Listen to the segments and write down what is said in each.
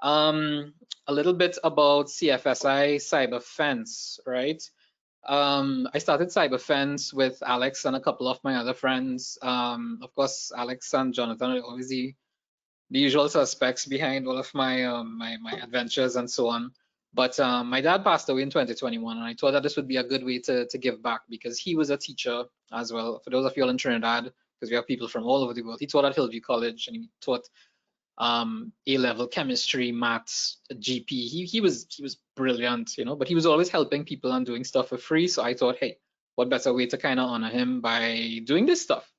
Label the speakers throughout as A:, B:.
A: A little bit about CFSI CyberFence, right? I started CyberFence with Alex and a couple of my other friends. Of course, Alex and Jonathan are always the usual suspects behind all of my my adventures and so on. But my dad passed away in 2021, and I thought that this would be a good way to give back, because he was a teacher as well. For those of you all in Trinidad, because we have people from all over the world, he taught at Hillview College, and he taught A-level chemistry, maths, GP. He was brilliant, you know, but he was always helping people and doing stuff for free. So I thought, hey, what better way to kind of honor him by doing this stuff,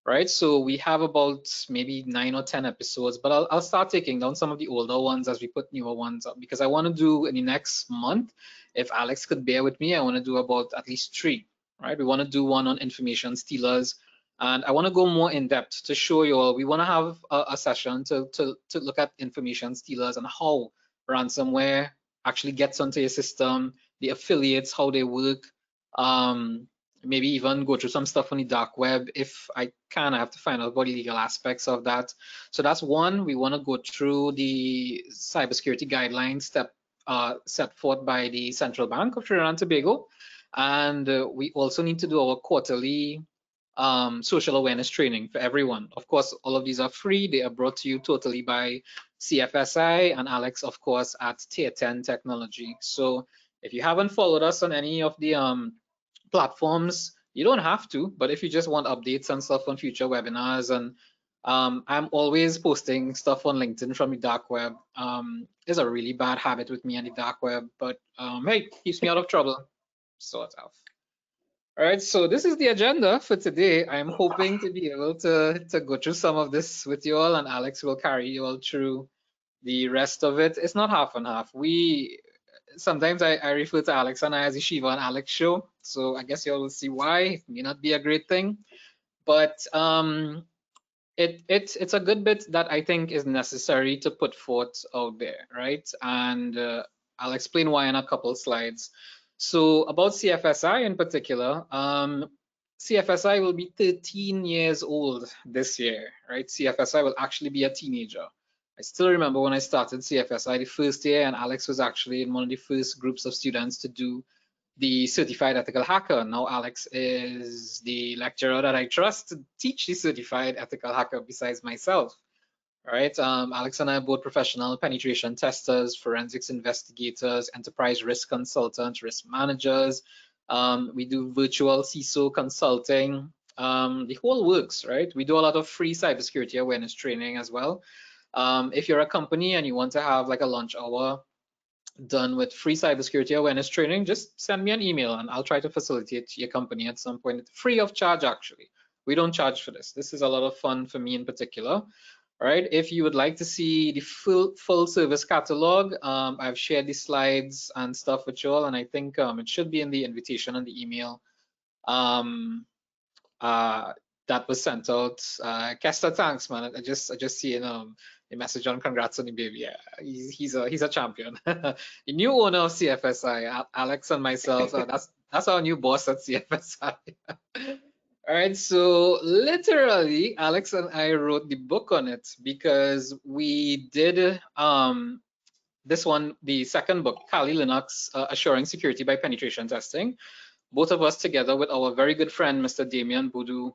A: right? So we have about maybe 9 or 10 episodes, but I'll start taking down some of the older ones as we put newer ones up, because I want to do in the next month, if Alex could bear with me, I want to do about at least 3, right? We want to do one on information stealers, and I want to go more in depth to show you all. We want to have a session to look at information stealers and how ransomware actually gets onto your system, the affiliates, how they work, maybe even go through some stuff on the dark web. If I can, I have to find out about the legal aspects of that. So that's one. We want to go through the cybersecurity guidelines set forth by the Central Bank of Trinidad and Tobago. And we also need to do our quarterly social awareness training for everyone. Of course, all of these are free. They are brought to you totally by CFSI and Alex, of course, at Tier 10 Technology. So if you haven't followed us on any of the platforms, you don't have to, but if you just want updates and stuff on future webinars, and I'm always posting stuff on LinkedIn from the dark web. It's a really bad habit with me on the dark web, but hey, keeps me out of trouble, sort of. All right, so this is the agenda for today. I'm hoping to be able to go through some of this with you all, and Alex will carry you all through the rest of it. It's not half and half. Sometimes I refer to Alex and I as the Shiva and Alex show, so I guess you all will see why. It may not be a great thing, but it's a good bit that I think is necessary to put forth out there, right? And I'll explain why in a couple slides. So about CFSI in particular, CFSI will be 13 years old this year, right? CFSI will actually be a teenager. I still remember when I started CFSI the first year, and Alex was actually in one of the first groups of students to do the certified ethical hacker. Now Alex is the lecturer that I trust to teach the certified ethical hacker besides myself. All right, Alex and I are both professional penetration testers, forensics investigators, enterprise risk consultants, risk managers. We do virtual CISO consulting, the whole works, right? We do a lot of free cybersecurity awareness training as well. If you're a company and you want to have like a lunch hour done with free cybersecurity awareness training, just send me an email and I'll try to facilitate your company at some point, free of charge actually. We don't charge for this. This is a lot of fun for me in particular. All right, if you would like to see the full service catalog, I've shared the slides and stuff with you all, and I think it should be in the invitation and the email that was sent out. Kester, thanks, man. I just see a message on congrats on the baby. Yeah, he's a champion. The new owner of CFSI, Alex and myself. That's our new boss at CFSI. All right, so literally, Alex and I wrote the book on it because we did this one, the second book, Kali Linux, Assuring Security by Penetration Testing. Both of us together with our very good friend, Mr. Damien Boudou.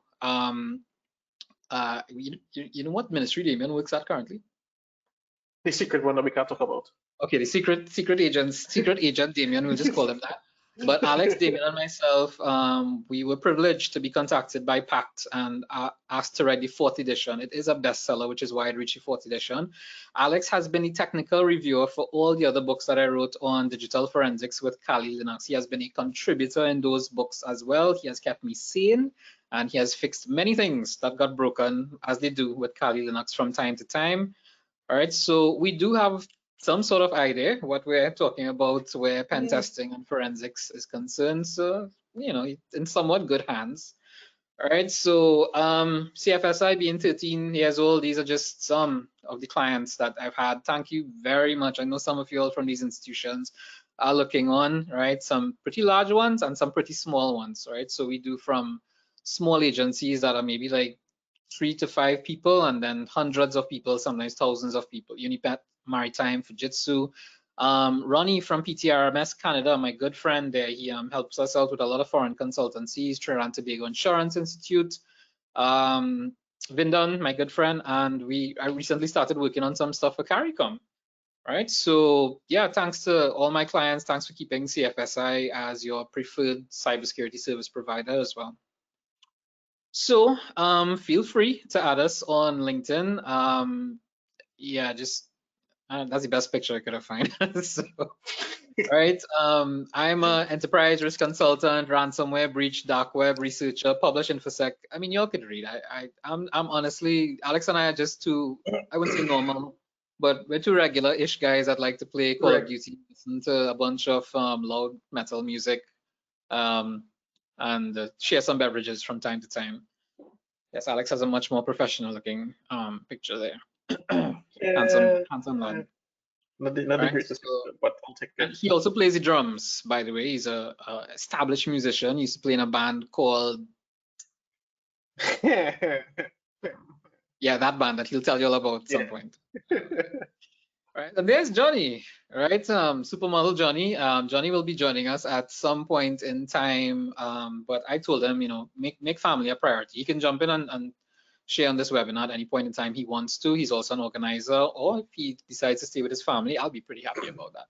A: You know what ministry Damien works at currently?
B: The secret one that we can't talk about.
A: Okay, the secret agent Damien, we'll just call him that. But Alex, Damien, and myself, we were privileged to be contacted by PACT and asked to write the 4th edition. It is a bestseller, which is why it reached the 4th edition. Alex has been the technical reviewer for all the other books that I wrote on digital forensics with Kali Linux. He has been a contributor in those books as well. He has kept me sane, and he has fixed many things that got broken, as they do with Kali Linux from time to time. All right, so we do have some sort of idea what we're talking about where pen testing and forensics is concerned. So, you know, in somewhat good hands. All right, so CFSI being 13 years old, these are just some of the clients that I've had. Thank you very much. I know some of you all from these institutions are looking on, right? Some pretty large ones and some pretty small ones, right? So we do from small agencies that are maybe like 3 to 5 people, and then hundreds of people, sometimes thousands of people. maritime, Fujitsu. Ronnie from PTRMS Canada, my good friend there, he helps us out with a lot of foreign consultancies, Trinidad and Tobago Insurance Institute. Vindan, my good friend, and I recently started working on some stuff for CARICOM, right? So yeah, thanks to all my clients. Thanks for keeping CFSI as your preferred cybersecurity service provider as well. So feel free to add us on LinkedIn. Yeah, just that's the best picture I could have found. So, right. I'm an enterprise risk consultant, ransomware, breach, dark web researcher, published InfoSec. I mean, y'all could read. I'm honestly, Alex and I are just two, I wouldn't say normal, but we're two regular-ish guys that like to play Call of Duty, listen to a bunch of loud metal music, and share some beverages from time to time. Yes, Alex has a much more professional-looking picture there. Handsome lad.
B: Not the greatest, but I'll take it.
A: And he also plays the drums, by the way. He's a established musician. He used to play in a band called yeah, that band that he'll tell you all about at some point. Right, and there's Johnny, right? Supermodel Johnny. Johnny will be joining us at some point in time. But I told him, you know, make family a priority. He can jump in and share on this webinar at any point in time he wants to. He's also an organizer, or if he decides to stay with his family, I'll be pretty happy about that.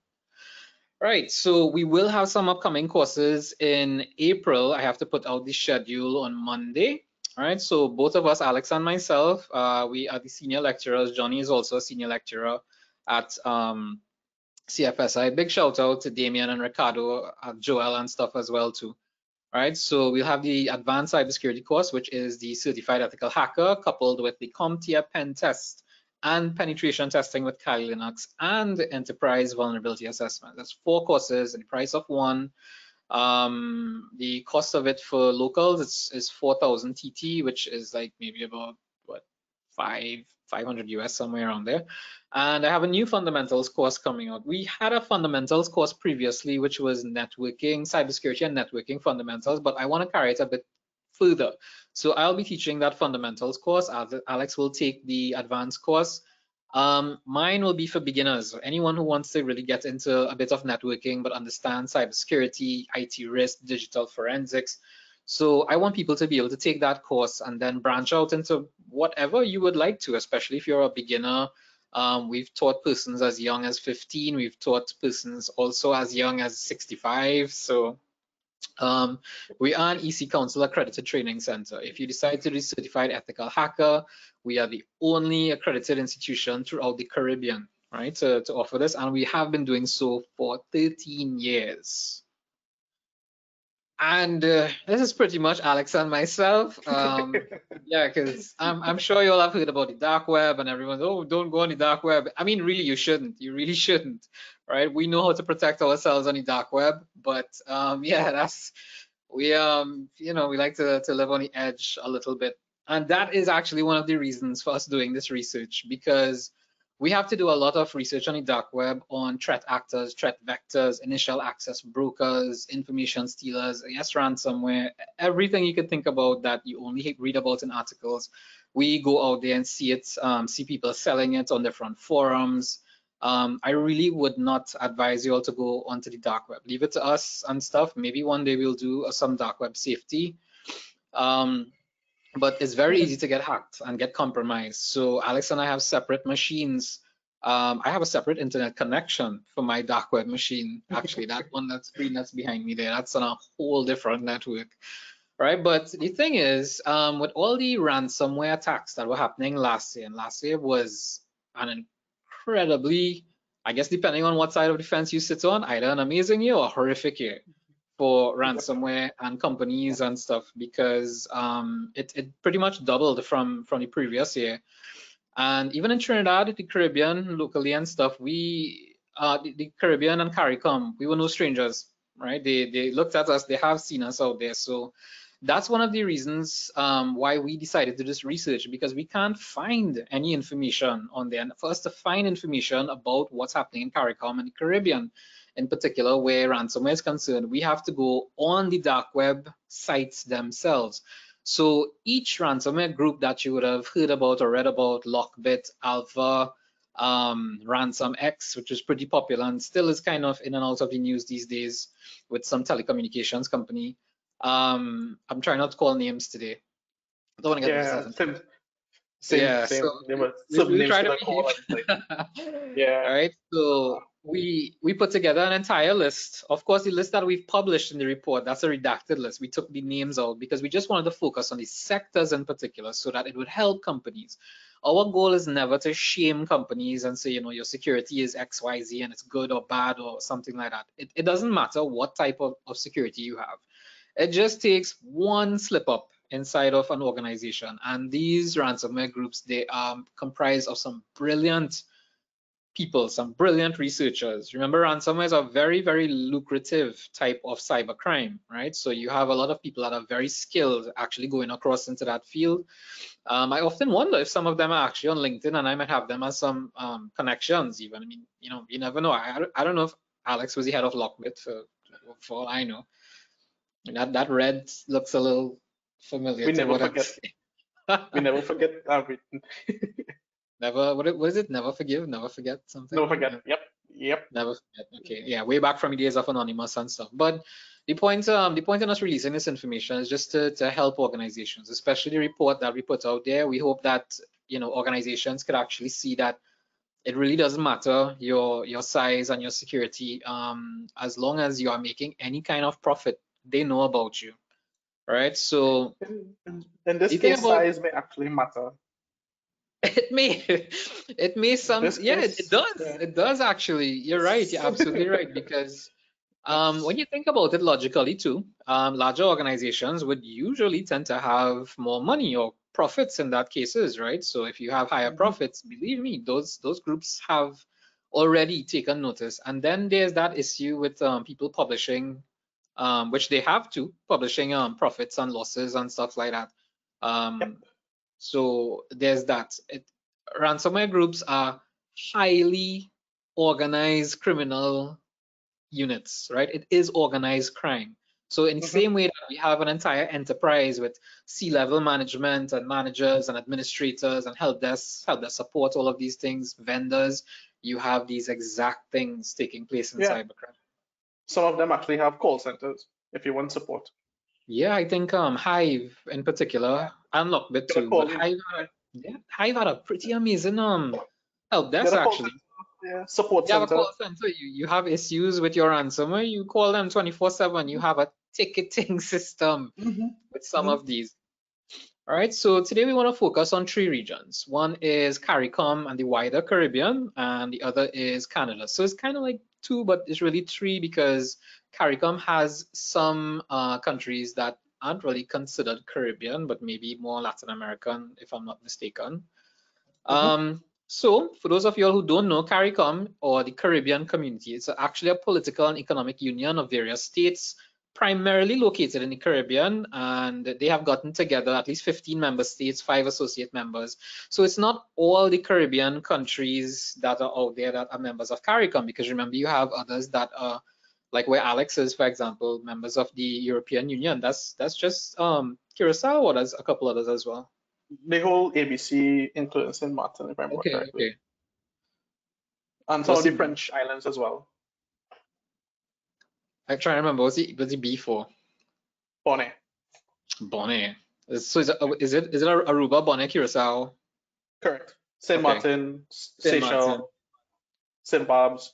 A: Right, so we will have some upcoming courses in April. I have to put out the schedule on Monday. All right, so both of us, Alex and myself, we are the senior lecturers. Johnny is also a senior lecturer at CFSI. Big shout out to Damien and Ricardo, Joel and stuff as well too. All right, so we'll have the advanced cybersecurity course, which is the certified ethical hacker, coupled with the CompTIA pen test and penetration testing with Kali Linux and enterprise vulnerability assessment. That's 4 courses at the price of 1. The cost of it for locals is 4,000 TT, which is like maybe about what 500 US, somewhere around there. And I have a new fundamentals course coming out. We had a fundamentals course previously, which was networking, cybersecurity and networking fundamentals, but I want to carry it a bit further. So I'll be teaching that fundamentals course. Alex will take the advanced course. Mine will be for beginners, anyone who wants to really get into a bit of networking but understand cybersecurity, IT risk, digital forensics. So I want people to be able to take that course and then branch out into whatever you would like to, especially if you're a beginner. We've taught persons as young as 15. We've taught persons also as young as 65. So we are an EC Council accredited training center. If you decide to be certified ethical hacker, we are the only accredited institution throughout the Caribbean, right, to offer this, and we have been doing so for 13 years. And this is pretty much Alex and myself. Yeah, because I'm sure you all have heard about the dark web, and everyone's, oh, don't go on the dark web. I mean, really, you shouldn't. You really shouldn't, right? We know how to protect ourselves on the dark web, but yeah, we you know, we like to live on the edge a little bit, and that is actually one of the reasons for us doing this research, because we have to do a lot of research on the dark web on threat actors, threat vectors, initial access brokers, information stealers, yes, ransomware, everything you could think about that you only read about in articles. We go out there and see it, see people selling it on different forums. I really would not advise you all to go onto the dark web. Leave it to us and stuff. Maybe one day we'll do some dark web safety. But it's very easy to get hacked and get compromised. So Alex and I have separate machines. I have a separate internet connection for my dark web machine. Actually, that one that's green that's behind me there, that's on a whole different network, right? But the thing is, with all the ransomware attacks that were happening last year, and last year was an incredibly, I guess depending on what side of the fence you sit on, either an amazing year or a horrific year for ransomware and companies and stuff, because it pretty much doubled from the previous year. And even in Trinidad, the Caribbean, locally and stuff, we the Caribbean and CARICOM, we were no strangers, right? They looked at us, they have seen us out there. So that's one of the reasons why we decided to do this research, because we can't find any information on there. And for us to find information about what's happening in CARICOM and the Caribbean in particular, where ransomware is concerned, we have to go on the dark web sites themselves. So each ransomware group that you would have heard about or read about, Lockbit, Alpha, Ransom X, which is pretty popular and still is kind of in and out of the news these days with some telecommunications company. I'm trying not to call names today. I don't want to get myself in.
B: Same.
A: So
B: There were
A: we
B: some names
A: try
B: to
A: to
B: call.
A: Yeah. All right. So we put together an entire list. Of course, the list that we've published in the report, that's a redacted list. We took the names out because we just wanted to focus on the sectors in particular so that it would help companies. Our goal is never to shame companies and say, you know, your security is XYZ and it's good or bad or something like that. It doesn't matter what type of security you have. It just takes one slip up inside of an organization. And these ransomware groups, they are comprised of some brilliant people, some brilliant researchers. Remember, ransomware is a very, very lucrative type of cybercrime, right? So you have a lot of people that are very skilled actually going across into that field. I often wonder if some of them are actually on LinkedIn and I might have them as some connections even. I mean, you know, you never know. I don't know if Alex was the head of Lockbit for all I know. That red looks a little familiar.
B: We never forget. We never forget everything.
A: Never. What is it? Never forgive, never forget something.
B: Never forget. Yep.
A: Never forget. Okay. Yeah. Way back from the days of Anonymous and stuff. But the point in us releasing this information is just to help organizations, especially the report that we put out there. We hope that, you know, organizations could actually see that it really doesn't matter your size and your security, as long as you are making any kind of profit, they know about you, right? So
B: in this case, size may actually matter.
A: It may some, yeah, it does. It does actually. You're right. You're absolutely right, because when you think about it logically too, larger organizations would usually tend to have more money or profits in that cases, right? So if you have higher profits, believe me, those groups have already taken notice. And then there's that issue with people publishing, which they have to, publishing profits and losses and stuff like that. So there's that. Ransomware groups are highly organized criminal units, right? It is organized crime. So in the same way that we have an entire enterprise with C-level management and managers and administrators and help desk support, all of these things, vendors, you have these exact things taking place in cybercrime.
B: Some of them actually have call centers if you want support.
A: Yeah, I think Hive in particular, and Lockbit too, but Hive had a pretty amazing help desk actually.
B: Support
A: you have
B: center.
A: A call center. You have issues with your ransomware, you call them 24/7. You have a ticketing system with some of these. All right, so today we want to focus on 3 regions. One is CARICOM and the wider Caribbean, and the other is Canada. So it's kind of like 2, but it's really 3 because CARICOM has some countries that aren't really considered Caribbean, but maybe more Latin American, if I'm not mistaken. So for those of you all who don't know, CARICOM, or the Caribbean Community, it's actually a political and economic union of various states, primarily located in the Caribbean, and they have gotten together at least 15 member states, 5 associate members. So it's not all the Caribbean countries that are out there that are members of CARICOM, because remember, you have others that are, like where Alex is, for example, members of the European Union. That's just Curacao, or there's a couple others as well.
B: The whole ABC includes St. Martin, if I remember correctly.
A: Okay.
B: And some of the French islands as well.
A: I'm trying to remember. What's the B for?
B: Bonnet.
A: So is it Aruba, Bonnet, Curacao?
B: Correct. St. Martin, Seychelles, St. Barb's.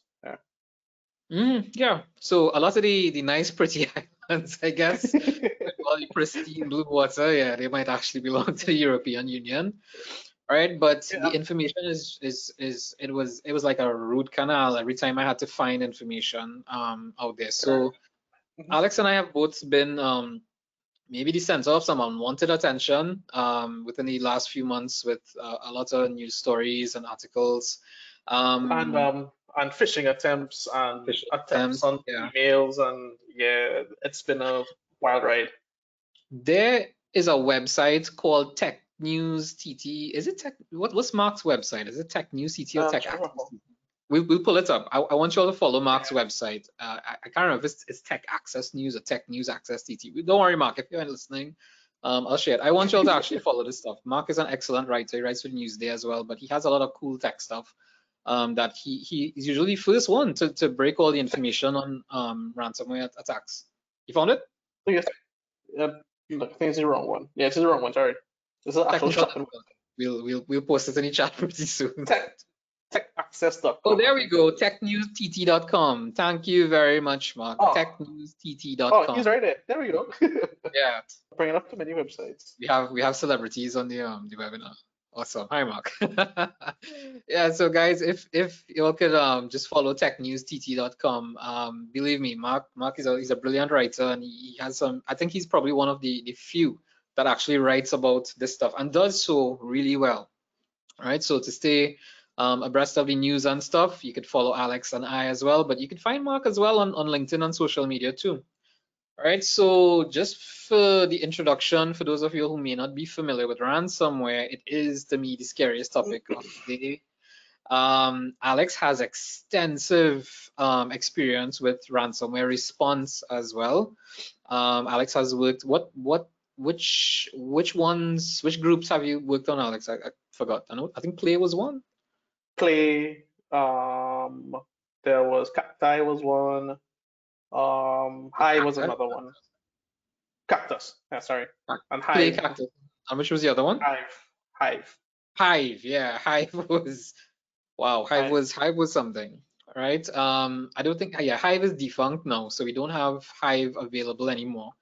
A: Yeah. So a lot of the nice, pretty islands, I guess, with all the pristine blue water, yeah, they might actually belong to the European Union. All right, but the information it was like a root canal every time I had to find information out there. So Alex and I have both been maybe the center of some unwanted attention within the last few months with a lot of news stories and articles.
B: And phishing attempts and attempts on emails, and it's been a wild ride.
A: There is a website called Tech News TT. Is it Tech? What's Mark's website? Is it Tech News TT or Tech Access? We'll pull it up. I want you all to follow Mark's website. I can't remember if it's Tech Access News or Tech News Access TT. Don't worry, Mark, if you're listening, I'll share it. I want you all to actually follow this stuff. Mark is an excellent writer. He writes for Newsday as well, but he has a lot of cool tech stuff. that he's usually first one to break all the information on ransomware attacks. You found it?
B: Yes. Look, I think it's the wrong one. Yeah, it's the wrong one. Sorry. This is actual shopping.
A: We'll post it in the chat pretty soon.
B: TechAccess.com.
A: Oh, there we go. TechNewsTT.com. Thank you very much, Mark.
B: Oh.
A: TechNewsTT.com.
B: Oh, he's right there. There we go.
A: Yeah.
B: Bringing up too many websites.
A: We have celebrities on the webinar. Awesome. Hi, Mark. Yeah. So guys, if you could just follow TechNewsTT.com. Believe me, Mark he's a brilliant writer, and he has some. I think he's probably one of the few that actually writes about this stuff and does so really well. All right. So to stay abreast of the news and stuff, you could follow Alex and I as well, but you can find Mark as well on LinkedIn and social media too. All right, so just for the introduction, for those of you who may not be familiar with ransomware, it is, to me, the scariest topic of the day. Alex has extensive experience with ransomware response as well. Alex has worked, which groups have you worked on, Alex? I forgot. I think Play was one.
B: Play, there was Cacti was one. Hive was another one. Cactus. Yeah, sorry. And Hive.
A: Play, Cactus. How much was the other one?
B: Hive.
A: Yeah, Hive was wow. Hive was something. All right. I don't think Hive is defunct now, so we don't have Hive available anymore.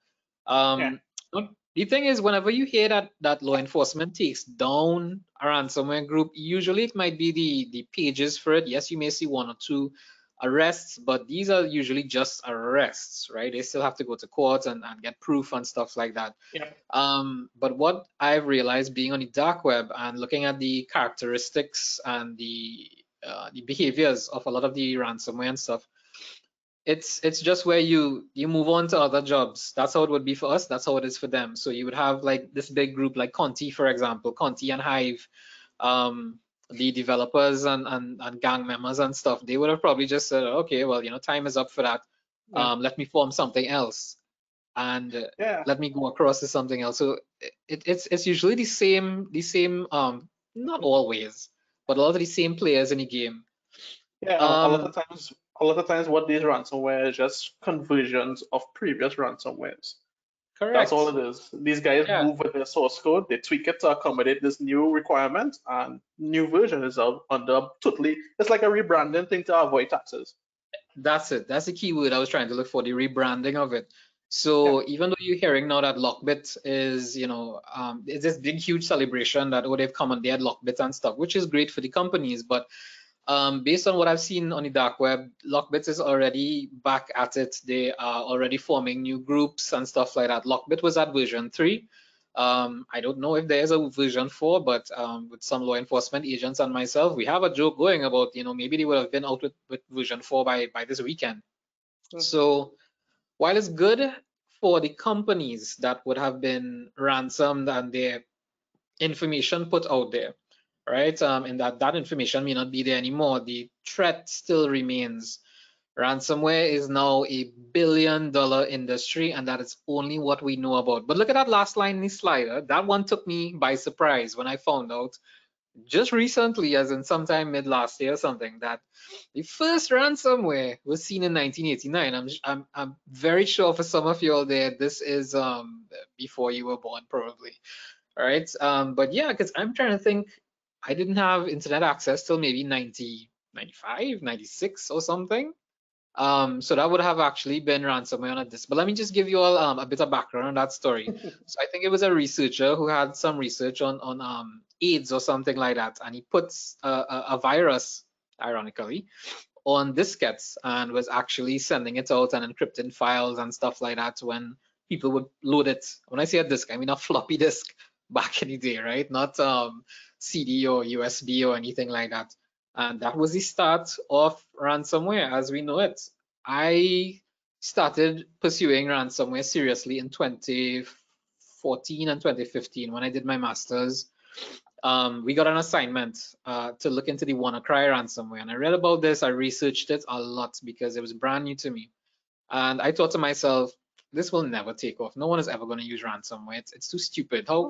A: The thing is, whenever you hear that law enforcement takes down a ransomware group, usually it might be the pages for it. Yes, you may see one or two arrests, but these are usually just arrests, right? They still have to go to court and get proof and stuff like that.
B: Yeah.
A: But what I've realized being on the dark web and looking at the characteristics and the behaviors of a lot of the ransomware and stuff, it's just where you move on to other jobs. That's how it would be for us. That's how it is for them. So you would have like this big group like Conti, for example, Conti and Hive, the developers and gang members and stuff. They would have probably just said, okay, well, time is up for that. Let me form something else, and let me go across to something else. So it's usually the same, not always, but a lot of the same players in the game.
B: Yeah, a lot of times what these ransomware is just conversions of previous ransomwares.
A: Correct.
B: That's all it is. These guys move with their source code, they tweak it to accommodate this new requirement, and new version is out under totally, it's like a rebranding thing to avoid taxes.
A: That's it. That's the key word I was trying to look for, the rebranding of it. So even though you're hearing now that Lockbit is, it's this big, huge celebration that, they've commandeered Lockbit and stuff, which is great for the companies, but based on what I've seen on the dark web, Lockbit is already back at it. They are already forming new groups and stuff like that. Lockbit was at version 3. I don't know if there's a version 4, but with some law enforcement agents and myself, we have a joke going about, maybe they would have been out with version 4 by this weekend. So while it's good for the companies that would have been ransomed and their information put out there, right? And that information may not be there anymore, the threat still remains. Ransomware is now a billion-dollar industry, and that is only what we know about. But look at that last line in the slider. That one took me by surprise when I found out just recently, as in sometime mid last year or something, that the first ransomware was seen in 1989. I'm very sure for some of you all there, this is before you were born, probably. All right. But yeah, because I'm trying to think, I didn't have internet access till maybe 90, 95, 96 or something. So that would have actually been ransomware on a disk. But let me just give you all a bit of background on that story. So I think it was a researcher who had some research on AIDS or something like that, and he puts a virus, ironically, on diskettes and was actually sending it out and encrypting files and stuff like that when people would load it. When I say a disk, I mean a floppy disk back in the day, right? Not CD or USB or anything like that. And that was the start of ransomware as we know it. I started pursuing ransomware seriously in 2014 and 2015 when I did my master's. We got an assignment to look into the WannaCry ransomware, and I read about this. I researched it a lot because it was brand new to me, and I thought to myself, this will never take off. No one is ever going to use ransomware. It's too stupid. How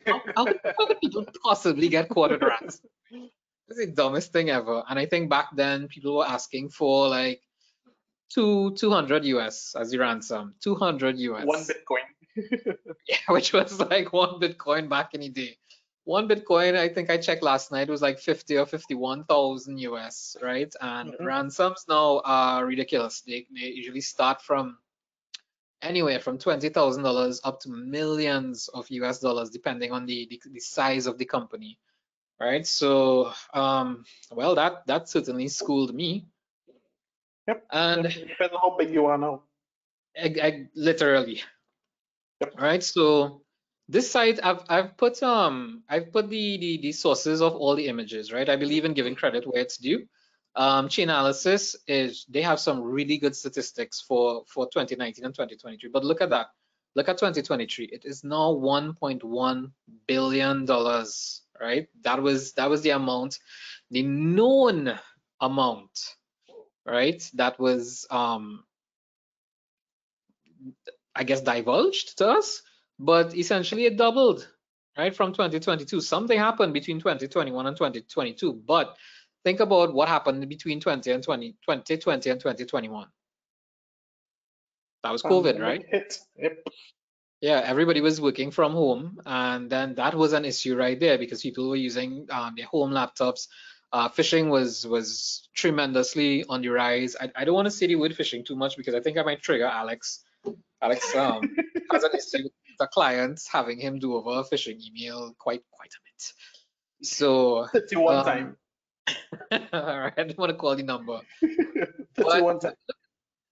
A: could people possibly get caught with ransomware? It's the dumbest thing ever. And I think back then people were asking for like 200 US as the ransom, 200
B: 1
A: US.
B: Bitcoin.
A: Yeah, which was like 1 Bitcoin back in the day. 1 Bitcoin, I think I checked last night, was like 50 or 51,000 US, right? And
B: Mhm.
A: ransoms now are ridiculous. They usually start from anywhere from $20,000 up to millions of US dollars, depending on the size of the company, right? So, well, that certainly schooled me.
B: Yep.
A: And
B: Yep. Depends on how big you are now.
A: I literally,
B: Yep.
A: right? So this site, I've put the sources of all the images, right? I believe in giving credit where it's due. Chainalysis is, they have some really good statistics for 2019 and 2023, but look at that. Look at 2023. It is now $1.1 billion, right? That was the amount, the known amount, right? That was I guess, divulged to us, but essentially it doubled, right, from 2022. Something happened between 2021 and 2022, but think about what happened between 2020 and 2021. That was COVID, right?
B: Pandemic hit. Yep.
A: Yeah, everybody was working from home, and then that was an issue right there because people were using their home laptops. Phishing was tremendously on the rise. I don't want to say the word phishing too much because I think I might trigger Alex. Alex has an issue with the clients having him do over a phishing email quite a bit. So
B: 31 time.
A: all right, I don't want to call the number, but
B: 31 time.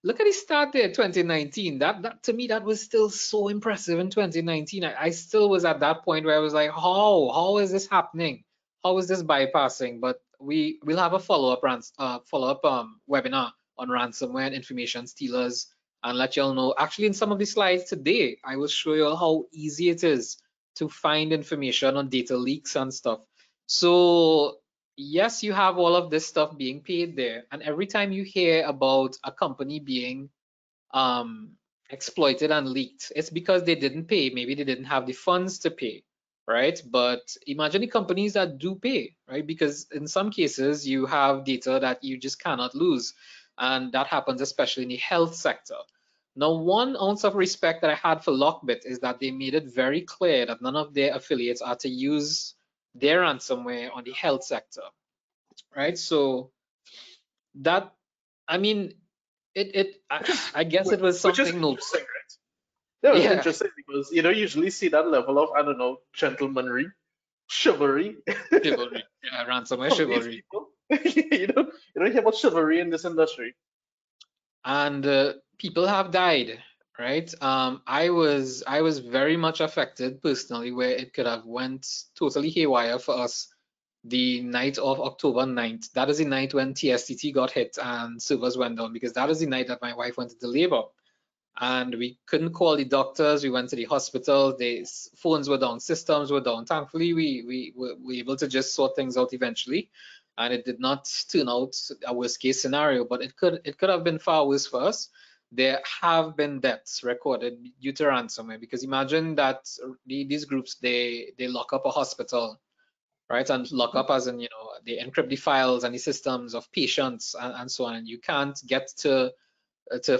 A: look at the start there, 2019. That to me that was still so impressive in 2019. I still was at that point where I was like, how is this happening? How is this bypassing? But we'll have a follow-up webinar on ransomware and information stealers and let y'all know. Actually, in some of the slides today, I will show you how easy it is to find information on data leaks and stuff. So yes, you have all of this stuff being paid there. And every time you hear about a company being exploited and leaked, it's because they didn't pay. Maybe they didn't have the funds to pay, right? But imagine the companies that do pay, right? Because in some cases, you have data that you just cannot lose. And that happens especially in the health sector. Now, 1 ounce of respect that I had for Lockbit is that they made it very clear that none of their affiliates are to use their ransomware on the health sector, right? So that, I mean, I guess it was
B: Which is
A: something noble.
B: interesting, right? Yeah, it's
A: Yeah,
B: interesting because you don't usually see that level of, I don't know, gentlemanry, chivalry
A: chivalry. Yeah, ransomware
B: from these
A: chivalry.
B: people. You don't hear about chivalry in this industry.
A: And people have died, right? I was very much affected personally, where it could have went totally haywire for us the night of October 9th. That is the night when TSTT got hit and servers went down, because that is the night that my wife went into labor. And we couldn't call the doctors. We went to the hospital. The phones were down, systems were down. Thankfully, we were able to just sort things out eventually, and it did not turn out a worst case scenario. But it could have been far worse for us. There have been deaths recorded due to ransomware, because imagine that these groups, they lock up a hospital, right? And lock up as in, they encrypt the files and the systems of patients and so on, and you can't get to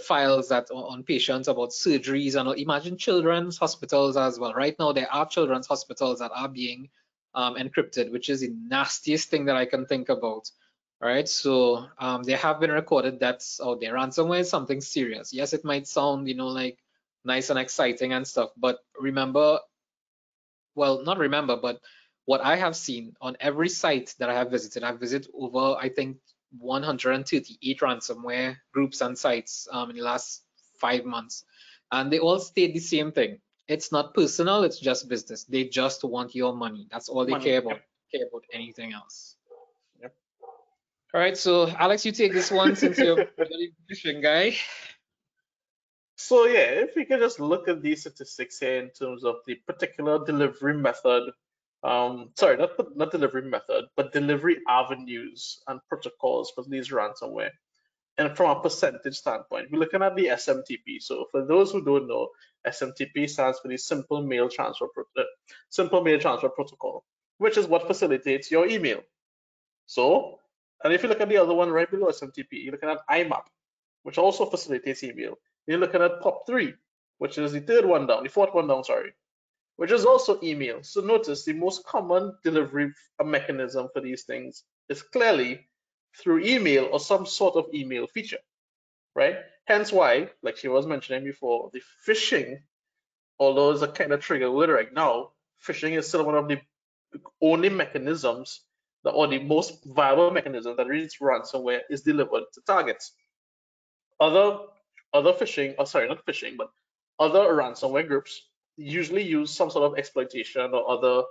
A: files that on patients about surgeries, and imagine children's hospitals as well. Right now, there are children's hospitals that are being encrypted, which is the nastiest thing that I can think about. Right, so there have been recorded deaths out there. Ransomware is something serious. Yes, it might sound, like nice and exciting and stuff, but remember, well, not remember, but what I have seen on every site that I have visited, I've visited over, I think, 138 ransomware groups and sites in the last 5 months. And they all state the same thing. It's not personal, it's just business. They just want your money. That's all they
B: Money.
A: care about.
B: Yep.
A: Care about anything else.
B: Yep.
A: All right, so Alex, you take this one since you're the fishing guy.
B: So yeah, if we can just look at these statistics here in terms of the particular delivery method, sorry, not delivery method, but delivery avenues and protocols for these ransomware. And from a percentage standpoint, we're looking at the SMTP. So for those who don't know, SMTP stands for the Simple Mail Transfer Protocol, which is what facilitates your email. So, and if you look at the other one right below SMTP, you're looking at IMAP, which also facilitates email. You're looking at POP3, which is the fourth one down, sorry, which is also email. So notice the most common delivery mechanism for these things is clearly through email or some sort of email feature, right? Hence why, like she was mentioning before, the phishing, although it's a kind of trigger word right now, phishing is still one of the only mechanisms that, or the most viable mechanism that reads ransomware is delivered to targets. Other phishing, or sorry, not phishing, but other ransomware groups usually use some sort of exploitation or other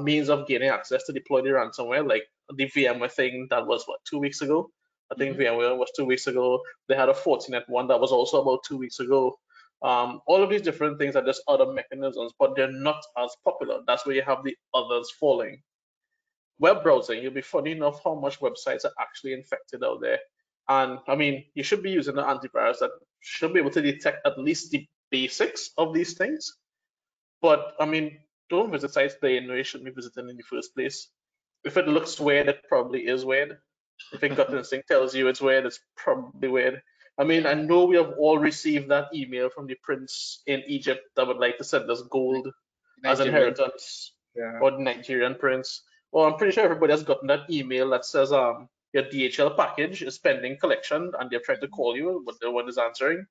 B: means of gaining access to deploy the ransomware, like the VMware thing that was what, 2 weeks ago? I think VMware was 2 weeks ago. They had a Fortinet one that was also about 2 weeks ago. All of these different things are just other mechanisms, but they're not as popular. That's where you have the others falling. Web browsing, you'll be funny enough how much websites are actually infected out there. And I mean, you should be using an antivirus that should be able to detect at least the basics of these things. But I mean, don't visit sites that you know you shouldn't be visiting in the first place. If it looks weird, it probably is weird. If your gut instinct tells you it's weird, it's probably weird. I mean, I know we have all received that email from the prince in Egypt that would like to send us gold as
A: Nigerian.
B: inheritance,
A: Yeah.
B: or the Nigerian prince. Well, I'm pretty sure everybody has gotten that email that says your DHL package is pending collection and they've tried to call you, but no one is answering.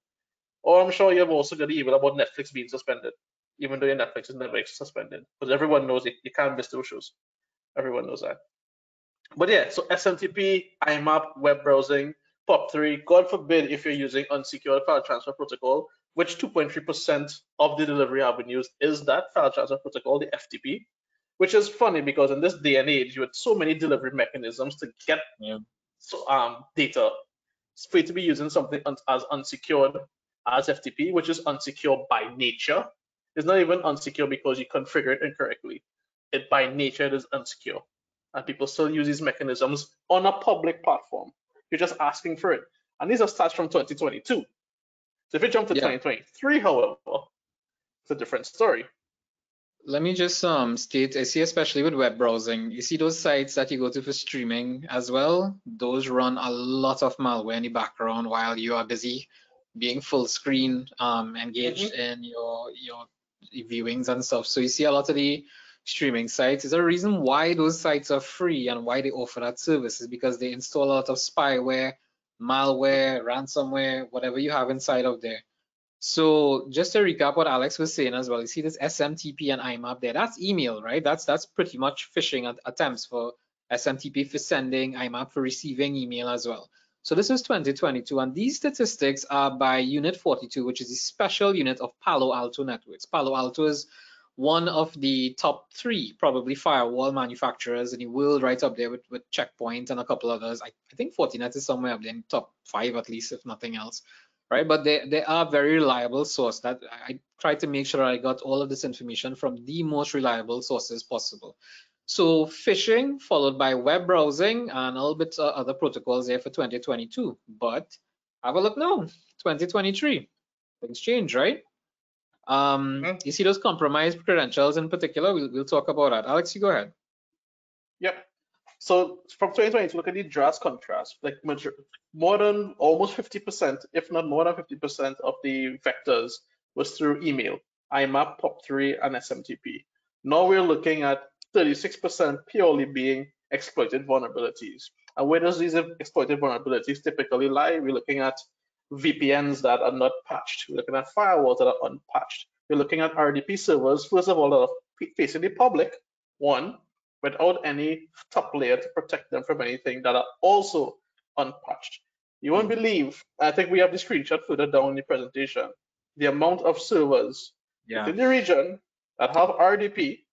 B: Or I'm sure you've also got the email about Netflix being suspended, even though your Netflix is never suspended, because everyone knows you can't miss those shows. Everyone knows that. But yeah, so SMTP, IMAP, web browsing, POP3, God forbid if you're using unsecured file transfer protocol, which 2.3% of the delivery avenues is that file transfer protocol, the FTP, which is funny because in this day and age, you have so many delivery mechanisms to get data. It's free to be using something as unsecured as FTP, which is unsecure by nature. It's not even unsecure because you configure it incorrectly. It by nature it is unsecure. And people still use these mechanisms on a public platform. You're just asking for it. And these are stats from 2022. So if you jump to 2023, however, it's a different story.
A: Let me just state, I see especially with web browsing, you see those sites that you go to for streaming as well, those run a lot of malware in the background while you are busy being full screen, engaged in your viewings and stuff. So you see a lot of the streaming sites. Is there a reason why those sites are free and why they offer that service? Is because they install a lot of spyware, malware, ransomware, whatever you have inside of there. So just to recap what Alex was saying as well, you see this SMTP and IMAP there, that's email, right? That's pretty much phishing attempts for SMTP for sending, IMAP for receiving email as well. So this is 2022, and these statistics are by Unit 42, which is a special unit of Palo Alto Networks. Palo Alto is one of the top 3 probably firewall manufacturers in the world, right up there with Checkpoint and a couple others. I think Fortinet is somewhere up there in top 5 at least, if nothing else. Right, but they are a very reliable source. That I tried to make sure I got all of this information from the most reliable sources possible. So phishing followed by web browsing and a little bit other protocols there for 2022. But have a look now, 2023, things change, right? You see those compromised credentials in particular. We'll talk about that. Alex, you go ahead.
B: Yep. So from 2020, look at the drastic contrast. Like more than almost 50%, if not more than 50% of the vectors was through email, IMAP, POP3, and SMTP. Now we're looking at 36% purely being exploited vulnerabilities. And where does these exploited vulnerabilities typically lie? We're looking at VPNs that are not patched. We're looking at firewalls that are unpatched. We're looking at RDP servers, first of all, that are facing the public, one, without any top layer to protect them from anything, that are also unpatched. You won't believe, I think we have the screenshot further down in the presentation, the amount of servers within the region that have RDP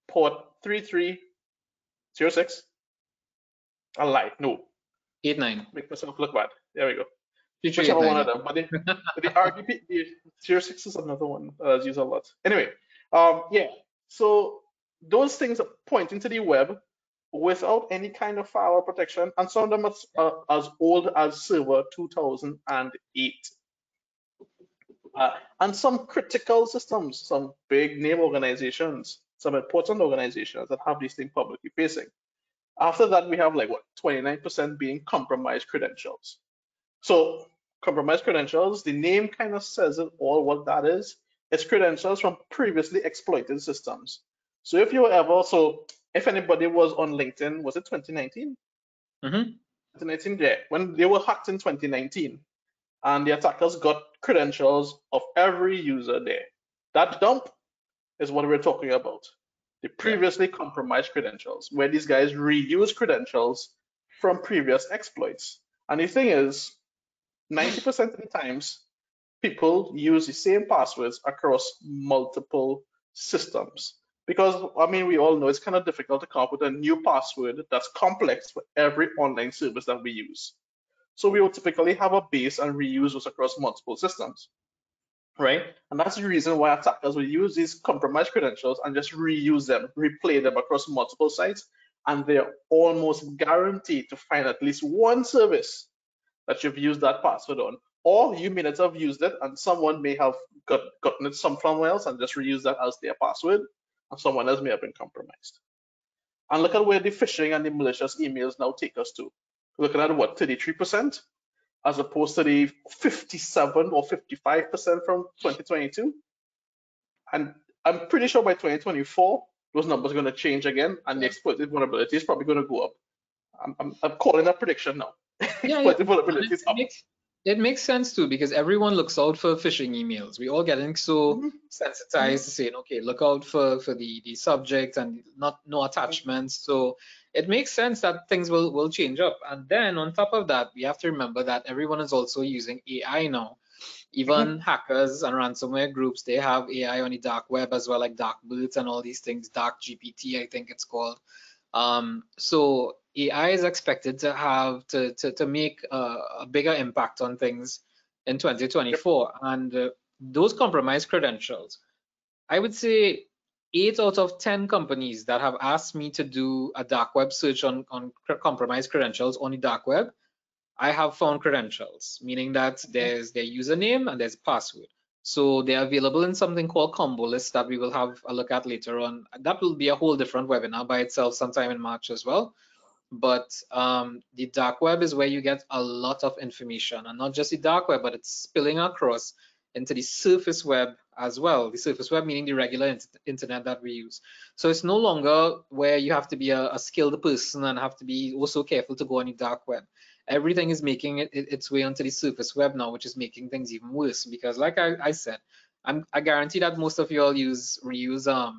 B: port 3306. I lied, no.
A: 89.
B: Make myself look bad. There we go.
A: 3389,
B: Whichever one of them. But the RDP, the 06 is another one that I use a lot. Anyway, yeah. So those things are pointing to the web without any kind of firewall protection, and some of them are as old as Server 2008. And some critical systems, some big name organizations, some important organizations that have these things publicly facing. After that, we have like what, 29% being compromised credentials. So compromised credentials, the name kind of says it all what that is. It's credentials from previously exploited systems. So if you were ever, so if anybody was on LinkedIn, was it 2019? 2019, yeah, when they were hacked in 2019, and the attackers got credentials of every user there. That dump is what we're talking about. The previously compromised credentials, where these guys reuse credentials from previous exploits. And the thing is, 90% of the times, people use the same passwords across multiple systems. Because, I mean, we all know it's kind of difficult to come up with a new password that's complex for every online service that we use. So we will typically have a base and reuse those across multiple systems, right? And that's the reason why attackers will use these compromised credentials and just reuse them, replay them across multiple sites, and they're almost guaranteed to find at least one service that you've used that password on, or you may not have used it and someone may have gotten it somewhere else and just reused that as their password, and someone else may have been compromised. And look at where the phishing and the malicious emails now take us to. Looking at what, 33%, as opposed to the 57 or 55% from 2022. And I'm pretty sure by 2024, those numbers are going to change again, and the exploited vulnerability is probably going to go up. I'm calling a prediction now. Exploited vulnerability is up.
A: It makes sense too, because everyone looks out for phishing emails. We all getting so sensitized to saying, okay, look out for the subject and no attachments. So it makes sense that things will change up. And then on top of that, we have to remember that everyone is also using AI now. Even hackers and ransomware groups, they have AI on the dark web as well, like dark boots and all these things, dark GPT, I think it's called. So AI is expected to have to make a bigger impact on things in 2024, and those compromised credentials, I would say 8 out of 10 companies that have asked me to do a dark web search on compromised credentials on the dark web, I have found credentials, meaning that there's their username and there's a password. So they're available in something called combo list that we will have a look at later on. That will be a whole different webinar by itself sometime in March as well. But the dark web is where you get a lot of information, and not just the dark web, but it's spilling across into the surface web as well. The surface web meaning the regular internet that we use. So it's no longer where you have to be a skilled person and have to be also careful to go on the dark web. Everything is making its way onto the surface web now, which is making things even worse, because like I said, I guarantee that most of you all reuse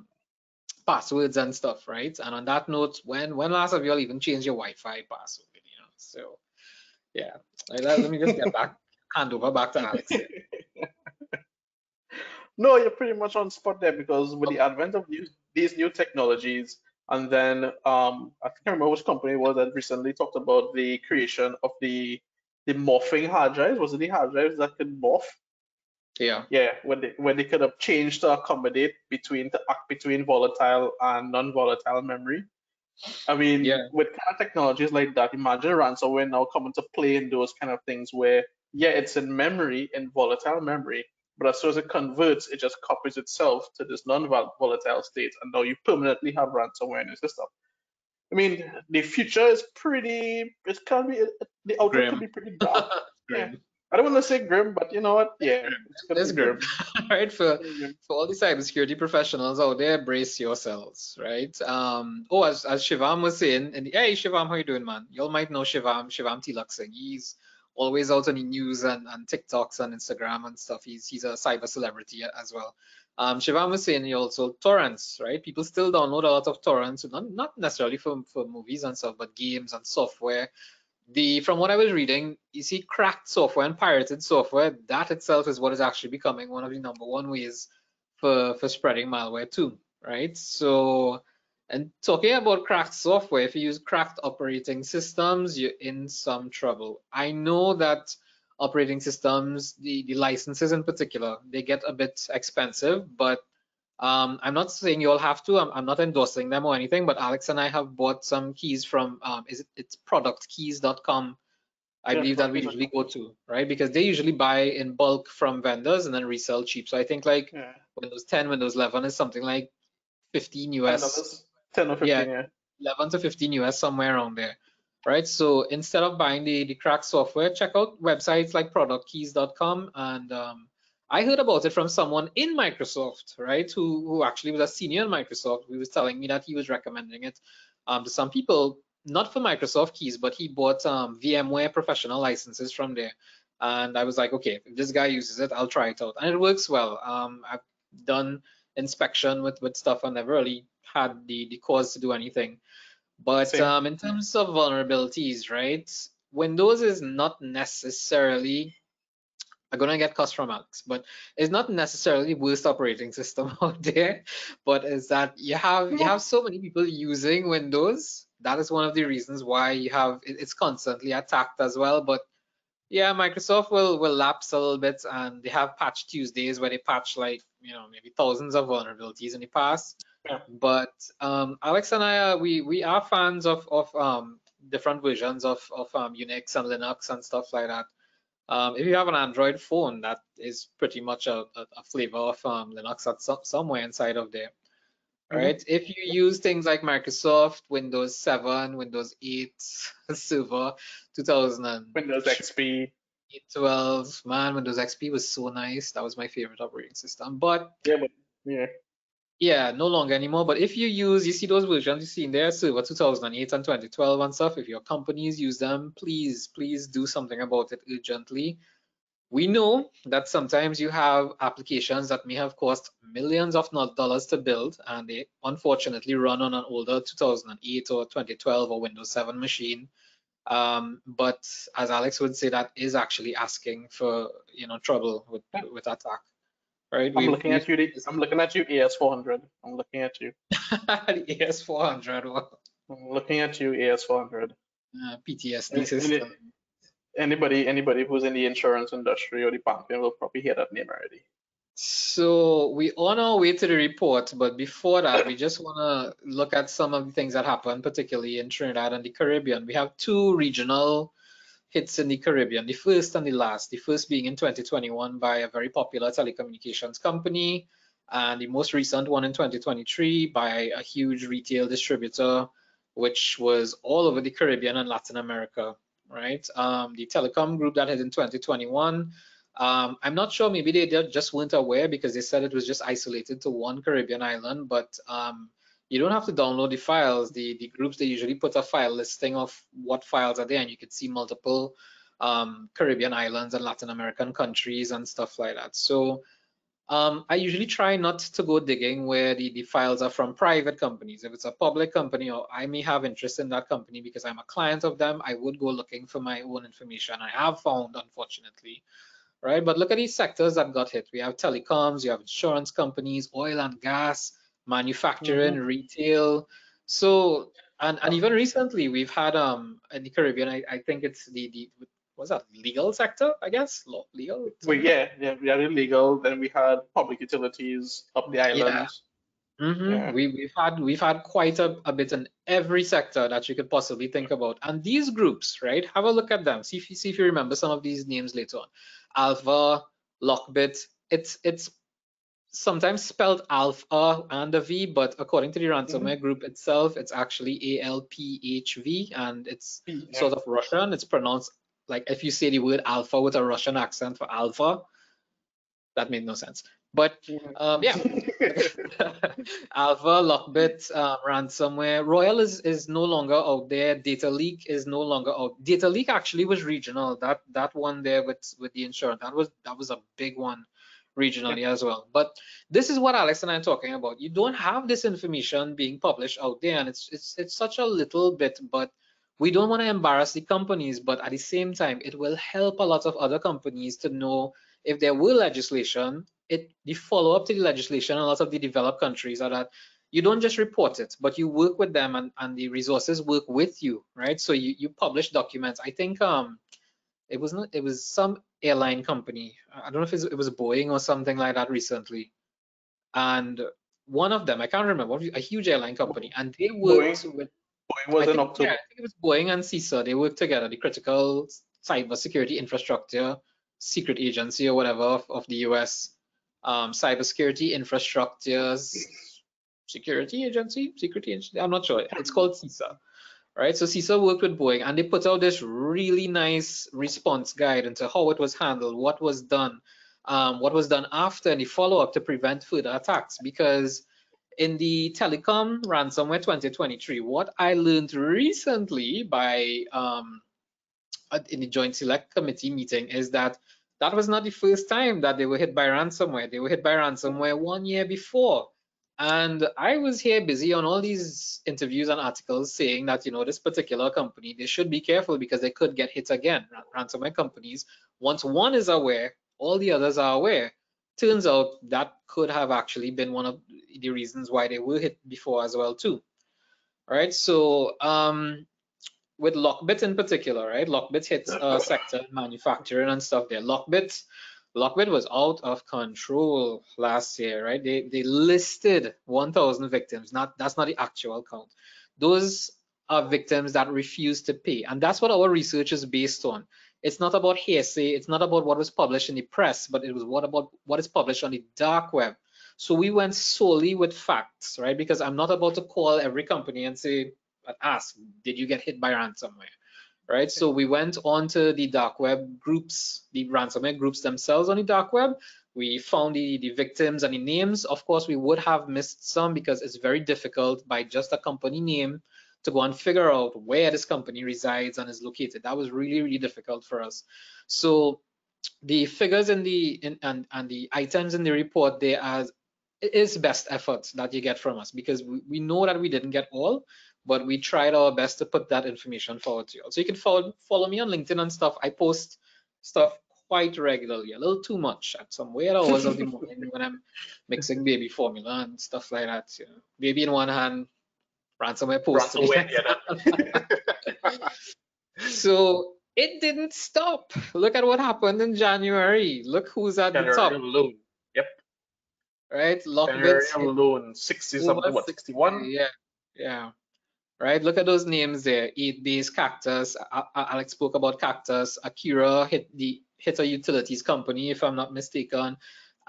A: passwords and stuff, right? And on that note, when last have you all even changed your Wi-Fi password? You know, so yeah. Let me just hand over back to Alex here.
B: No, you're pretty much on spot there, because with the advent of these new technologies, and then I can't remember which company it was that recently talked about the creation of the morphing hard drives. Was it the hard drives that could morph?
A: Yeah.
B: Yeah, when they could have changed to accommodate between volatile and non-volatile memory. I mean, with kind of technologies like that, imagine ransomware now coming to play in those kind of things where, yeah, it's in memory, in volatile memory, but as soon as it converts, it just copies itself to this non-volatile state, and now you permanently have ransomware in your system. I mean, the future is pretty, it can be, the outlook could be pretty dark. Yeah. I don't want to say grim, but you know what? Yeah,
A: it's grim. Right? For all the cybersecurity professionals out there, brace yourselves, right? Oh, as Shivam was saying, and hey Shivam, how you doing, man? Y'all might know Shivam Tilak Singh. He's always out on the news and TikToks and Instagram and stuff. He's a cyber celebrity as well. Shivam was saying also torrents, right? People still download a lot of torrents, not necessarily for movies and stuff, but games and software. From what I was reading, you see cracked software and pirated software, that itself is what is actually becoming one of the #1 ways for spreading malware too, right? So, and talking about cracked software, if you use cracked operating systems, you're in some trouble. I know that operating systems, the licenses in particular, they get a bit expensive, but I'm not saying you all have to. I'm not endorsing them or anything, but Alex and I have bought some keys from it's productkeys.com. I believe that we usually go to, right? Because they usually buy in bulk from vendors and then resell cheap. So I think like Windows 10, Windows 11 is something like 15 US.
B: 10 or 15, yeah.
A: 11 to 15 US, somewhere around there, right? So instead of buying the cracked software, check out websites like productkeys.com. And I heard about it from someone in Microsoft, right, who actually was a senior in Microsoft. He was telling me that he was recommending it to some people, not for Microsoft keys, but he bought VMware professional licenses from there. And I was like, okay, if this guy uses it, I'll try it out. And it works well. I've done inspection with stuff and never really had the cause to do anything. But
B: Same.
A: in terms of vulnerabilities, right, Windows is not necessarily, I'm gonna get cussed from Alex, but it's not necessarily the worst operating system out there. But is that you have so many people using Windows. That is one of the reasons why you have it's constantly attacked as well. But yeah, Microsoft will lapse a little bit, and they have Patch Tuesdays where they patch, like, maybe thousands of vulnerabilities in the past.
B: Yeah.
A: But Alex and I, we are fans of different versions of Unix and Linux and stuff like that. If you have an Android phone, that is pretty much a flavor of Linux that's somewhere inside of there. Right? If you use things like Microsoft, Windows 7, Windows 8, Server 2000,
B: Windows XP.
A: 12, man, Windows XP was so nice. That was my favorite operating system. But yeah, no longer anymore. But if you see those versions you see in there, Server 2008 and 2012 and stuff, if your companies use them, please do something about it urgently. We know that sometimes you have applications that may have cost millions of dollars to build, and they unfortunately run on an older 2008 or 2012 or Windows 7 machine. But as Alex would say, that is actually asking for trouble with attack, right?
B: I'm looking at you, AS400. I'm looking at you.
A: The AS400.
B: I'm looking at you, AS400.
A: PTSD system.
B: Anybody who's in the insurance industry or the banking will probably hear that name already.
A: So we on our way to the report, but before that, we just want to look at some of the things that happened, particularly in Trinidad and the Caribbean. We have two regional hits in the Caribbean, the first and the last. The first being in 2021 by a very popular telecommunications company, and the most recent one in 2023 by a huge retail distributor, which was all over the Caribbean and Latin America, right? The telecom group that hit in 2021, I'm not sure, maybe they just weren't aware because they said it was just isolated to one Caribbean island, but you don't have to download the files. The groups, they usually put a file listing of what files are there, and you could see multiple Caribbean islands and Latin American countries and stuff like that. So I usually try not to go digging where the files are from private companies. If it's a public company, or I may have interest in that company because I'm a client of them, I would go looking for my own information. I have found, unfortunately, right? But look at these sectors that got hit. We have telecoms, you have insurance companies, oil and gas, manufacturing, retail. So, and even recently we've had in the Caribbean, I think it's the what's that, legal sector, I guess, legal.
B: Well, yeah, we had illegal. Then we had public utilities up the islands.
A: Yeah. We've had quite a bit in every sector that you could possibly think about. And these groups, right? Have a look at them. See if you remember some of these names later on. Alpha, Lockbit. It's sometimes spelled Alpha and a V, but according to the ransomware group itself, it's actually ALPHV, and it's sort of Russian. It's pronounced like if you say the word alpha with a Russian accent for alpha. That made no sense. But yeah, Alpha, Lockbit, ransomware. Royal is no longer out there. Data Leak is no longer out. Data Leak actually was regional. That one there with the insurance, that was a big one regionally as well. But this is what Alex and I are talking about. You don't have this information being published out there, and it's such a little bit, but we don't want to embarrass the companies, but at the same time, it will help a lot of other companies to know if there were legislation, the follow-up to the legislation, a lot of the developed countries are that you don't just report it, but you work with them, and the resources work with you, right? So you publish documents. I think it was some airline company. I don't know if it was Boeing or something like that recently. And one of them, I can't remember, a huge airline company, and they worked with
B: Boeing was in October.
A: Yeah, I think it was Boeing and CISO. They worked together, the critical cybersecurity infrastructure secret agency or whatever of the US, cybersecurity infrastructures security agency, I'm not sure. It's called CISA, right? So CISA worked with Boeing and they put out this really nice response guide into how it was handled, what was done after, and the follow-up to prevent further attacks. Because in the Telecom Ransomware 2023, what I learned recently by in the Joint Select Committee meeting is that that was not the first time that they were hit by ransomware. They were hit by ransomware 1 year before. And I was here busy on all these interviews and articles saying that, this particular company, they should be careful because they could get hit again. Ransomware companies, once one is aware, all the others are aware. Turns out that could have actually been one of the reasons why they were hit before as well too. All right, so with Lockbit in particular, right? Lockbit hits sector manufacturing and stuff there. Lockbit was out of control last year, right? They listed 1,000 victims. That's not the actual count. Those are victims that refuse to pay, and that's what our research is based on. It's not about hearsay. It's not about what was published in the press, but it was what is published on the dark web. So we went solely with facts, right? Because I'm not about to call every company and say, ask, did you get hit by ransomware? Right? So we went on to the dark web groups, the ransomware groups themselves on the dark web. We found the victims and the names. Of course, we would have missed some because it's very difficult by just a company name to go and figure out where this company resides and is located. That was really, really difficult for us. So the figures in and the items in the report, it is best efforts that you get from us, because we know that we didn't get all, but we tried our best to put that information forward to you. So you can follow me on LinkedIn and stuff. I post stuff quite regularly, a little too much at some weird hours of the morning when I'm mixing baby formula and stuff like that. Baby in one hand, ransomware post to the next. So it didn't stop. Look at what happened in January. Look who's at the top.
B: Alone. Yep.
A: Right, Lockbit
B: alone, 60 something, what, 61?
A: Yeah. Right, look at those names there. 8base, Cactus. Alex spoke about Cactus. Akira hit a utilities company, if I'm not mistaken.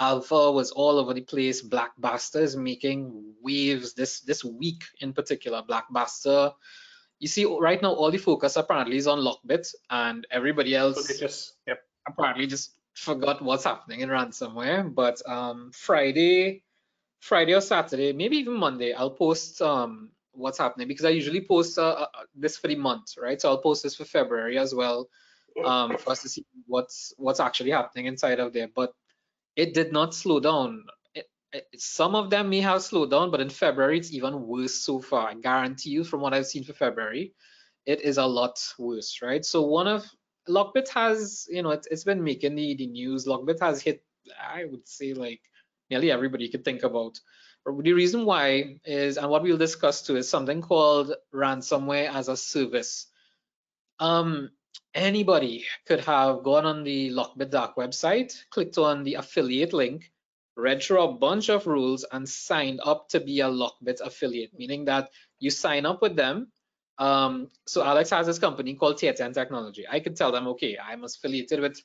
A: Alpha was all over the place. Blackbuster is making waves this week in particular. Blackbuster. You see, right now all the focus apparently is on Lockbit, and everybody else apparently just forgot what's happening in ransomware. But Friday or Saturday, maybe even Monday, I'll post what's happening, because I usually post this for the month, right? So I'll post this for February as well, for us to see what's actually happening inside of there. But it did not slow down. Some of them may have slowed down, but in February it's even worse so far. I guarantee you, from what I've seen for February, it is a lot worse, right? So Lockbit has, it's been making the news. Lockbit has hit, I would say, like nearly everybody you could think about. The reason why is, and what we'll discuss too, is something called ransomware as a service. Anybody could have gone on the Lockbit dark website, clicked on the affiliate link, read through a bunch of rules, and signed up to be a Lockbit affiliate, meaning that you sign up with them. So Alex has this company called Tier 10 Technology. I could tell them, okay, I'm affiliated with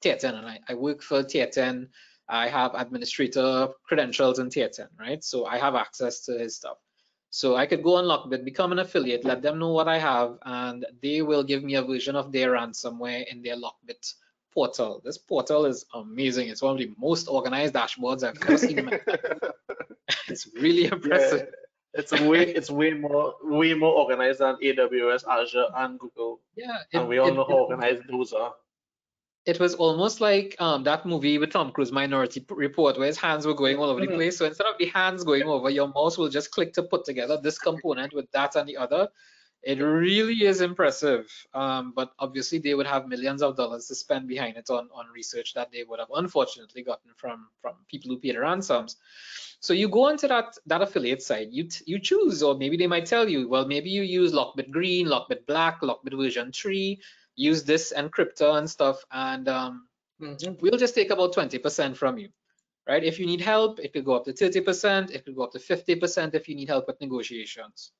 A: Tier 10 and I work for Tier 10. I have administrator credentials in Tier 10, right? So I have access to his stuff. So I could go on Lockbit, become an affiliate, let them know what I have, and they will give me a version of their ransomware in their Lockbit portal. This portal is amazing. It's one of the most organized dashboards I've ever seen in my life. It's really impressive.
B: Yeah, it's way more organized than AWS, Azure, and Google.
A: Yeah,
B: and we all know how organized those are.
A: It was almost like that movie with Tom Cruise, Minority Report, where his hands were going all over the place. So instead of the hands going over, your mouse will just click to put together this component with that and the other. It really is impressive. But obviously, they would have millions of dollars to spend behind it on research that they would have unfortunately gotten from people who paid ransoms. So you go onto that affiliate site, you choose, or maybe they might tell you, well, maybe you use Lockbit Green, Lockbit Black, Lockbit version 3, use this encryptor and stuff, and we'll just take about 20% from you, right? If you need help, it could go up to 30%, it could go up to 50% if you need help with negotiations.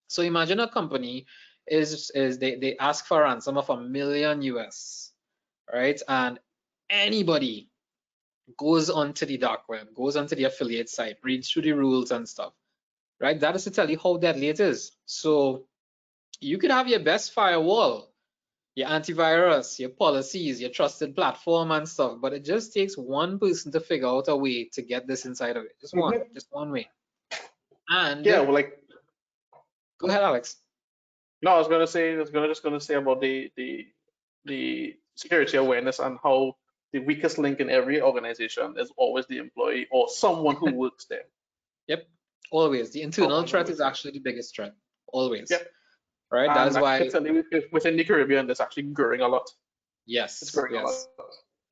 A: So imagine a company they ask for a ransom of $1 million US, right? And anybody goes onto the dark web, goes onto the affiliate site, reads through the rules and stuff. right? That is to tell you how deadly it is. So you could have your best firewall, your antivirus, your policies, your trusted platform and stuff, but it just takes one person to figure out a way to get this inside of it. Just one way. And
B: yeah, well, like,
A: go ahead, Alex.
B: no, I was just gonna say about the security awareness and how the weakest link in every organization is always the employee or someone who works there.
A: Yep, always. The internal threat is actually the biggest threat, always.
B: Yep.
A: Right, that is
B: And I
A: why.
B: can tell you within the Caribbean, that's actually growing a lot.
A: Yes,
B: It's growing a lot.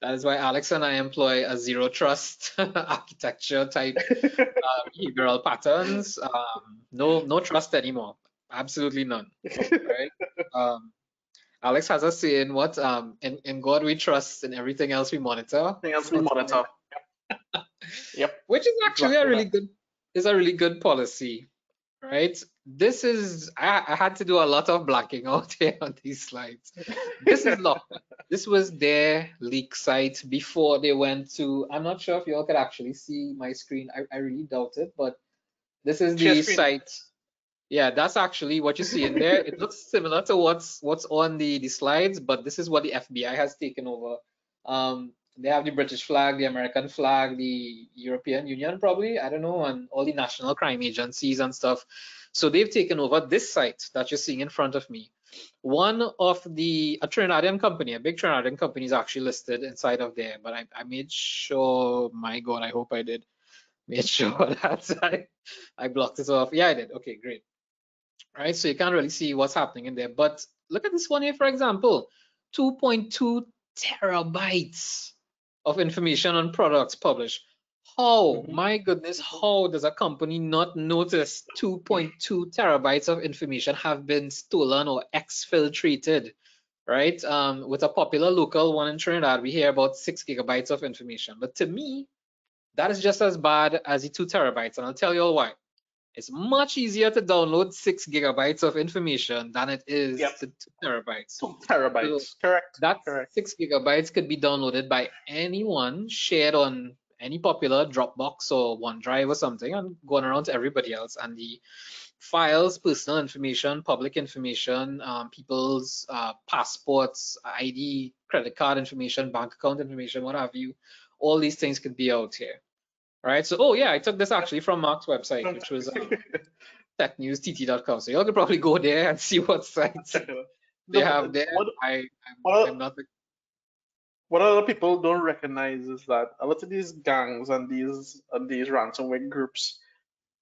A: That is why Alex and I employ a zero trust architecture type behavioral patterns. No trust anymore. Absolutely none. Right. Alex has a saying, what in God we trust, in everything else we monitor.
B: Everything else we monitor. Yep.
A: Which is actually a really good policy, right? This is I had to do a lot of blacking out here on these slides. This is locked. This was their leak site before they went to. I'm not sure if you all could actually see my screen. I really doubt it, but this is the site. Yeah, that's actually what you see in there. It looks similar to what's on the slides, but this is what the FBI has taken over. They have the British flag, the American flag, the European Union probably, I don't know, and all the national crime agencies and stuff. So they've taken over this site that you're seeing in front of me. One of a Trinidadian company, a big Trinidadian company, is actually listed inside of there, but I made sure, my God, I hope I did, made sure that I blocked it off. Yeah, I did. Okay, great. Right, so you can't really see what's happening in there. But look at this one here, for example, 2.2 terabytes of information on products published. How, my goodness, how does a company not notice 2.2 terabytes of information have been stolen or exfiltrated, right? With a popular local one in Trinidad, we hear about 6 gigabytes of information. But to me, that is just as bad as the 2 terabytes, and I'll tell you all why. It's much easier to download 6 gigabytes of information than it is to 2 terabytes.
B: 2 terabytes,
A: so
B: correct.
A: That
B: correct.
A: 6 gigabytes could be downloaded by anyone, shared on any popular Dropbox or OneDrive or something, and going around to everybody else. And the files, personal information, public information, people's passports, ID, credit card information, bank account information, what have you, all these things could be out here. Right, so oh yeah, I took this actually from Mark's website, which was technewstt.com. So y'all could probably go there and see what sites they have there. I'm not.
B: What other people don't recognize is that a lot of these gangs and these ransomware groups,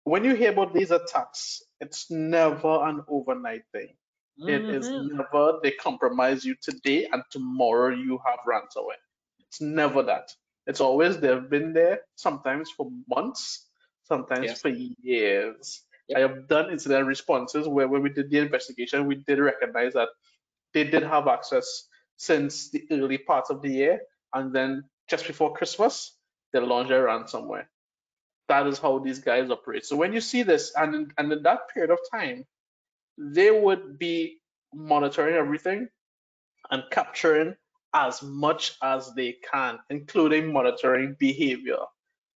B: when you hear about these attacks, it's never an overnight thing. It is never they compromise you today and tomorrow you have ransomware. It's never that. It's always they've been there, sometimes for months, sometimes for years.
A: Yep.
B: I have done incident responses where when we did the investigation, we did recognize that they did have access since the early parts of the year, and then just before Christmas, they launched their ransomware. That is how these guys operate. So when you see this, and in that period of time, they would be monitoring everything and capturing as much as they can, including monitoring behavior.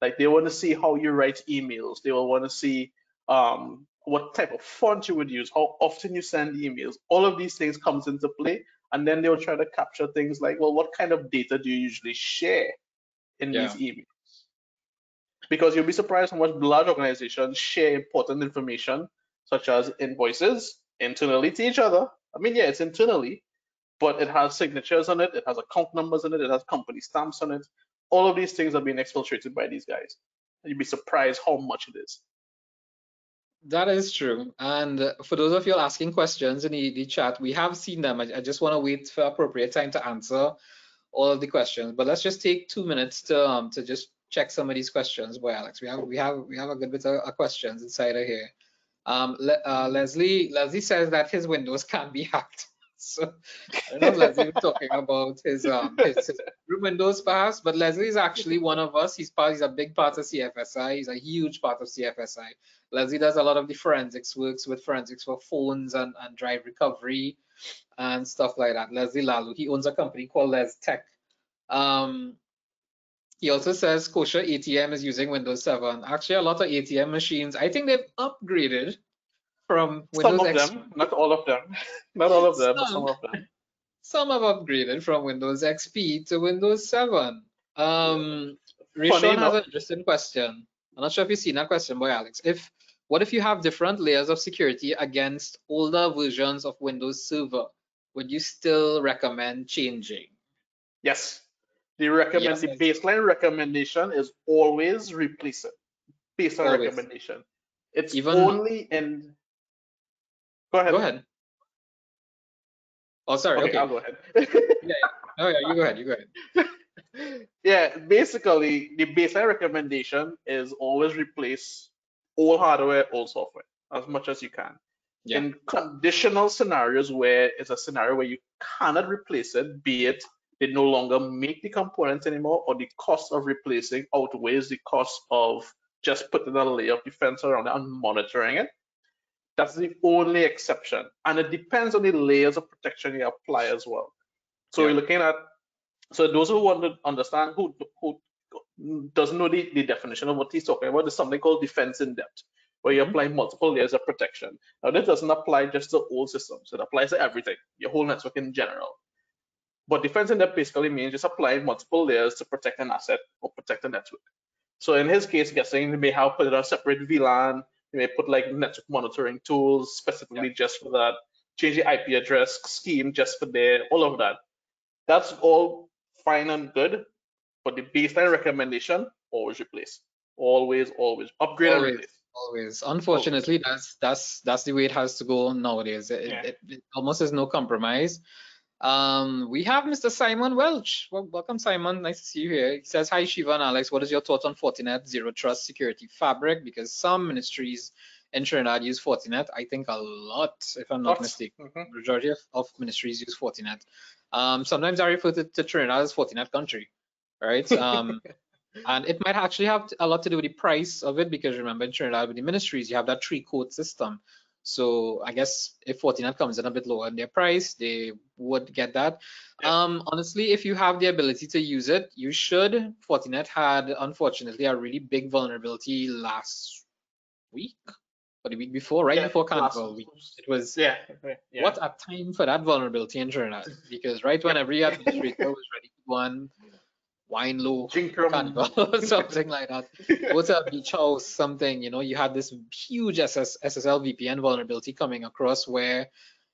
B: Like they want to see how you write emails. They will want to see what type of font you would use, how often you send emails. All of these things comes into play, and then they'll try to capture things like, well, what kind of data do you usually share in these emails? Because you'll be surprised how much large organizations share important information, such as invoices, internally to each other. I mean, yeah, it's internally, but it has signatures on it, it has account numbers on it, it has company stamps on it. All of these things are being exfiltrated by these guys. You'd be surprised how much it is.
A: That is true. And for those of you asking questions in the chat, we have seen them. I just want to wait for appropriate time to answer all of the questions. But let's just take 2 minutes to just check some of these questions. Boy, Alex, we have a good bit of questions inside of here. Leslie says that his Windows can be hacked. So I don't know if Leslie was talking about his Windows perhaps, but Leslie is actually one of us. He's a big part of CFSI. He's a huge part of CFSI. Leslie does a lot of the forensics, works with forensics for phones and drive recovery and stuff like that. Leslie Lalu, he owns a company called Les Tech. He also says Kosher ATM is using Windows 7. Actually, a lot of ATM machines, I think they've upgraded from
B: Some
A: Windows
B: of
A: XP.
B: them, not all of them, not all of them, but
A: Some,
B: some of them.
A: some have upgraded from Windows XP to Windows 7.
B: Yeah. Funny
A: Rishon has
B: enough,
A: an interesting question. I'm not sure if you've seen that question, boy, Alex. What if you have different layers of security against older versions of Windows Server? Would you still recommend changing?
B: yes. The
A: Yes, I do.
B: baseline recommendation is always replace it. Baseline
A: Always.
B: recommendation. It's
A: Even,
B: only in. Go
A: go
B: ahead.
A: ahead. Oh, sorry.
B: Okay, I'll
A: Okay.
B: go ahead.
A: Yeah, yeah. Oh, yeah, you go ahead. You go ahead.
B: Yeah, basically, the baseline recommendation is always replace all hardware, all software, as much as you can.
A: Yeah,
B: In conditional scenarios where it's a scenario where you cannot replace it, be it they no longer make the components anymore, or the cost of replacing outweighs the cost of just putting a layer of defense around it and monitoring it. That's the only exception. And it depends on the layers of protection you apply as well. So
A: yeah.
B: we're looking at, so those who want to understand, who doesn't know the definition of what he's talking about, there's something called defense in depth, where you apply multiple layers of protection. Now, this doesn't apply just to old systems. It applies to everything, your whole network in general. But defense in depth basically means just applying multiple layers to protect an asset or protect a network. So in his case, guessing they may have put a separate VLAN, they may put like network monitoring tools specifically just for that, change the IP address scheme just for there, all of that. That's all fine and good, but the baseline recommendation, always replace. Always, always. Upgrade and
A: Always,
B: replace.
A: always.
B: Always.
A: Unfortunately, that's the way it has to go nowadays.
B: Yeah.
A: It almost is no compromise. We have Mr. Simon Welch. Well, welcome, Simon. Nice to see you here. He says, "Hi, Shiva and Alex. What is your thoughts on Fortinet Zero Trust Security Fabric? Because some ministries in Trinidad use Fortinet. I think a lot, if I'm not
B: Lots.
A: mistaken. Majority of ministries use Fortinet. Sometimes I refer to Trinidad as Fortinet country, right? And it might actually have a lot to do with the price of it, because remember in Trinidad with the ministries, you have that 3-code system. So I guess if Fortinet comes in a bit lower in their price, they would get that.
B: Yeah.
A: Honestly, if you have the ability to use it, you should. Fortinet had, unfortunately, a really big vulnerability last week or the week before, right
B: Yeah.
A: before
B: Last.
A: Carnival week. It was,
B: Yeah. Yeah.
A: what a time for that vulnerability in Trinidad, because right when
B: Yep.
A: every administrator was ready to go on wine low carnival
B: Jinkum.
A: or something like that, go to a beach house, something, you had this huge SSL VPN vulnerability coming across, where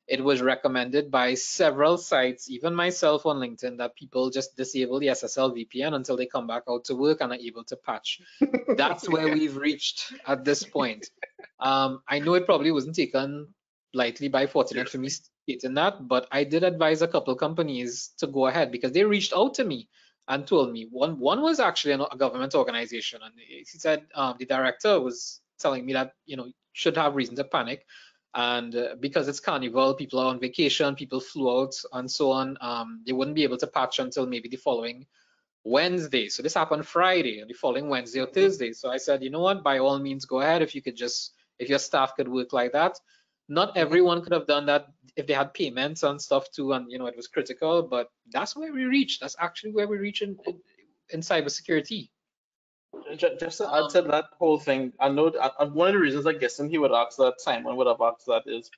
A: it was recommended by several sites, even myself on LinkedIn, that people just disable the SSL VPN until they come back out to work and are able to patch. That's where we've reached at this point. I know it probably wasn't taken lightly by Fortinet for me stating that, but I did advise a couple companies to go ahead, because they reached out to me and told me. One was actually a government organization, and he said the director was telling me that should have reason to panic, and because it's Carnival, people are on vacation, people flew out and so on. They wouldn't be able to patch until maybe the following Wednesday. So this happened Friday, and the following Wednesday or Thursday. So I said, you know what, by all means, go ahead. If your staff could work like that. Not everyone could have done that if they had payments and stuff too, and it was critical. But that's where we reached. That's actually where we reach in cybersecurity.
B: Just to add to that whole thing, I know one of the reasons I guess he would ask that, Simon would have asked that, is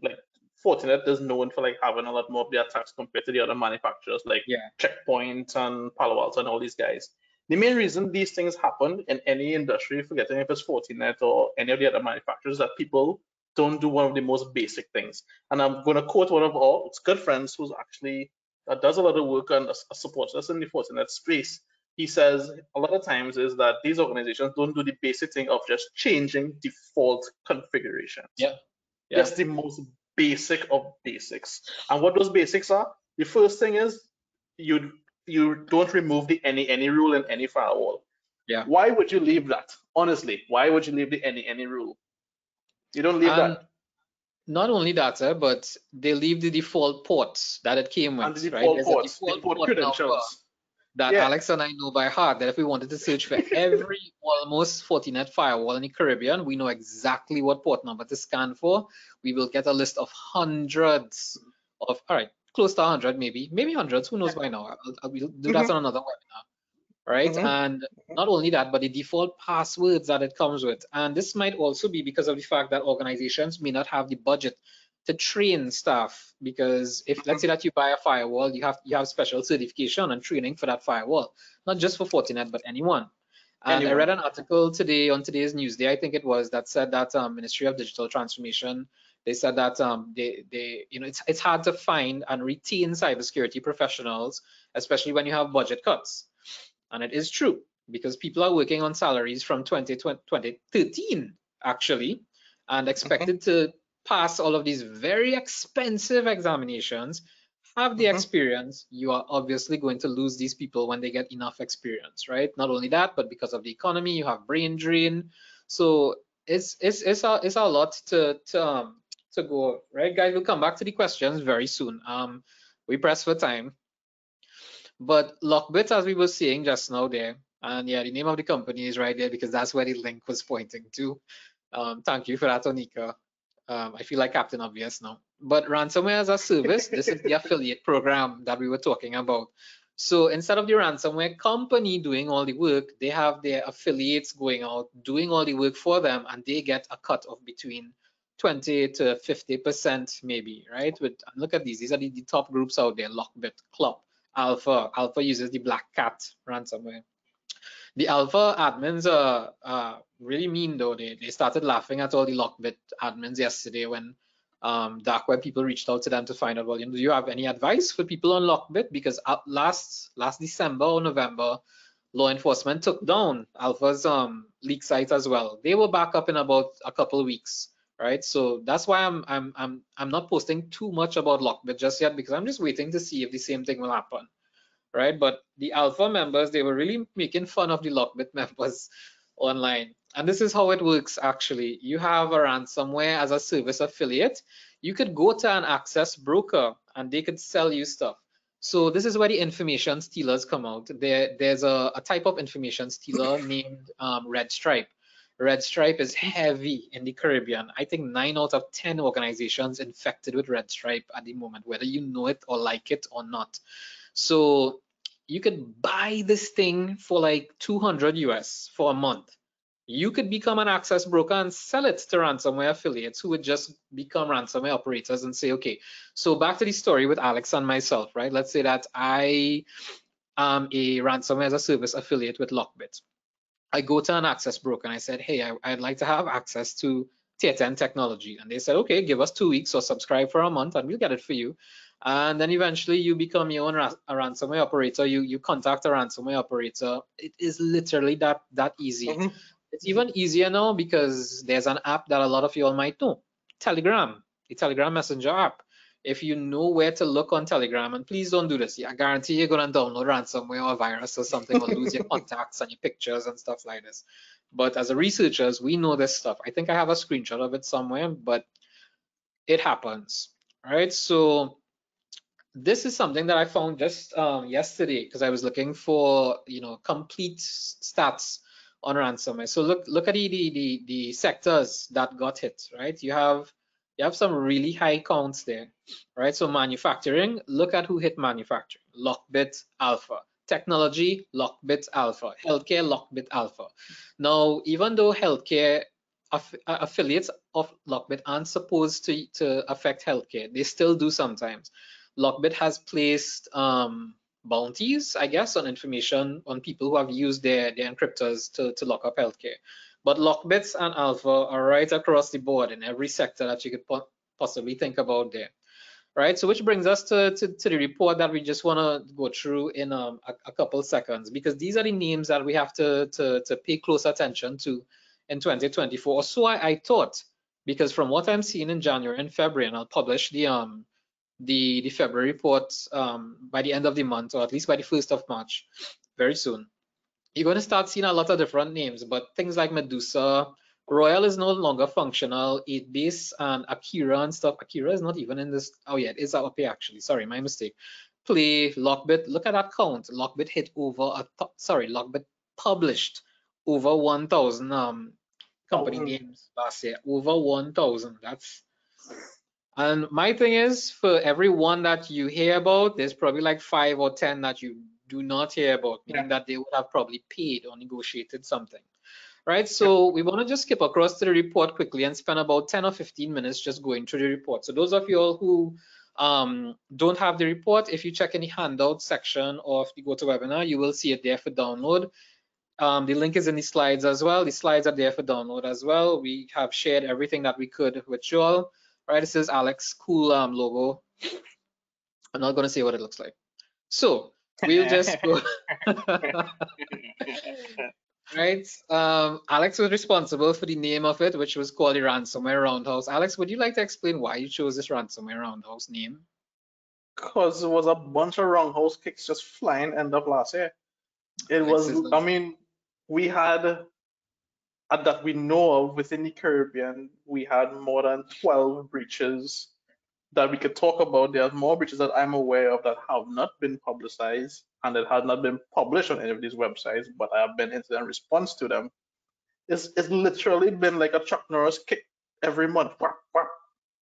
B: like Fortinet is known for like having a lot more of the attacks compared to the other manufacturers like
A: Yeah.
B: Checkpoint and Palo Alto and all these guys. The main reason these things happen in any industry, forgetting if it's Fortinet or any of the other manufacturers, that people don't do one of the most basic things. And I'm going to quote one of our good friends who's actually does a lot of work and supports us in the Fortinet space. He says a lot of times is that these organizations don't do the basic thing of just changing default configurations.
A: Yeah.
B: That's the most basic of basics. And what those basics are, the first thing is you don't remove the any rule in any firewall.
A: Yeah.
B: Why would you leave that? Honestly, why would you leave the any rule? You don't leave
A: And
B: that.
A: not only that, but they leave the default ports that it came
B: And the
A: with, right?
B: default
A: There's a
B: ports, the
A: default
B: port
A: port number
B: credentials.
A: that
B: Yeah.
A: Alex and I know by heart, that if we wanted to search for every almost Fortinet firewall in the Caribbean, we know exactly what port number to scan for. We will get a list of hundreds of, all right, close to 100, maybe hundreds, who knows by now. We'll do that on another webinar. right? And not only that, but the default passwords that it comes with. And this might also be because of the fact that organizations may not have the budget to train staff, because if let's say that you buy a firewall, you have special certification and training for that firewall, not just for Fortinet, but anyone. And I read an article today on today's Newsday, I think it was, that said that Ministry of Digital Transformation, they said that it's hard to find and retain cybersecurity professionals, especially when you have budget cuts. And it is true, because people are working on salaries from 2013 actually, and expected to pass all of these very expensive examinations, have the experience. You are obviously going to lose these people when they get enough experience, right? Not only that, but because of the economy, you have brain drain. So it's a lot to go, right, guys? We'll come back to the questions very soon. We press for time. But Lockbit, as we were saying just now there, and yeah, the name of the company is right there because that's where the link was pointing to. Thank you for that, Onika. I feel like Captain Obvious now. But ransomware as a service, this is the affiliate program that we were talking about. So instead of the ransomware company doing all the work, they have their affiliates going out, doing all the work for them, and they get a cut of between 20 to 50% maybe, right? Look at these are the top groups out there: Lockbit, Club, Alpha. Alpha uses the Black Cat ransomware. The Alpha admins are really mean though. They started laughing at all the Lockbit admins yesterday when dark web people reached out to them to find out, well, do you have any advice for people on Lockbit? Because last December or November, law enforcement took down Alpha's leak site as well. They were back up in about a couple of weeks, right? So that's why I'm not posting too much about Lockbit just yet, because I'm just waiting to see if the same thing will happen, right? But the Alpha members, they were really making fun of the Lockbit members online. And this is how it works actually. You have a ransomware as a service affiliate. You could go to an access broker and they could sell you stuff. So this is where the information stealers come out. There's a type of information stealer named Red Stripe. Red Stripe is heavy in the Caribbean. I think 9 out of 10 organizations infected with Red Stripe at the moment, whether you know it or like it or not. So you could buy this thing for like 200 US for a month. You could become an access broker and sell it to ransomware affiliates who would just become ransomware operators and say, okay, so back to the story with Alex and myself, right? Let's say that I am a ransomware as a service affiliate with Lockbit. I go to an access broker and I said, hey, I'd like to have access to tier 10 technology. And they said, okay, give us 2 weeks or subscribe for a month and we'll get it for you. And then eventually you become your own a ransomware operator. You contact a ransomware operator. It is literally that easy. It's even easier now because there's an app that a lot of you all might know, Telegram, the Telegram Messenger app. If you know where to look on Telegram, and please don't do this, I guarantee you're going to download ransomware or a virus or something, or lose your contacts and your pictures and stuff like this. But as a researchers, we know this stuff. I think I have a screenshot of it somewhere, but it happens, right? So this is something that I found just yesterday because I was looking for, complete stats on ransomware. So look at the sectors that got hit, right? You have some really high counts there, right? So manufacturing, look at who hit manufacturing: Lockbit, Alpha. Technology, Lockbit, Alpha. Healthcare, Lockbit, Alpha. Now, even though healthcare affiliates of Lockbit aren't supposed to affect healthcare, they still do sometimes. Lockbit has placed bounties, I guess, on information on people who have used their encryptors to lock up healthcare. But Lockbits and Alpha are right across the board in every sector that you could possibly think about there, right? So which brings us to the report that we just want to go through in a couple seconds, because these are the names that we have to pay close attention to in 2024. So I thought, because from what I'm seeing in January and February, and I'll publish the February report by the end of the month, or at least by the 1st of March, very soon, you're going to start seeing a lot of different names. But things like Medusa, Royal is no longer functional, 8base and Akira and stuff. Akira is not even in this. Oh yeah, it is up here actually. Sorry, my mistake. Play, Lockbit, look at that count. Lockbit hit over Lockbit published over 1,000 company names last year. Over 1,000. And my thing is, for every one that you hear about, there's probably like 5 or 10 that you do not hear about, meaning that they would have probably paid or negotiated something, right? So we want to just skip across to the report quickly and spend about 10 or 15 minutes just going through the report. So those of you all who don't have the report, if you check in the handout section of the GoToWebinar, you will see it there for download. The link is in the slides as well. The slides are there for download as well. We have shared everything that we could with you all. Right, this is Alex cool logo. I'm not going to say what it looks like. So we'll just go. Right. Alex was responsible for the name of it, which was called the Ransomware Roundhouse. Alex, would you like to explain why you chose this Ransomware Roundhouse name?
B: Because it was a bunch of roundhouse kicks just flying end of last year. It
A: Alex
B: was, I mean, we had, that we know of within the Caribbean, we had more than 12 breaches that we could talk about. There are more breaches that I'm aware of that have not been publicized and that have not been published on any of these websites, but I have been incident response to them. It's literally been like a Chuck Norris kick every month.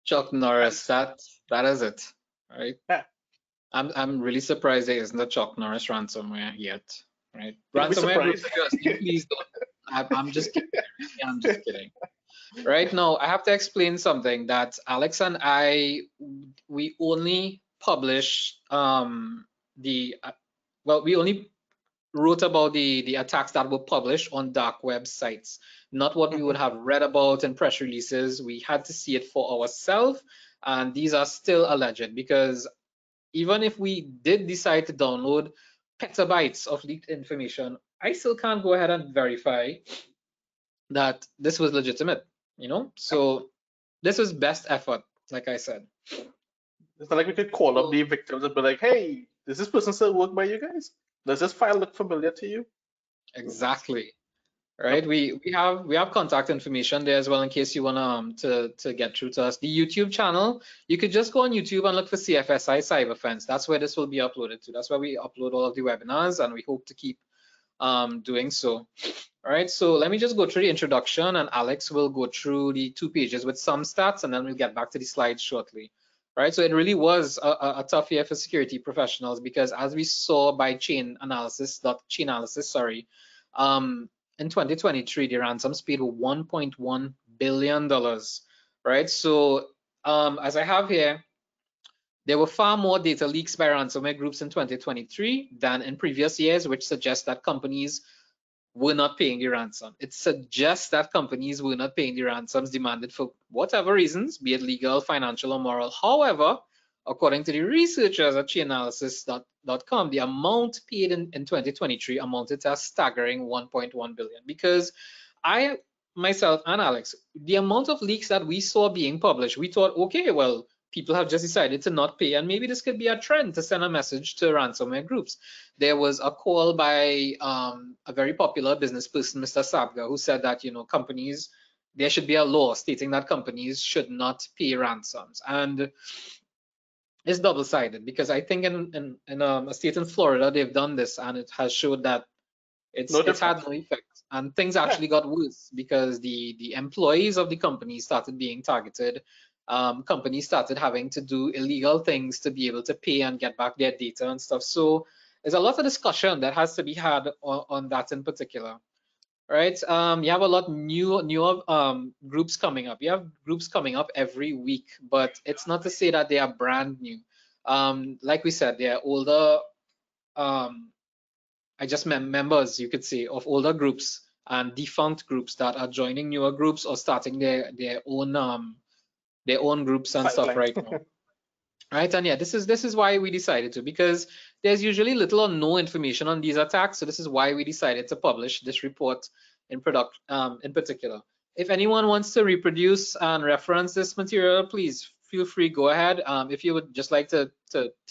A: Chuck Norris, that is it, right?
B: Yeah.
A: I'm really surprised there isn't a Chuck Norris ransomware yet, right? Ransomware groups, if you're listening, please don't. I'm just kidding. I'm just kidding. Right now, I have to explain something that Alex and I, we only publish we only wrote about the attacks that were published on dark web sites, not what we would have read about in press releases. We had to see it for ourselves, and these are still alleged, because even if we did decide to download petabytes of leaked information, I still can't go ahead and verify that this was legitimate, you know? So this was best effort, like I said.
B: It's not like we could call up the victims and be like, hey, does this person still work by you guys? Does this file look familiar to you?
A: Exactly. Right. We have contact information there as well in case you want to get through to us. The YouTube channel, you could just go on YouTube and look for CFSI CyberFence. That's where this will be uploaded to. That's where we upload all of the webinars, and we hope to keep doing so. All right, so let me just go through the introduction, and Alex will go through the 2 pages with some stats, and then we'll get back to the slides shortly. All right, so it really was a tough year for security professionals, because as we saw by Chainalysis, in 2023, the ransoms paid $1.1 billion, right? So as I have here, there were far more data leaks by ransomware groups in 2023 than in previous years, which suggests that companies were not paying the ransom. It suggests that companies were not paying the ransoms demanded for whatever reasons, be it legal, financial, or moral. However, according to the researchers at Chainalysis.com, the amount paid in 2023 amounted to a staggering $1.1 billion. Because I, myself, and Alex, the amount of leaks that we saw being published, we thought, okay, well, people have just decided to not pay, and maybe this could be a trend to send a message to ransomware groups. There was a call by a very popular business person, Mr. Sabga, who said that, you know, companies, there should be a law stating that companies should not pay ransoms. And it's double-sided, because I think in a state in Florida, they've done this, and it has showed that it's had no effect. And things actually got worse, because the employees of the company started being targeted. Companies started having to do illegal things to be able to pay and get back their data and stuff. So there's a lot of discussion that has to be had on that in particular, right? You have a lot newer groups coming up. You have groups coming up every week, but it's not to say that they are brand new. Like we said, they are older. Members, you could say, of older groups and defunct groups that are joining newer groups or starting their own groups and stuff right now. Right, and yeah, this is why we decided to, because there's usually little or no information on these attacks. So this is why we decided to publish this report in particular. If anyone wants to reproduce and reference this material, please feel free, go ahead. If you would just like to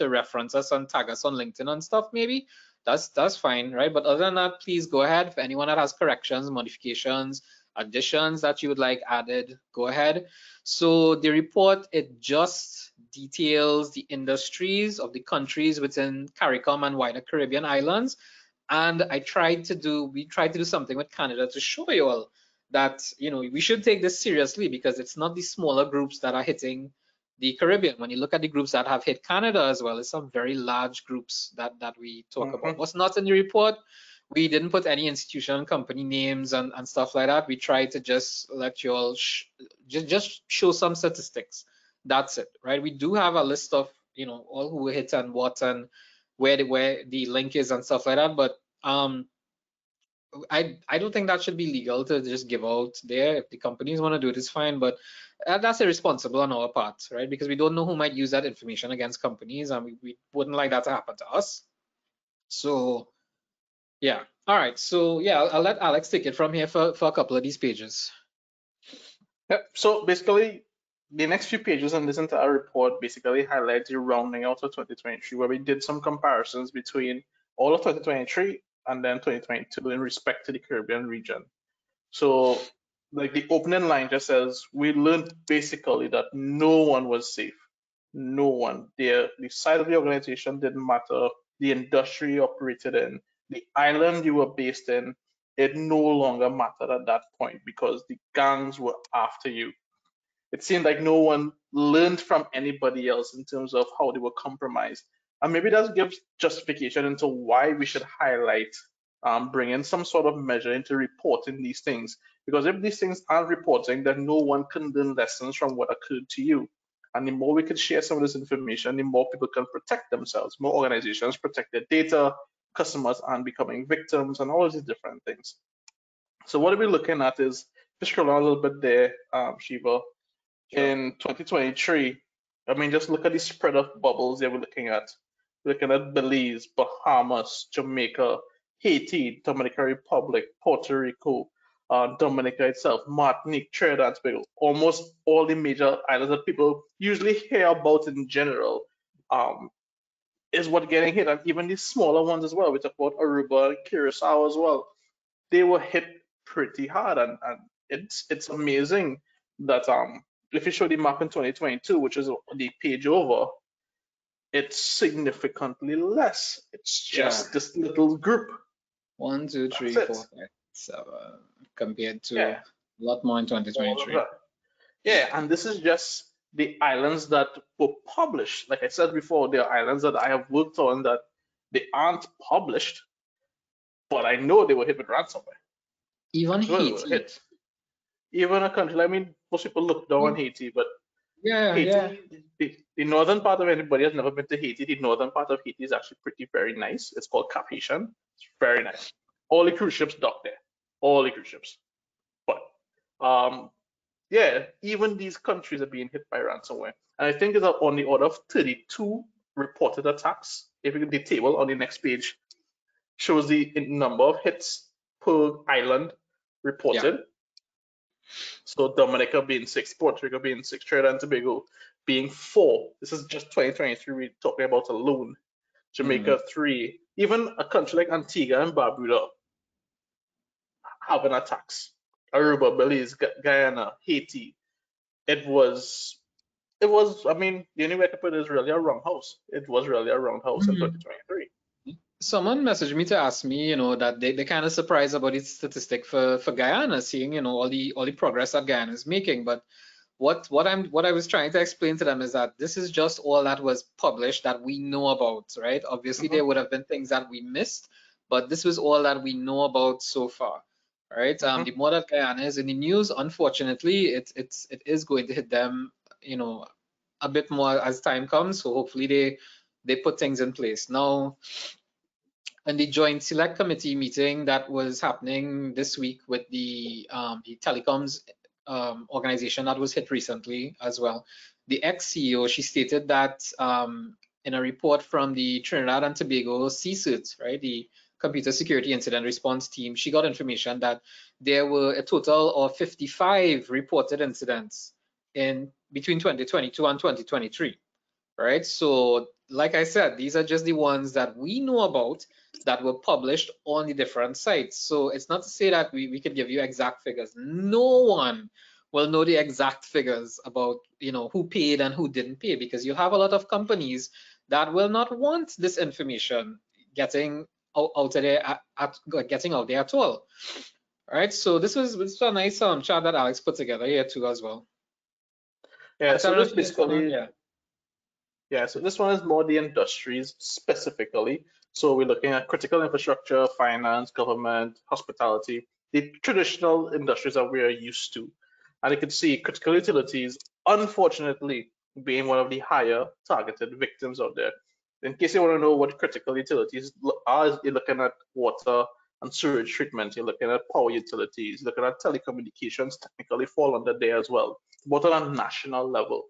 A: reference us and tag us on LinkedIn and stuff, maybe that's fine, right? But other than that, please go ahead. For anyone that has corrections, modifications, additions that you would like added, go ahead. So the report, it just details the industries of the countries within CARICOM and wider Caribbean islands. And we tried to do something with Canada to show you all that, you know, we should take this seriously, because it's not the smaller groups that are hitting the Caribbean. When you look at the groups that have hit Canada as well, it's some very large groups that we talk about. What's not in the report, we didn't put any institution, company names and stuff like that. We tried to just let you all just show some statistics. That's it, right? We do have a list of, you know, all who hit and what and where the link is and stuff like that. But I don't think that should be legal to just give out there. If the companies want to do it, it's fine. But that's irresponsible on our part, right? Because we don't know who might use that information against companies, and we wouldn't like that to happen to us. So yeah. All right. So yeah, I'll let Alex take it from here for a couple of these pages.
B: Yep. So basically, the next few pages in this entire report basically highlight the rounding out of 2023, where we did some comparisons between all of 2023 and then 2022 in respect to the Caribbean region. So like the opening line just says, we learned basically that no one was safe. No one. The size of the organization didn't matter. The industry you operated in, the island you were based in, it no longer mattered at that point because the gangs were after you. It seemed like no one learned from anybody else in terms of how they were compromised. And maybe that gives justification into why we should highlight, bring in some sort of measure into reporting these things. Because if these things aren't reporting, then no one can learn lessons from what occurred to you. And the more we can share some of this information, the more people can protect themselves. More organizations protect their data, customers aren't becoming victims, and all of these different things. So what we're looking at is, just scroll down a little bit there, Shiva. Sure. In 2023, I mean, just look at the spread of bubbles that we're looking at. We're looking at Belize, Bahamas, Jamaica, Haiti, Dominican Republic, Puerto Rico, Dominica itself, Martinique, Trinidad and Tobago. Almost all the major islands that people usually hear about in general is what getting hit, and even the smaller ones as well. We talk about Aruba and Curacao as well. They were hit pretty hard, and it's amazing that if you show the map in 2022, which is the page over, it's significantly less. It's just this little group.
A: 1, 2, 3, 4, 5, 7, compared to a lot more in 2023.
B: Yeah, and this is just the islands that were published. Like I said before, there are islands that I have worked on that they aren't published, but I know they were hit with ransomware.
A: Even Haiti.
B: Even a country, I mean, most people look down on Haiti, but Haiti, the northern part of anybody has never been to Haiti. The northern part of Haiti is actually very nice. It's called Cap Haitian. It's very nice. All the cruise ships dock there. All the cruise ships. But yeah, even these countries are being hit by ransomware. And I think it's on the order of 32 reported attacks. If you look at the table on the next page, shows the number of hits per island reported. Yeah. So Dominica being 6, Puerto Rico being 6, Trinidad and Tobago being 4. This is just 2023 we're talking about alone. Jamaica 3. Even a country like Antigua and Barbuda having attacks. Aruba, Belize, Guyana, Haiti. It was, I mean, the only way to put it is really a roundhouse. It was really a roundhouse in 2023.
A: Someone messaged me to ask me, you know, that they kind of surprised about its statistic for Guyana, seeing, you know, all the progress that Guyana is making. But what I was trying to explain to them is that this is just all that was published that we know about, right? Obviously, there would have been things that we missed, but this was all that we know about so far, right? The more that Guyana is in the news, unfortunately, it is going to hit them, you know, a bit more as time comes. So hopefully they put things in place now. And the Joint Select Committee meeting that was happening this week with the telecoms organization that was hit recently as well. The ex-CEO, she stated that in a report from the Trinidad and Tobago CSIRT, right, the Computer Security Incident Response Team, she got information that there were a total of 55 reported incidents in between 2022 and 2023, right? So like I said, these are just the ones that we know about that were published on the different sites. So it's not to say that we could give you exact figures. No one will know the exact figures about, you know, who paid and who didn't pay, because you have a lot of companies that will not want this information getting out there at all. All right, so this was a nice chart that Alex put together here too as well.
B: Yeah, so this basically, Yeah, so this one is more the industries specifically. So we're looking at critical infrastructure, finance, government, hospitality, the traditional industries that we are used to. And you can see critical utilities, unfortunately, being one of the higher targeted victims out there. In case you want to know what critical utilities are, you're looking at water and sewage treatment, you're looking at power utilities, you're looking at telecommunications, technically fall under there as well, but on a national level.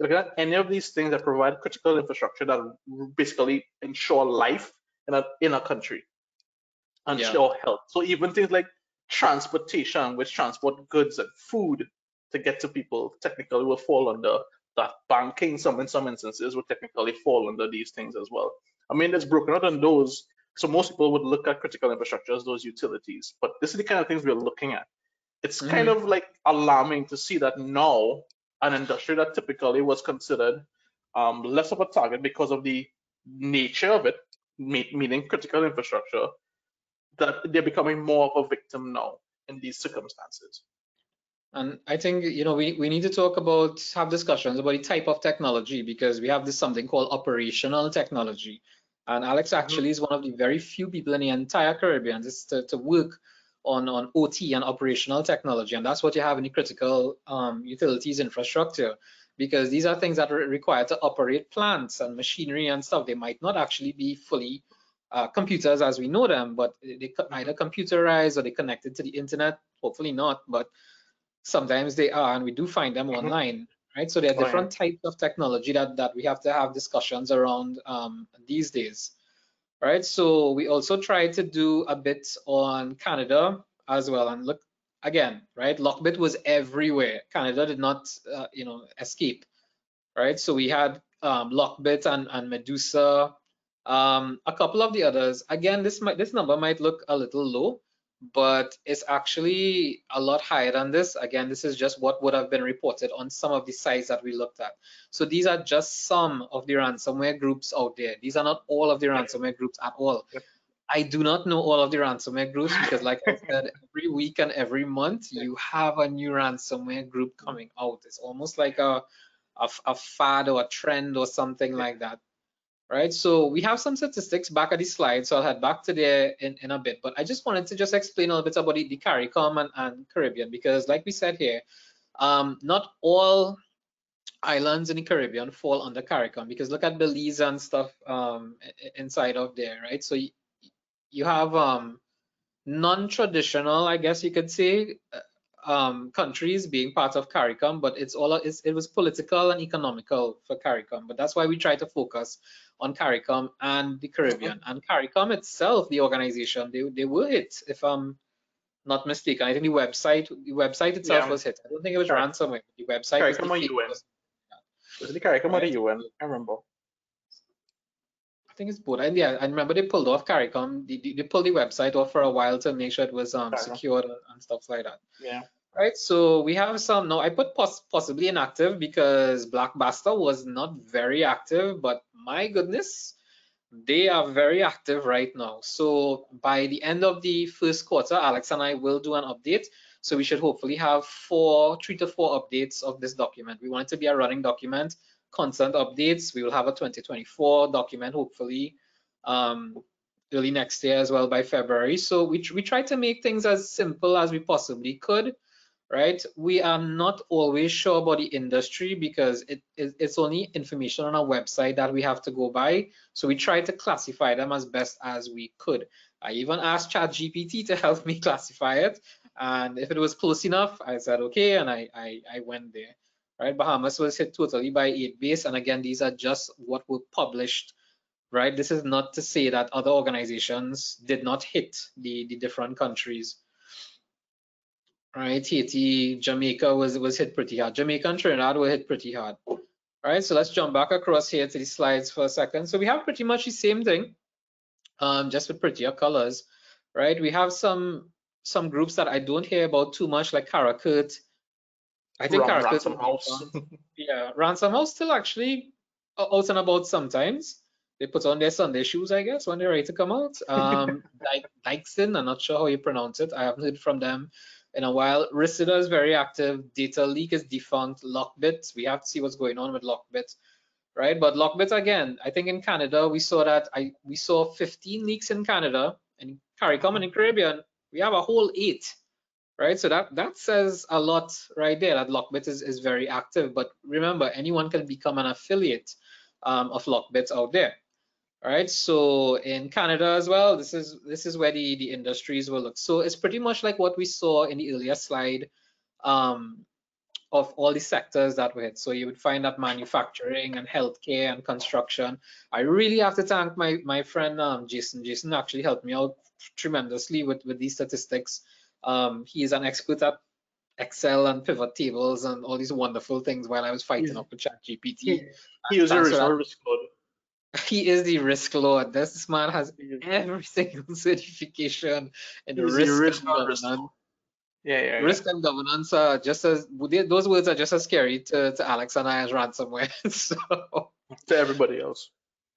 B: Looking at any of these things that provide critical infrastructure that basically ensure life in a country and
A: Yeah.
B: ensure health. So even things like transportation, which transport goods and food to get to people, technically will fall under that. Banking, in some instances, will technically fall under these things as well. I mean, it's broken out on those. So most people would look at critical infrastructure as those utilities, but this is the kind of things we're looking at. It's kind
A: Mm-hmm.
B: of like alarming to see that now an industry that typically was considered less of a target because of the nature of it, meaning critical infrastructure, that they're becoming more of a victim now in these circumstances.
A: And I think, we need to talk about, have discussions about the type of technology, because we have this something called operational technology. And Alex
B: Mhm.
A: actually is one of the very few people in the entire Caribbean to work on OT and operational technology. And that's what you have in the critical utilities infrastructure, because these are things that are required to operate plants and machinery and stuff. They might not actually be fully computers as we know them, but they either computerized or they connected to the internet. Hopefully not, but sometimes they are, and we do find them
B: Mhm.
A: online, right? So there are
B: Oh yeah.
A: different types of technology that we have to have discussions around these days, right? So we also try to do a bit on Canada as well. And look, again, right? Lockbit was everywhere. Canada did not, escape, right? So we had Lockbit and Medusa, a couple of the others. Again, this number might look a little low, but it's actually a lot higher than this. Again, this is just what would have been reported on some of the sites that we looked at. So these are just some of the ransomware groups out there. These are not all of the
B: Yep.
A: ransomware groups at all.
B: Yep.
A: I do not know all of the ransomware groups because, like I said, every week and every month you have a new ransomware group coming out. It's almost like a fad or a trend or something
B: Yeah.
A: like that, right? So we have some statistics back at the slide, so I'll head back to there in a bit. But I just wanted to just explain a little bit about the CARICOM and Caribbean, because like we said here, not all islands in the Caribbean fall under CARICOM, because look at Belize and stuff inside of there, right? So you have non-traditional, I guess you could say, countries being part of CARICOM, but it was political and economical for CARICOM. But that's why we try to focus on CARICOM and the
B: Mhm.
A: Caribbean. And CARICOM itself, the organization, they were hit, if I'm not mistaken. I think the website itself
B: Yeah.
A: was hit. I don't think it was
B: Cari-
A: ransomware. The website was
B: CARICOM or
A: defaced,
B: UN? Was it the CARICOM or the
A: right?
B: UN? I remember.
A: I think it's both. And yeah, I remember they pulled off CARICOM. They pulled the website off for a while to make sure it was
B: CARICOM.
A: secured and stuff like that.
B: Yeah.
A: Right, so we have some now. I put possibly inactive because Blackbuster was not very active, but my goodness, they are very active right now. So by the end of the first quarter, Alex and I will do an update. So we should hopefully have 3 to 4 updates of this document. We want it to be a running document, constant updates. We will have a 2024 document, hopefully early next year as well by February. So we try to make things as simple as we possibly could, right? We are not always sure about the industry because it's only information on our website that we have to go by. So we try to classify them as best as we could. I even asked ChatGPT to help me classify it. And if it was close enough, I said, okay, and I went there. Right, Bahamas was hit totally by 8-base. And again, these are just what were published, right? This is not to say that other organizations did not hit the different countries. Right, Haiti, Jamaica was hit pretty hard. Jamaica and Trinidad were hit pretty hard. All right, so let's jump back across here to the slides for a second. So we have pretty much the same thing, just with prettier colors, right? We have some groups that I don't hear about too much, like Karakurt. I think Karakurt
B: Ransom
A: was
B: House.
A: defunct. Yeah, Ransom House still actually out and about sometimes. They put on their Sunday shoes, I guess, when they're ready to come out. Dykeson, I'm not sure how you pronounce it. I haven't heard from them in a while. Risida is very active. Data Leak is defunct. Lockbit, we have to see what's going on with Lockbit. right? But Lockbit again, I think in Canada we saw that we saw 15 leaks in Canada, and CARICOM and in Caribbean we have a whole 8, right? So that says a lot right there, that Lockbit is very active. But remember, anyone can become an affiliate of Lockbit out there. All right, so in Canada as well, this is where the industries will look. So it's pretty much like what we saw in the earlier slide of all the sectors that were hit. So you would find that manufacturing and healthcare and construction. I really have to thank my friend Jason. Jason actually helped me out tremendously with these statistics. He is an expert at Excel and pivot tables and all these wonderful things while I was fighting up with ChatGPT.
B: He was the original risk lord.
A: He is the risk lord. This man has every single certification in risk and governance.
B: Yeah.
A: Risk and governance are just as, those words are just as scary to Alex and I as ransomware. So
B: to everybody else.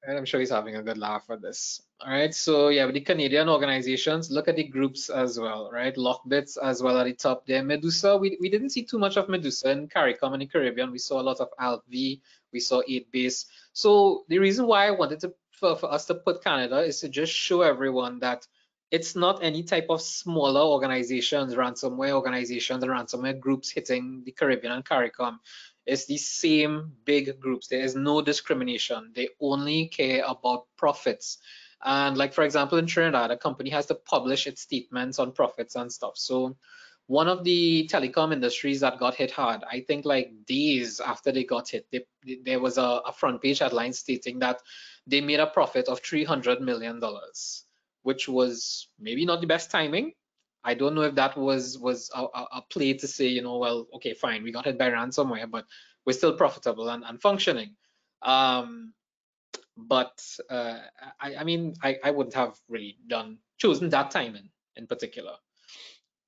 A: And I'm sure he's having a good laugh at this. All right, so yeah, with the Canadian organizations, look at the groups as well, right? Lockbits as well at the top there. Medusa, we didn't see too much of Medusa in CARICOM and the Caribbean. We saw a lot of ALV, we saw 8base. So the reason why I wanted to for us to put Canada is to just show everyone that it's not any type of smaller organizations, ransomware organizations and ransomware groups hitting the Caribbean and CARICOM. It's the same big groups. There is no discrimination. They only care about profits. And like, for example, in Trinidad, a company has to publish its statements on profits and stuff. So one of the telecom industries that got hit hard, I think like days after they got hit, there was a front page headline stating that they made a profit of $300 million, which was maybe not the best timing. I don't know if that was a play to say, you know, well, okay, fine, we got hit by ransomware, but we're still profitable and functioning. But I mean, I wouldn't have really chosen that timing in particular.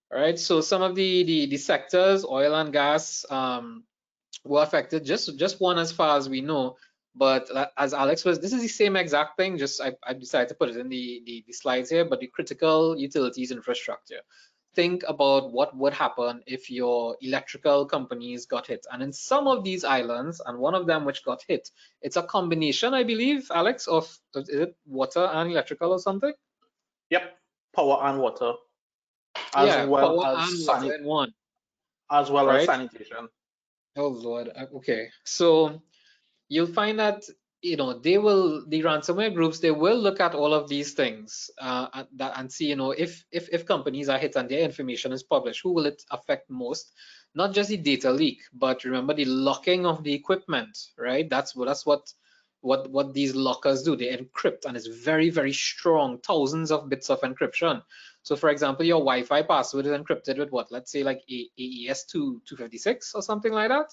A: All right, so some of the sectors, oil and gas, were affected. Just one as far as we know. But as Alex was, this is the same exact thing, just I decided to put it in the slides here, but the critical utilities infrastructure. Think about what would happen if your electrical companies got hit. And in some of these islands, and one of them which got hit, it's a combination, I believe, Alex, of, is it water and electrical or something?
B: Yep, power and water.
A: As well as water in one.
B: As well as sanitation.
A: Oh Lord, okay. So you'll find that, you know, the ransomware groups, they will look at all of these things and see, you know, if companies are hit and their information is published, who will it affect most? Not just the data leak, but remember the locking of the equipment, right? That's what these lockers do. They encrypt, and it's very, very strong, thousands of bits of encryption. So for example, your Wi-Fi password is encrypted with what? Let's say like AES 256 or something like that.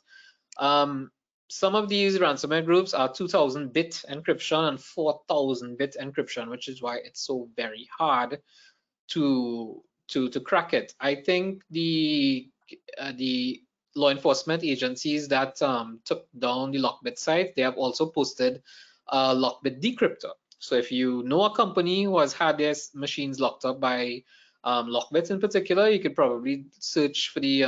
A: Some of these ransomware groups are 2000 bit encryption and 4000 bit encryption, which is why it's so very hard to crack it. I think the law enforcement agencies that took down the Lockbit site, they have also posted a Lockbit decryptor. So if you know a company who has had their machines locked up by Lockbit in particular, you could probably search for the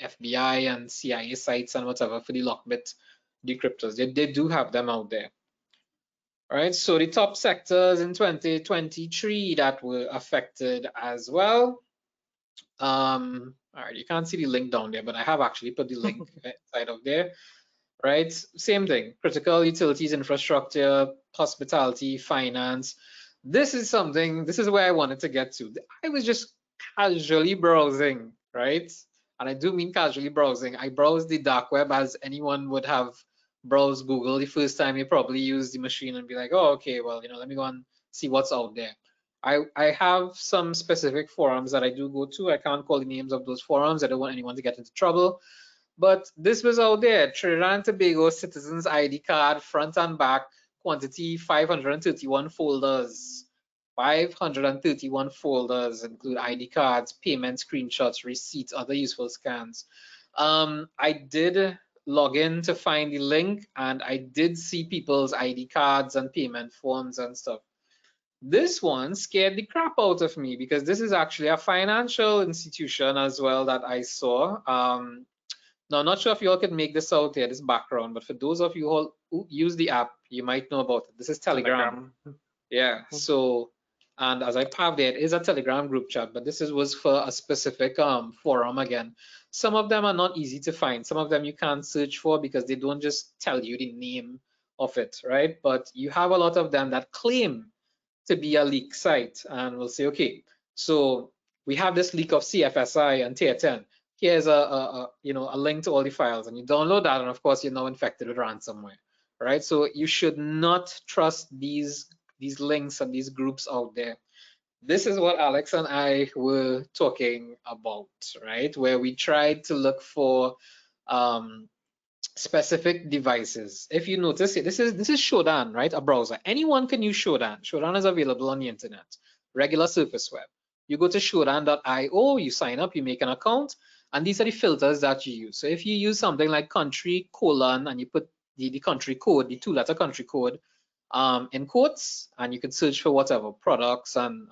A: FBI and CIA sites and whatever for the Lockbit decryptors. They do have them out there. All right, so the top sectors in 2023 that were affected as well. All right, you can't see the link down there, but I have actually put the link inside of there. Right, same thing, critical utilities infrastructure, hospitality, finance. This is where I wanted to get to. I was just casually browsing, right? And I do mean casually browsing. I browsed the dark web as anyone would have browsed Google the first time you probably use the machine and be like, oh, okay, well, you know, let me go and see what's out there. I have some specific forums that I do go to. I can't call the names of those forums. I don't want anyone to get into trouble. But this was out there, Trinidad and Tobago Citizens ID card, front and back, quantity 531 folders. 531 folders include ID cards, payment screenshots, receipts, other useful scans. I did log in to find the link, and I did see people's ID cards and payment forms and stuff. This one scared the crap out of me because this is actually a financial institution as well that I saw. Now, I'm not sure if you all could make this out here, this background, but for those of you use the app, you might know about it. This is Telegram. Yeah. So, and as I have there, it is a Telegram group chat, but this was for a specific forum again. Some of them are not easy to find. Some of them you can't search for because they don't just tell you the name of it, right? But you have a lot of them that claim to be a leak site, and we'll say, okay, so we have this leak of CFSI and Tier 10. Here's a link to all the files, and you download that, and of course you're now infected with ransomware, right? So you should not trust these links and these groups out there. This is what Alex and I were talking about, right? Where we tried to look for specific devices. If you notice it, this is Shodan, right? A browser. Anyone can use Shodan. Shodan is available on the internet, regular surface web. You go to shodan.io, you sign up, you make an account, and these are the filters that you use. So if you use something like country : and you put the country code, the 2-letter country code in quotes, and you can search for whatever products and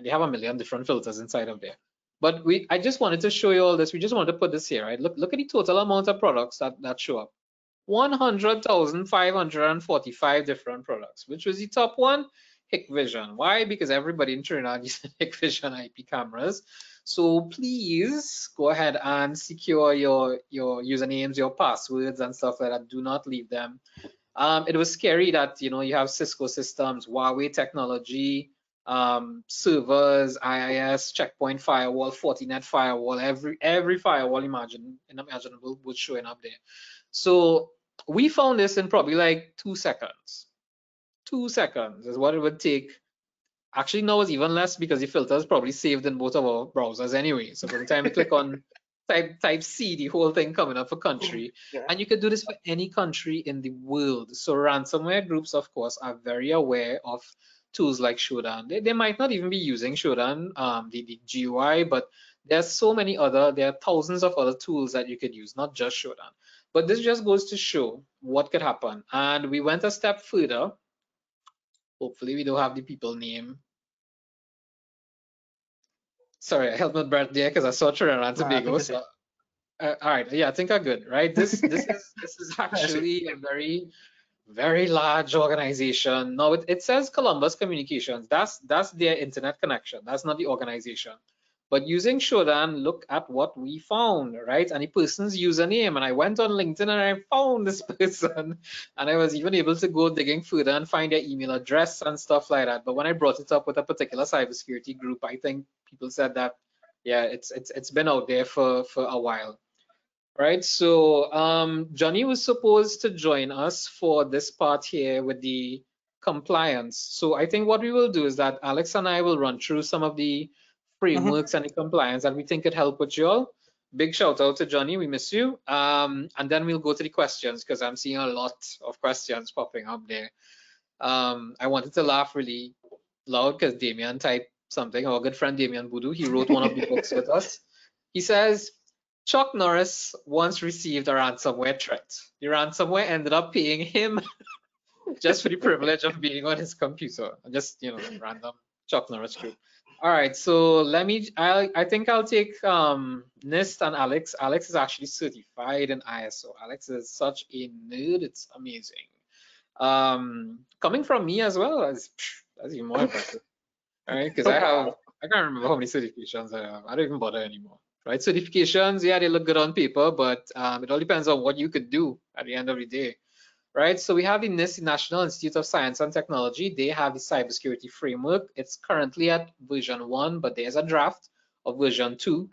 A: they have a million different filters inside of there. But I just wanted to show you all this. We just wanted to put this here, right? Look at the total amount of products that show up. 100,545 different products. Which was the top one? Hikvision. Why? Because everybody in Trinidad uses Hikvision IP cameras. So please go ahead and secure your usernames, your passwords and stuff like that. Do not leave them. It was scary that you have Cisco systems, Huawei technology, servers, IIS, checkpoint firewall, Fortinet firewall, every firewall imaginable was showing up there. So we found this in probably like 2 seconds. 2 seconds is what it would take. Actually, no, it's even less because the filter is probably saved in both of our browsers anyway. So by the time you click on type C, the whole thing coming up for country. Yeah. And you can do this for any country in the world. So ransomware groups, of course, are very aware of tools like Shodan. They might not even be using Shodan, the GUI, but there's so many there are thousands of other tools that you could use, not just Shodan. But this just goes to show what could happen. And we went a step further. Hopefully we don't have the people name. Sorry, I held my breath there because I saw Trinidad and Tobago. So, all right, yeah, I think I'm good, right? This is actually a very, very large organization. No, it says Columbus Communications. That's their internet connection. That's not the organization. But using Shodan, look at what we found, right? And the person's username. And I went on LinkedIn and I found this person. And I was even able to go digging further and find their email address and stuff like that. But when I brought it up with a particular cybersecurity group, I think people said that, yeah, it's been out there for a while. Right, so Johnny was supposed to join us for this part here with the compliance. So I think what we will do is that Alex and I will run through some of the frameworks and the compliance that we think could help with you all. Big shout out to Johnny, we miss you. And then we'll go to the questions because I'm seeing a lot of questions popping up there. I wanted to laugh really loud because Damien typed something. Our good friend Damien Boudou, he wrote one of the books with us. He says, Chuck Norris once received a ransomware threat. The ransomware ended up paying him just for the privilege of being on his computer. Just, random Chuck Norris group. All right, so I think I'll take NIST and Alex. Alex is actually certified in ISO. Alex is such a nerd, it's amazing. Coming from me as well, that's even more impressive. All right, because I can't remember how many certifications I have. I don't even bother anymore. Right, certifications, yeah, they look good on paper, but it all depends on what you could do at the end of the day. Right, so we have the NIST, the National Institute of Science and Technology. They have the cybersecurity framework. It's currently at version 1, but there's a draft of version 2.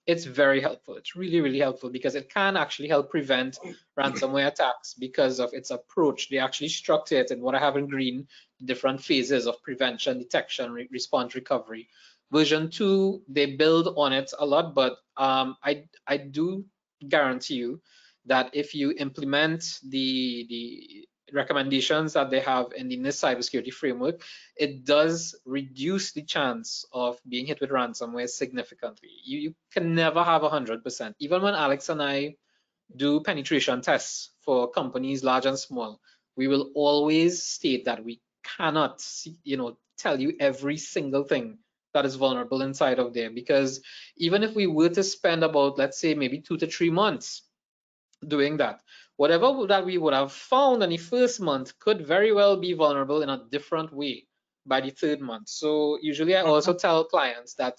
A: It's very helpful. It's really, really helpful because it can actually help prevent ransomware attacks because of its approach. They actually structure it in what I have in green, different phases of prevention, detection, response, recovery. Version 2, they build on it a lot, but I do guarantee you that if you implement the recommendations that they have in the NIST cybersecurity framework, it does reduce the chance of being hit with ransomware significantly. You can never have 100%. Even when Alex and I do penetration tests for companies large and small, we will always state that we cannot, tell you every single thing that is vulnerable inside of there, because even if we were to spend about, let's say, maybe 2 to 3 months doing that, whatever that we would have found in the first month could very well be vulnerable in a different way by the third month. So usually I also tell clients that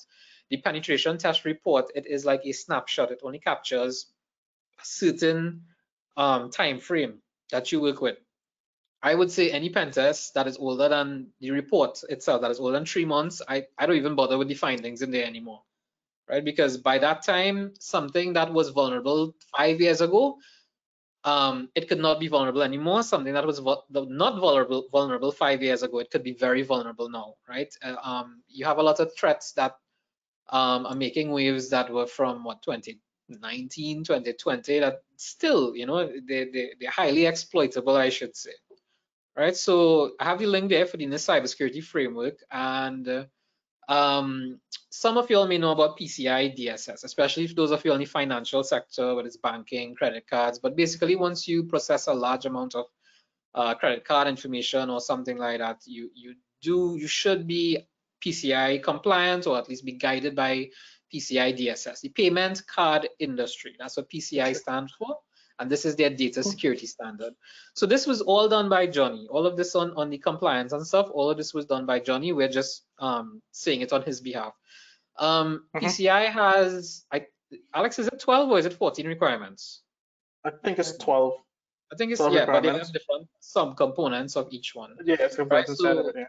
A: the penetration test report, it is like a snapshot. It only captures a certain time frame that you work with. I would say any pen test that is older than the report itself, that is older than 3 months, I don't even bother with the findings in there anymore, right? Because by that time, something that was vulnerable 5 years ago, it could not be vulnerable anymore. Something that was not vulnerable 5 years ago, it could be very vulnerable now, right? You have a lot of threats that are making waves that were from what 2019, 2020 that still, they're highly exploitable, I should say. Right, so I have the link there for the NIST cybersecurity framework, and some of you all may know about PCI DSS, especially if those of you in the financial sector, whether it's banking, credit cards. But basically, once you process a large amount of credit card information or something like that, you should be PCI compliant, or at least be guided by PCI DSS, the payment card industry. That's what PCI stands for. And this is their data security standard. So this was all done by Johnny. All of this on the compliance and stuff, all of this was done by Johnny. We're just saying it on his behalf. PCI has, Alex, is it 12 or is it 14 requirements?
B: I think it's 12.
A: I think it's, yeah, but they have different subcomponents of each one.
B: Yeah, it's
A: right?
B: inside of it, yeah.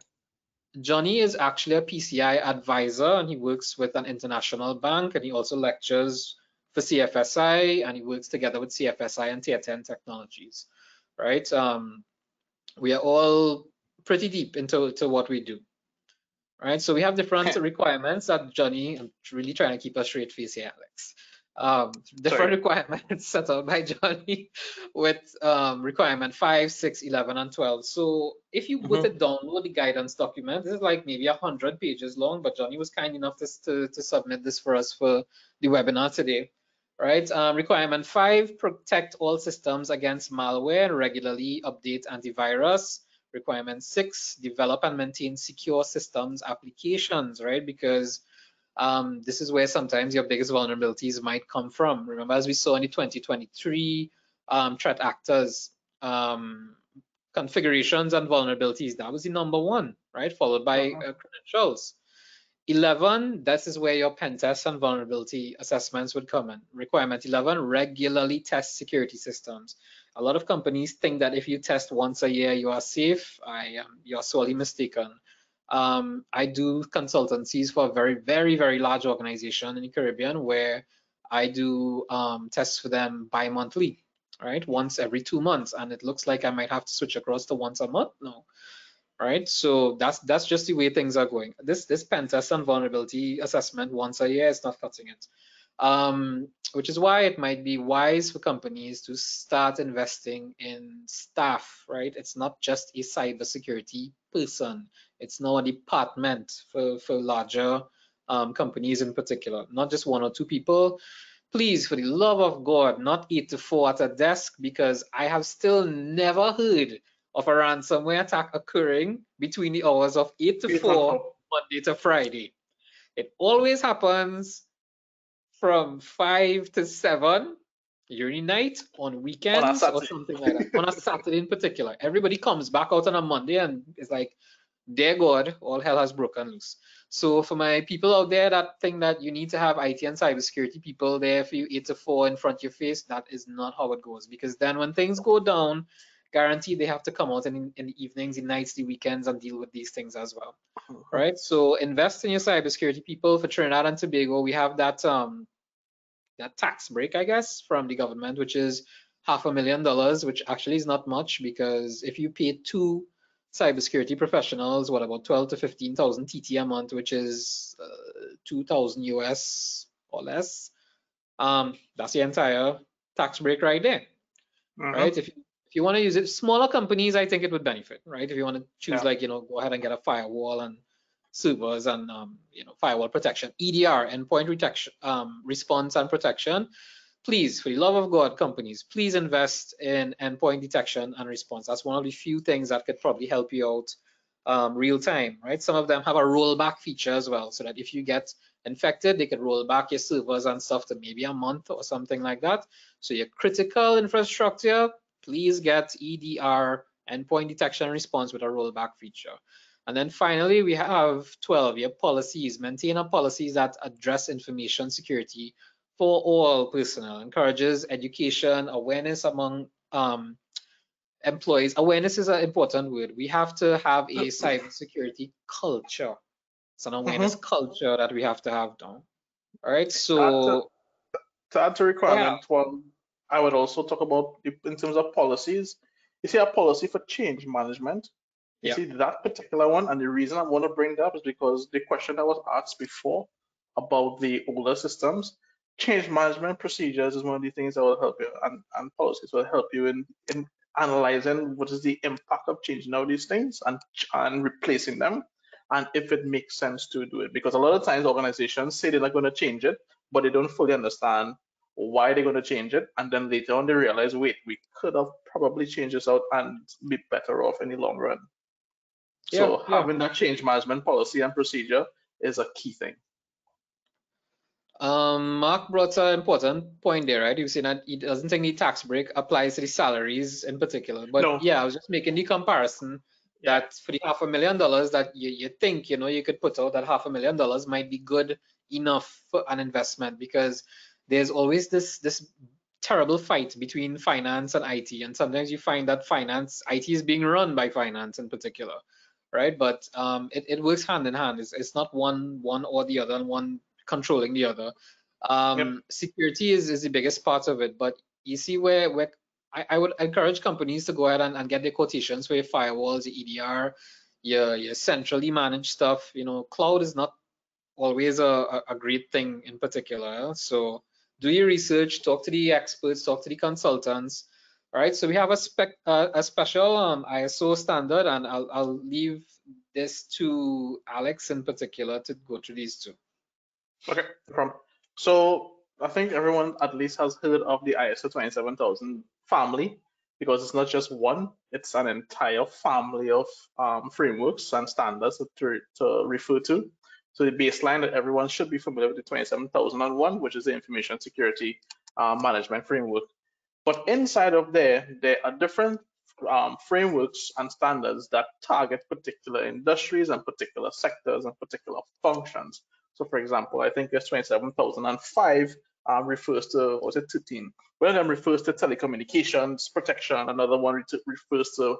A: Johnny is actually a PCI advisor, and he works with an international bank, and he also lectures for CFSI, and he works together with CFSI and Tier 10 Technologies, right? We are all pretty deep into what we do, right? So we have different requirements that Johnny, I'm really trying to keep a straight face here, Alex. Different requirements set out by Johnny with requirement 5, 6, 11, and 12. So if you were to download the guidance document, this is like maybe 100 pages long, but Johnny was kind enough to submit this for us for the webinar today, right? Requirement 5, protect all systems against malware and regularly update antivirus. Requirement 6, develop and maintain secure systems applications, right? Because this is where sometimes your biggest vulnerabilities might come from. Remember, as we saw in the 2023 threat actors, configurations and vulnerabilities, that was the number 1, right? Followed by credentials. 11, this is where your pen tests and vulnerability assessments would come in. Requirement 11, regularly test security systems. A lot of companies think that if you test once a year, you are safe. You're sorely mistaken. I do consultancies for a very, very, very large organization in the Caribbean where I do tests for them bi-monthly, right? Once every 2 months, and it looks like I might have to switch across to once a month now, right? So that's just the way things are going. This pen test and vulnerability assessment once a year is not cutting it. Which is why it might be wise for companies to start investing in staff, right? It's not just a cybersecurity person. It's now a department for larger companies in particular, not just 1 or 2 people. Please, for the love of God, not 8 to 4 at a desk, because I have still never heard of a ransomware attack occurring between the hours of 8 to 4, Monday to Friday. It always happens from 5 to 7 during night, on weekends, or something like that. On a Saturday in particular. Everybody comes back out on a Monday and it's like, dear God, all hell has broken loose. So for my people out there that think that you need to have IT and cybersecurity people there for you 8 to 4 in front of your face, that is not how it goes. Because then when things go down, guaranteed they have to come out in the evenings, the nights, the weekends, and deal with these things as well. Right? So invest in your cybersecurity people. For Trinidad and Tobago, we have that tax break, I guess, from the government, which is $500,000, which actually is not much, because if you pay 2 cybersecurity professionals, what about 12 to 15,000 TT a month, which is 2,000 US or less, that's the entire tax break right there, right? If you want to use it, smaller companies, I think it would benefit, right? If you want to choose, like, go ahead and get a firewall and servers and firewall protection, EDR, endpoint protection, response and protection. Please, for the love of God, companies, please invest in endpoint detection and response. That's one of the few things that could probably help you out real time, right? Some of them have a rollback feature as well, so that if you get infected, they could roll back your servers and stuff to maybe a month or something like that. So your critical infrastructure, please get EDR, endpoint detection and response, with a rollback feature. And then finally, we have 12, your policies. Maintain a policies that address information security for all personnel, encourages education, awareness among employees. Awareness is an important word. We have to have a cybersecurity culture. It's an awareness culture that we have to have now. All right, so
B: to add to requirement, well, I would also talk about in terms of policies. You see a policy for change management. You see that particular one, and the reason I want to bring that up is because the question that was asked before about the older systems, change management procedures is one of the things that will help you, and policies will help you in analyzing what is the impact of changing all these things and replacing them, and if it makes sense to do it. Because a lot of times organizations say they're not going to change it, but they don't fully understand why they're going to change it, and then later on they realize, wait, we could have probably changed this out and be better off in the long run. So having that change management policy and procedure is a key thing.
A: Mark brought an important point there, right? You've seen that he doesn't think the tax break applies to the salaries in particular. But no. Yeah, I was just making the comparison that for the $500,000 that you think, you could put out, that $500,000 might be good enough for an investment, because there's always this terrible fight between finance and IT. And sometimes you find that IT is being run by finance in particular, right? But it works hand in hand. It's not one or the other, and one controlling the other. Security is the biggest part of it, but you see where I would encourage companies to go ahead and get their quotations for your firewalls, your EDR, your centrally managed stuff. Cloud is not always a great thing in particular. So do your research, talk to the experts, talk to the consultants. All right, so we have a special ISO standard, and I'll leave this to Alex in particular to go through these two.
B: Okay, no problem. So I think everyone at least has heard of the ISO 27000 family, because it's not just one, it's an entire family of frameworks and standards to refer to. So the baseline that everyone should be familiar with, the 27001, which is the information security management framework. But inside of there are different frameworks and standards that target particular industries and particular sectors and particular functions. So for example, I think it's 27005 refers to, or was it 13? One of them refers to telecommunications protection, another one refers to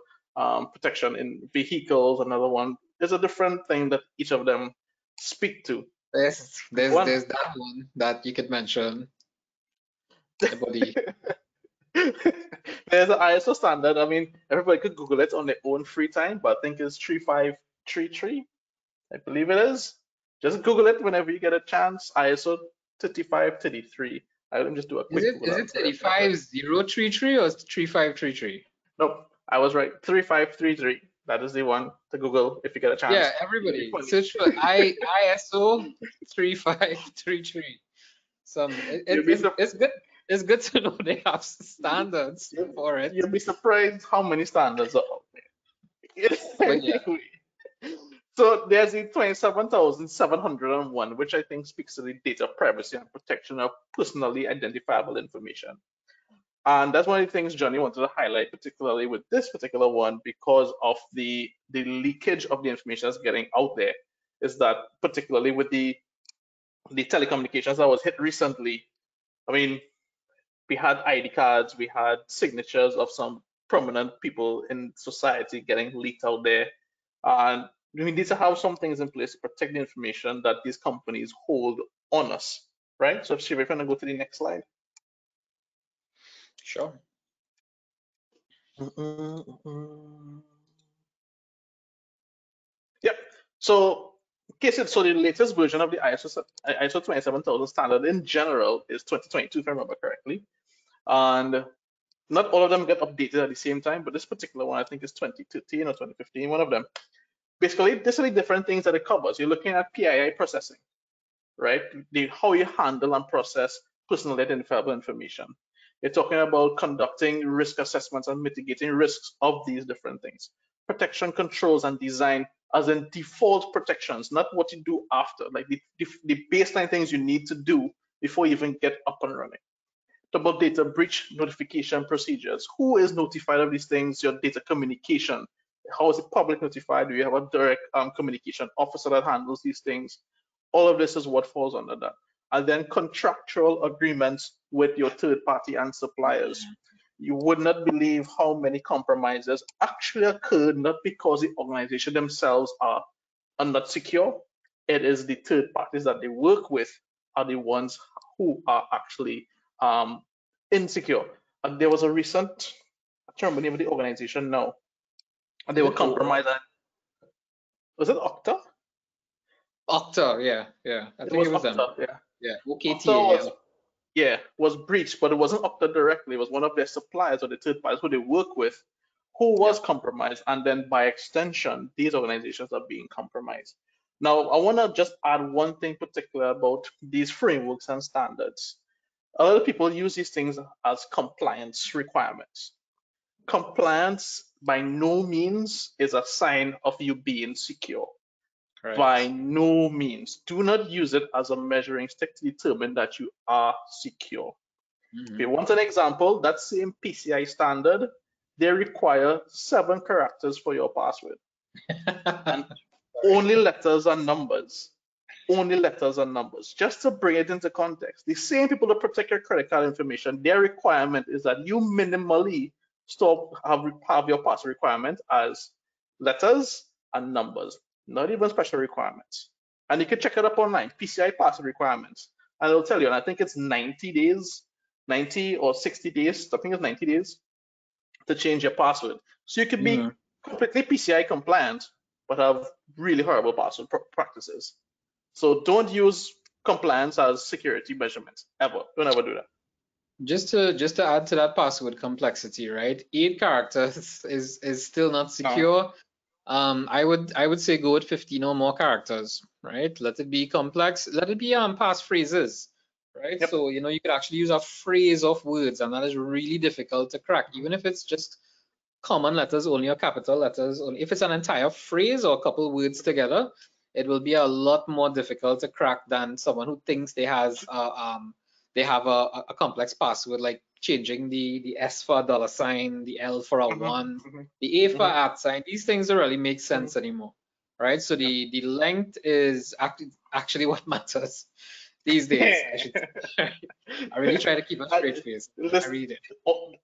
B: protection in vehicles, another one is a different thing that each of them speak to.
A: There's that one that you could mention.
B: There's an ISO standard. I mean, everybody could Google it on their own free time, but I think it's 3533. I believe it is. Just Google it whenever you get a chance. ISO 3533. I will just do a quick Google.
A: Is it 35033 or 3533?
B: Nope, I was right. 3533. That is the one to Google if you get a chance.
A: Yeah, everybody search for ISO 3533. It's good. It's good to know they have standards for it.
B: You'll be surprised how many standards are out there. So there's the 27701, which I think speaks to the data privacy and protection of personally identifiable information. And that's one of the things Johnny wanted to highlight, particularly with this particular one, because of the leakage of the information that's getting out there, is that particularly with the telecommunications that was hit recently. I mean, we had ID cards, we had signatures of some prominent people in society getting leaked out there. And we need to have some things in place to protect the information that these companies hold on us, right? So Shiva, if you want to go to the next slide.
A: Sure.
B: Yep. So the latest version of the ISO 27000 standard in general is 2022, if I remember correctly. And not all of them get updated at the same time, but this particular one I think is 2013 or 2015, one of them. Basically, this are the different things that it covers. You're looking at PII processing, right? How you handle and process personally identifiable information. You're talking about conducting risk assessments and mitigating risks of these different things. Protection controls and design as in default protections, not what you do after, like the baseline things you need to do before you even get up and running. About data breach notification procedures. Who is notified of these things? Your data communication. How is the public notified? Do you have a direct communication officer that handles these things? All of this is what falls under that. And then contractual agreements with your third party and suppliers. You would not believe how many compromises actually occurred, not because the organization themselves are not secure. It is the third parties that they work with are the ones who are actually insecure. And there was a recent, I can't remember the name of the organization now, and they were compromised. Was it Okta?
A: Okta, yeah. I think it was them. Yeah, OKTA,
B: was breached, but it wasn't Okta directly. It was one of their suppliers or the third parties who they work with who was compromised, and then by extension, these organizations are being compromised. Now, I want to just add one thing particular about these frameworks and standards. A lot of people use these things as compliance requirements. Compliance by no means is a sign of you being secure. Correct. By no means. Do not use it as a measuring stick to determine that you are secure. If you want an example, that same PCI standard, they require 7 characters for your password. And only letters and numbers. Only letters and numbers. Just to bring it into context, the same people that protect your credit card information, their requirement is that you minimally have your password requirement as letters and numbers, not even special requirements. And you can check it up online, PCI password requirements, and it'll tell you, and I think it's 90 days, 90 or 60 days, I think it's 90 days to change your password. So you can be completely PCI compliant, but have really horrible password practices. So don't use compliance as security measurements ever. Don't ever do that.
A: Just to add to that password complexity, right? 8 characters is still not secure. I would say go with 15 or more characters, right? Let it be complex. Let it be passphrases, right? Yep. So you could actually use a phrase of words, and that is really difficult to crack, even if it's just common letters only or capital letters only. If it's an entire phrase or a couple words together, it will be a lot more difficult to crack than someone who thinks they have a complex password, like changing the S for a $, the L for a 1, the A for @ sign. These things don't really make sense anymore, right? So the length is actually what matters these days. I really try to keep a straight face. I really did.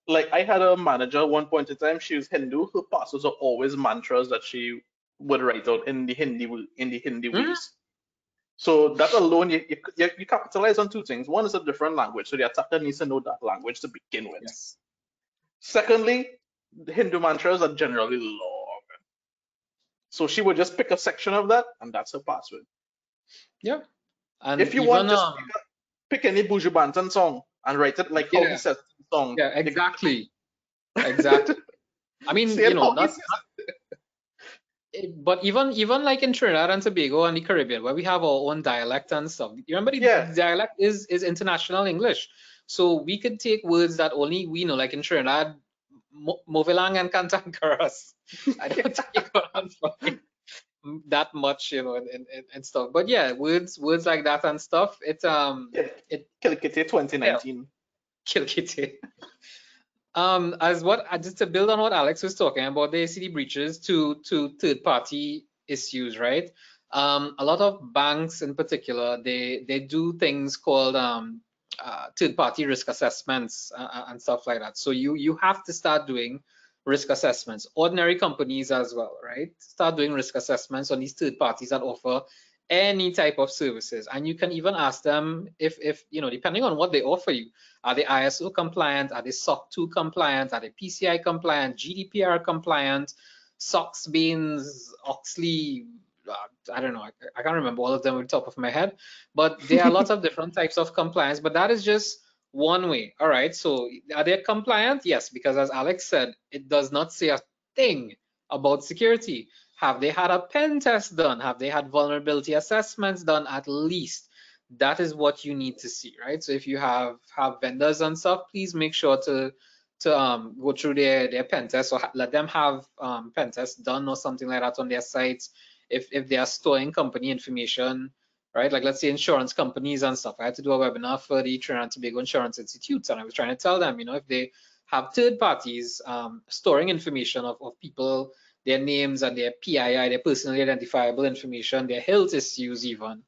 B: Like, I had a manager at one point in time. She was Hindu. Her passwords are always mantras that she would write out in the Hindi ways. So that alone, you capitalize on 2 things. One is a different language, so the attacker needs to know that language to begin with. Yes. Secondly, the Hindu mantras are generally long. So she would just pick a section of that, and that's her password.
A: Yeah. And
B: if you want, just pick any Buju Banton song and write it like how he says the song.
A: Yeah, exactly. Exactly. I mean, but even like in Trinidad and Tobago and the Caribbean, where we have our own dialect and stuff. You remember the dialect is international English. So we could take words that only we know, like in Trinidad, Movilang and Cantancaras. I don't take on that much, and stuff. But yeah, words like that and stuff.
B: Kilkite 2019.
A: Kilkite. Just to build on what Alex was talking about, the ACD breaches to third-party issues, right? A lot of banks in particular, they do things called third-party risk assessments and stuff like that. So you have to start doing risk assessments. Ordinary companies as well, right? Start doing risk assessments on these third parties that offer any type of services, and you can even ask them if depending on what they offer you, are they ISO compliant, are they SOC 2 compliant, are they PCI compliant, GDPR compliant, SOX, Baines, Oxley, I don't know, I can't remember all of them on the top of my head, but there are lots of different types of compliance, but that is just one way. All right, so are they compliant? Yes, because as Alex said, it does not say a thing about security. Have they had a pen test done? Have they had vulnerability assessments done at least? That is what you need to see, right? So if you have vendors and stuff, please make sure to go through their pen test, or let them have pen tests done or something like that on their sites. if they are storing company information, right? Like let's say insurance companies and stuff. I had to do a webinar for the Trinidad and Tobago Insurance Institute, and I was trying to tell them, if they have third parties storing information of people, their names and their PII, their personally identifiable information, their health issues even,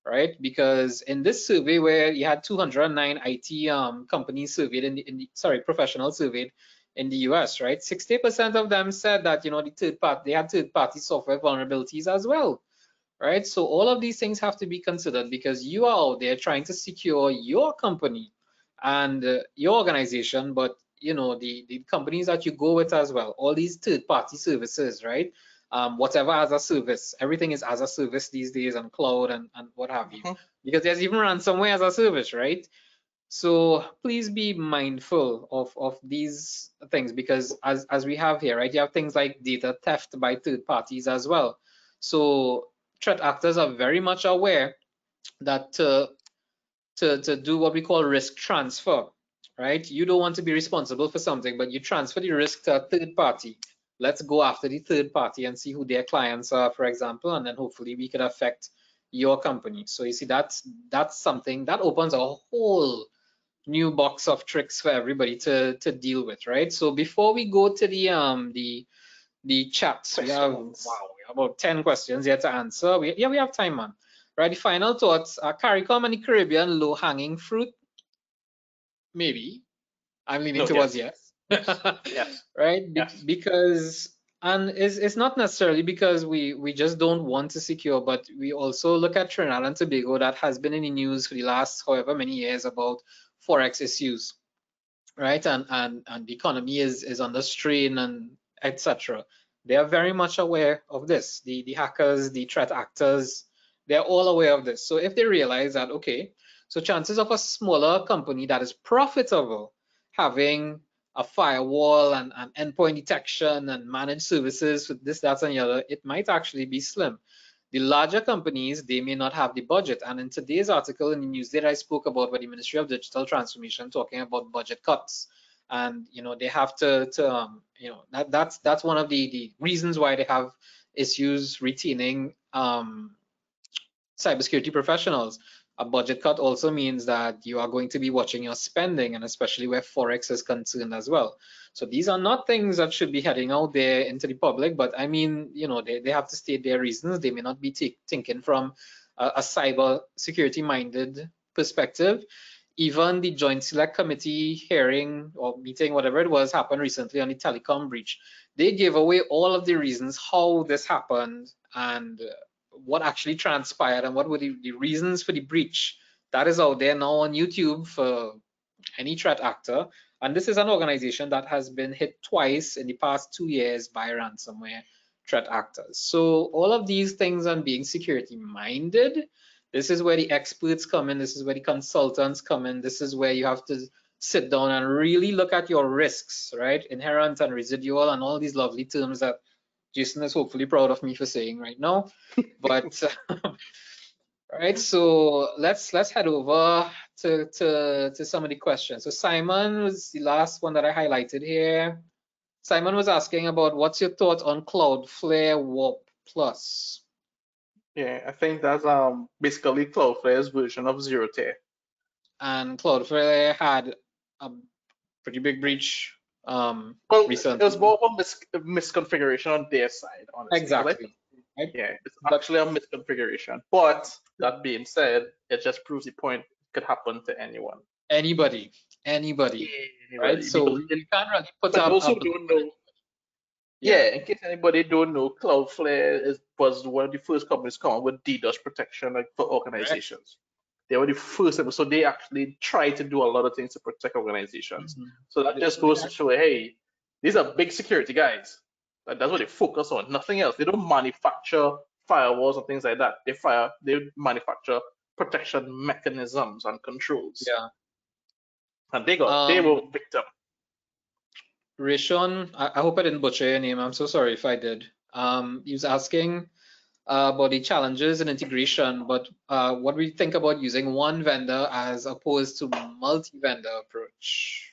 A: right? Because in this survey where you had 209 IT companies surveyed professionals surveyed in the US, right? 60% of them said that, they had third-party software vulnerabilities as well, right? So all of these things have to be considered because you are out there trying to secure your company and your organization, but the companies that you go with as well, all these third-party services, right? Whatever as a service, everything is as a service these days on cloud and what have you, because there's even ransomware as a service, right? So please be mindful of these things, because as we have here, right, you have things like data theft by third parties as well. So threat actors are very much aware that to do what we call risk transfer, right? You don't want to be responsible for something, but you transfer the risk to a third party. Let's go after the third party and see who their clients are, for example, and then hopefully we could affect your company. So you see, that's something that opens a whole new box of tricks for everybody to deal with, right? So before we go to the chats, we have about 10 questions here to answer. We have time, man. Right, the final thoughts are CARICOM and the Caribbean low-hanging fruit. Maybe. I'm leaning towards yes.
B: Yes.
A: Right?
B: Yes.
A: Because, and it's not necessarily because we just don't want to secure, but we also look at Trinidad and Tobago that has been in the news for the last however many years about Forex issues, right? And the economy is under strain and etc. They are very much aware of this. The hackers, the threat actors, they're all aware of this. So if they realize that, okay, so chances of a smaller company that is profitable having a firewall and endpoint detection and managed services with this, that, and the other, it might actually be slim. The larger companies, they may not have the budget. And in today's article in the news that I spoke about with the Ministry of Digital Transformation, talking about budget cuts, and they have to that's one of the reasons why they have issues retaining cybersecurity professionals. A budget cut also means that you are going to be watching your spending, and especially where Forex is concerned as well. So these are not things that should be heading out there into the public, but I mean, they have to state their reasons. They may not be thinking from a cyber security minded perspective. Even the Joint Select Committee hearing or meeting, whatever it was, happened recently on the telecom breach. They gave away all of the reasons how this happened and what actually transpired and what were the reasons for the breach. That is out there now on YouTube for any threat actor. And this is an organization that has been hit twice in the past 2 years by ransomware threat actors. So all of these things on being security minded, this is where the experts come in. This is where the consultants come in. This is where you have to sit down and really look at your risks, right? Inherent and residual and all these lovely terms that Jason is hopefully proud of me for saying right now. But right, so let's head over to some of the questions. So Simon was the last one that I highlighted here. Simon was asking about what's your thought on Cloudflare Warp Plus?
B: Yeah, I think that's basically Cloudflare's version of Zero Day.
A: And Cloudflare had a pretty big breach recently.
B: It was more of a misconfiguration on their side, honestly.
A: Exactly.
B: Right? Yeah, it's actually a misconfiguration. But that being said, it just proves the point. It could happen to anyone.
A: Anybody. Right? So you can't really put up.
B: Those who don't know, in case anybody don't know, Cloudflare was one of the first companies come up with DDoS protection, like for organizations. Right. They were the first, so they actually try to do a lot of things to protect organizations. So that just goes to show, hey, these are big security guys. That's what they focus on, nothing else. They don't manufacture firewalls and things like that. They manufacture protection mechanisms and controls.
A: Yeah.
B: And they were victim.
A: Rishon, I hope I didn't butcher your name. I'm so sorry if I did. He was asking about the challenges in integration, but what do we think about using one vendor as opposed to multi-vendor approach?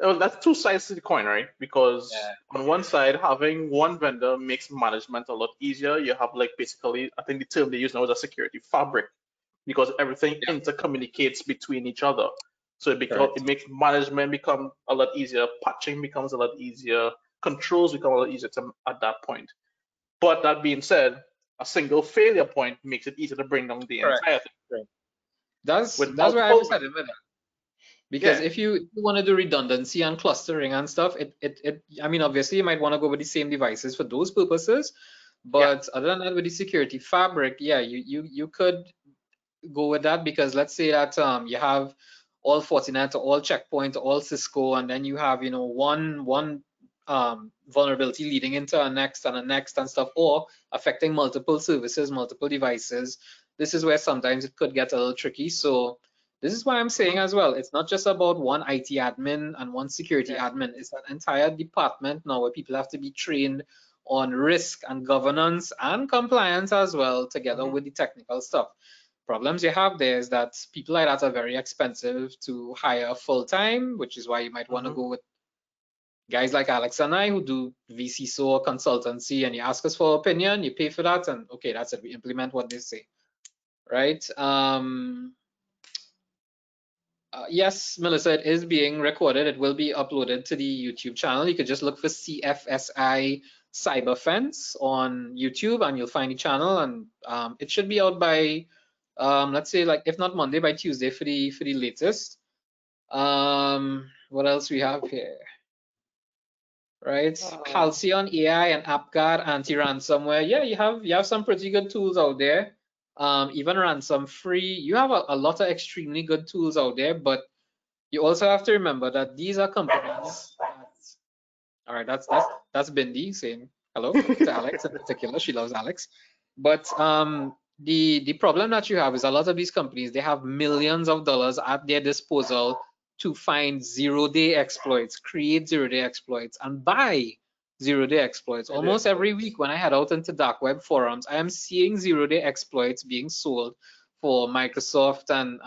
B: Well, that's two sides to the coin, right? Because
A: Yeah,
B: on one side, having one vendor makes management a lot easier. You have like basically, I think the term they use now is a security fabric, because everything
A: yeah,
B: intercommunicates between each other. So it
A: correct.
B: makes management become a lot easier, patching becomes a lot easier, controls become a lot easier at that point. But that being said, a single failure point makes it easier to bring down the
A: Correct.
B: entire thing.
A: Correct. That's
B: With
A: where I was
B: multiple,
A: headed with that. Because
B: yeah,
A: if you want to do redundancy and clustering and stuff, I mean, obviously you might want to go with the same devices for those purposes,
B: yeah,
A: but other than that, with the security fabric, yeah, you could go with that, because let's say that you have all Fortinet, all Checkpoint, all Cisco, and then you have one vulnerability leading into a next and a next and stuff, or affecting multiple services, multiple devices. This is where sometimes it could get a little tricky. So this is why I'm saying
B: mhm,
A: as well, it's not just about one IT admin and one security
B: yeah,
A: admin. It's an entire department now where people have to be trained on risk and governance and compliance as well, together
B: mhm,
A: with the technical stuff. Problems you have there is that people like that are very expensive to hire full time, which is why you might want to
B: mhm.
A: go with guys like Alex and I who do vCISO or consultancy, and you ask us for opinion, you pay for that, and okay, that's it. We implement what they say, right? Yes, Melissa, it is being recorded. It will be uploaded to the YouTube channel. You could just look for CFSI CyberFence on YouTube, and you'll find the channel. And it should be out by, let's say, like if not Monday, by Tuesday for the latest. What else we have here? Right,
B: Uh,
A: Halcyon AI and AppGuard anti-ransomware. Yeah, you have some pretty good tools out there. Even ransom free. You have a lot of extremely good tools out there, but you also have to remember that these are companies all right, that's Bindi saying hello to Alex in particular. She loves Alex. But the problem that you have is a lot of these companies, they have millions of dollars at their disposal to find zero-day exploits, create zero-day exploits, and buy zero-day exploits.
B: it
A: Almost every
B: exploits.
A: week when I head out into dark web forums, I am seeing zero-day exploits being sold for Microsoft and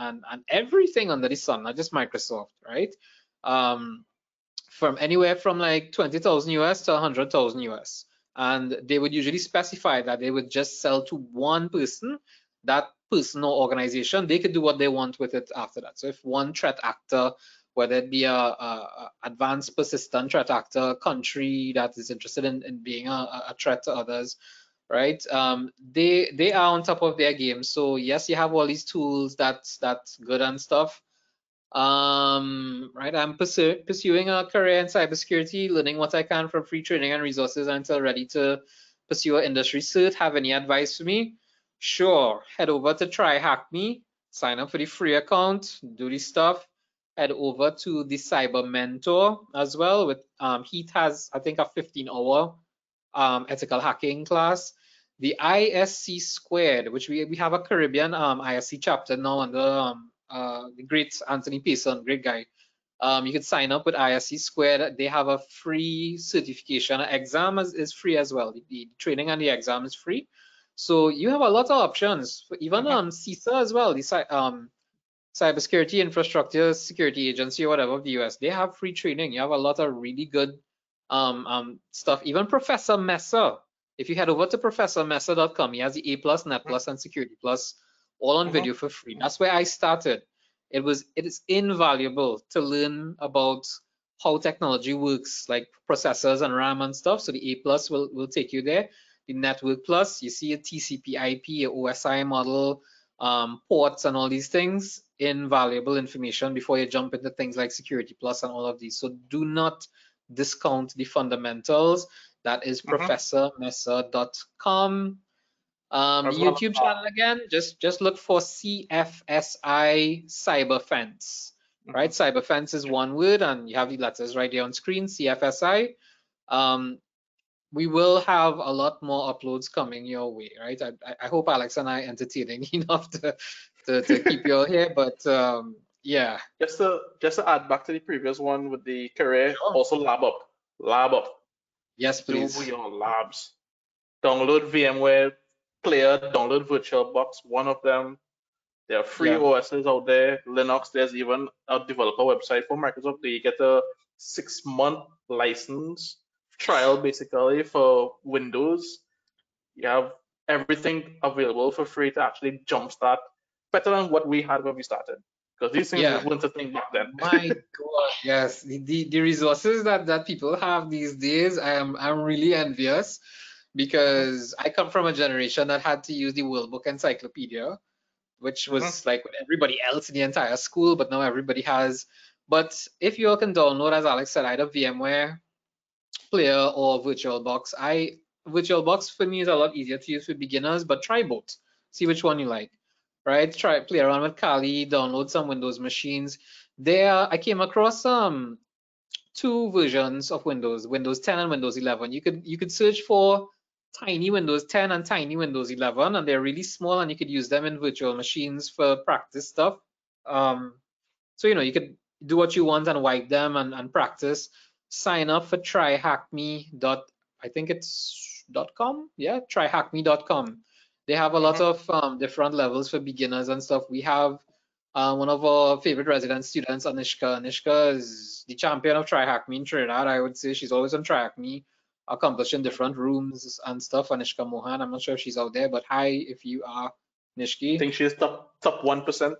A: everything under the sun, not just Microsoft, right? From anywhere from like 20,000 US to 100,000 US. And they would usually specify that they would just sell to one person. That person or organization, they could do what they want with it after that. So if one threat actor, whether it be a advanced persistent threat actor, country that is interested in being a threat to others, right? They are on top of their game. So yes, you have all these tools that's good and stuff. Right, I'm pursuing a career in cybersecurity, learning what I can from free training and resources until ready to pursue an industry cert. Have any advice for me? Sure, head over to Try Hack Me, sign up for the free account, do the stuff. Head over to the Cyber Mentor as well. With Heat has, I think, a 15-hour ethical hacking class. The ISC squared, which we have a Caribbean ISC chapter now under the great Anthony Payson, great guy. You could sign up with ISC squared. They have a free certification. Exam is free as well. The training and the exam is free. So you have a lot of options. Even
B: Mhm.
A: CISA as well, the Cybersecurity Infrastructure Security Agency or whatever of the US, they have free training. You have a lot of really good stuff. Even Professor Messer, if you head over to professormesser.com, he has the A+, Net Plus, and Security Plus all on
B: Mhm.
A: video for free. That's where I started. It is invaluable to learn about how technology works, like processors and RAM and stuff. So the A+ will take you there. The Network Plus, you see a TCP/IP, a OSI model, ports, and all these things. Invaluable information before you jump into things like Security Plus and all of these. So do not discount the fundamentals. That is
B: Mhm.
A: professormesser.com. The
B: As well
A: YouTube channel again, just look for CFSI CyberFence. Right,
B: mhm.
A: CyberFence is one word, and you have the letters right there on screen. CFSI. We will have a lot more uploads coming your way, right? I hope Alex and I entertaining enough to keep you all here, but yeah.
B: Just to add back to the previous one with the career,
A: Sure.
B: also lab up,
A: Yes,
B: do
A: please.
B: your labs. Download VMware Player, download VirtualBox, one of them. There are free
A: Yeah.
B: OSs out there. Linux, there's even a developer website for Microsoft that you get a 6-month license trial basically for Windows. You have everything available for free to actually jumpstart, better than what we had when we started. Because these things
A: Yeah.
B: weren't a thing back then.
A: My God, yes. The resources that people have these days, I'm really envious because I come from a generation that had to use the World Book Encyclopedia, which was like with everybody else in the entire school, but now everybody has. But if you all can download, as Alex said, either VMware Player or VirtualBox, VirtualBox for me is a lot easier to use for beginners, but try both. See which one you like, right? Try play around with Kali, download some Windows machines. There, I came across two versions of Windows 10 and Windows 11. You could search for tiny Windows 10 and tiny Windows 11, and they're really small, and you could use them in virtual machines for practice stuff. So you could do what you want and wipe them and practice. Sign up for tryhackme. I think it's .com. Yeah, tryhackme.com. They have a lot of different levels for beginners and stuff. We have one of our favorite resident students, Anishka. Anishka is the champion of TryHackMe in Trinidad. I would say she's always on TryHackMe, accomplished in different rooms and stuff. Anishka Mohan, I'm not sure if she's out there, but hi if you are, Nishki.
B: I think she's top 1%.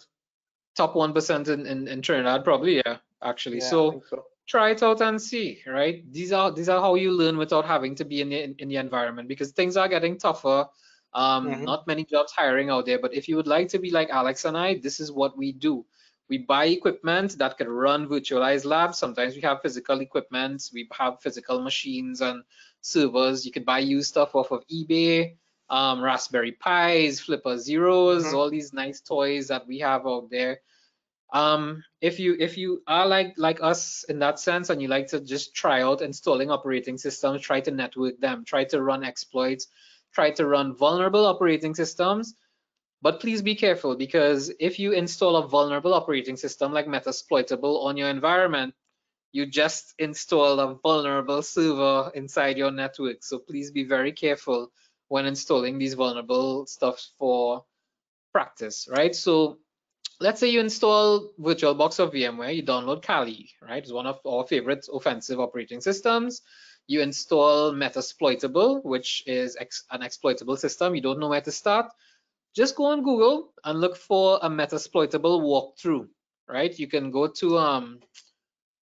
A: Top 1% in Trinidad, probably, yeah, actually.
B: Yeah, I
A: So
B: think so.
A: try it out and see, right? These are how you learn without having to be in the environment, because things are getting tougher. Not many jobs hiring out there, but if you would like to be like Alex and I, this is what we do. We buy equipment that could run virtualized labs. Sometimes we have physical equipment. We have physical machines and servers. You could buy used stuff off of eBay, Raspberry Pis, Flipper Zeros, all these nice toys that we have out there. If you are like us in that sense, and you like to just try out installing operating systems, try to network them, try to run exploits, try to run vulnerable operating systems, but please be careful, because if you install a vulnerable operating system like Metasploitable on your environment, you just install a vulnerable server inside your network. So please be very careful when installing these vulnerable stuff for practice, right? So let's say you install VirtualBox or VMware, you download Kali, right? It's one of our favorite offensive operating systems. You install Metasploitable, which is an exploitable system. You don't know where to start. Just go on Google and look for a Metasploitable walkthrough, right? You can go to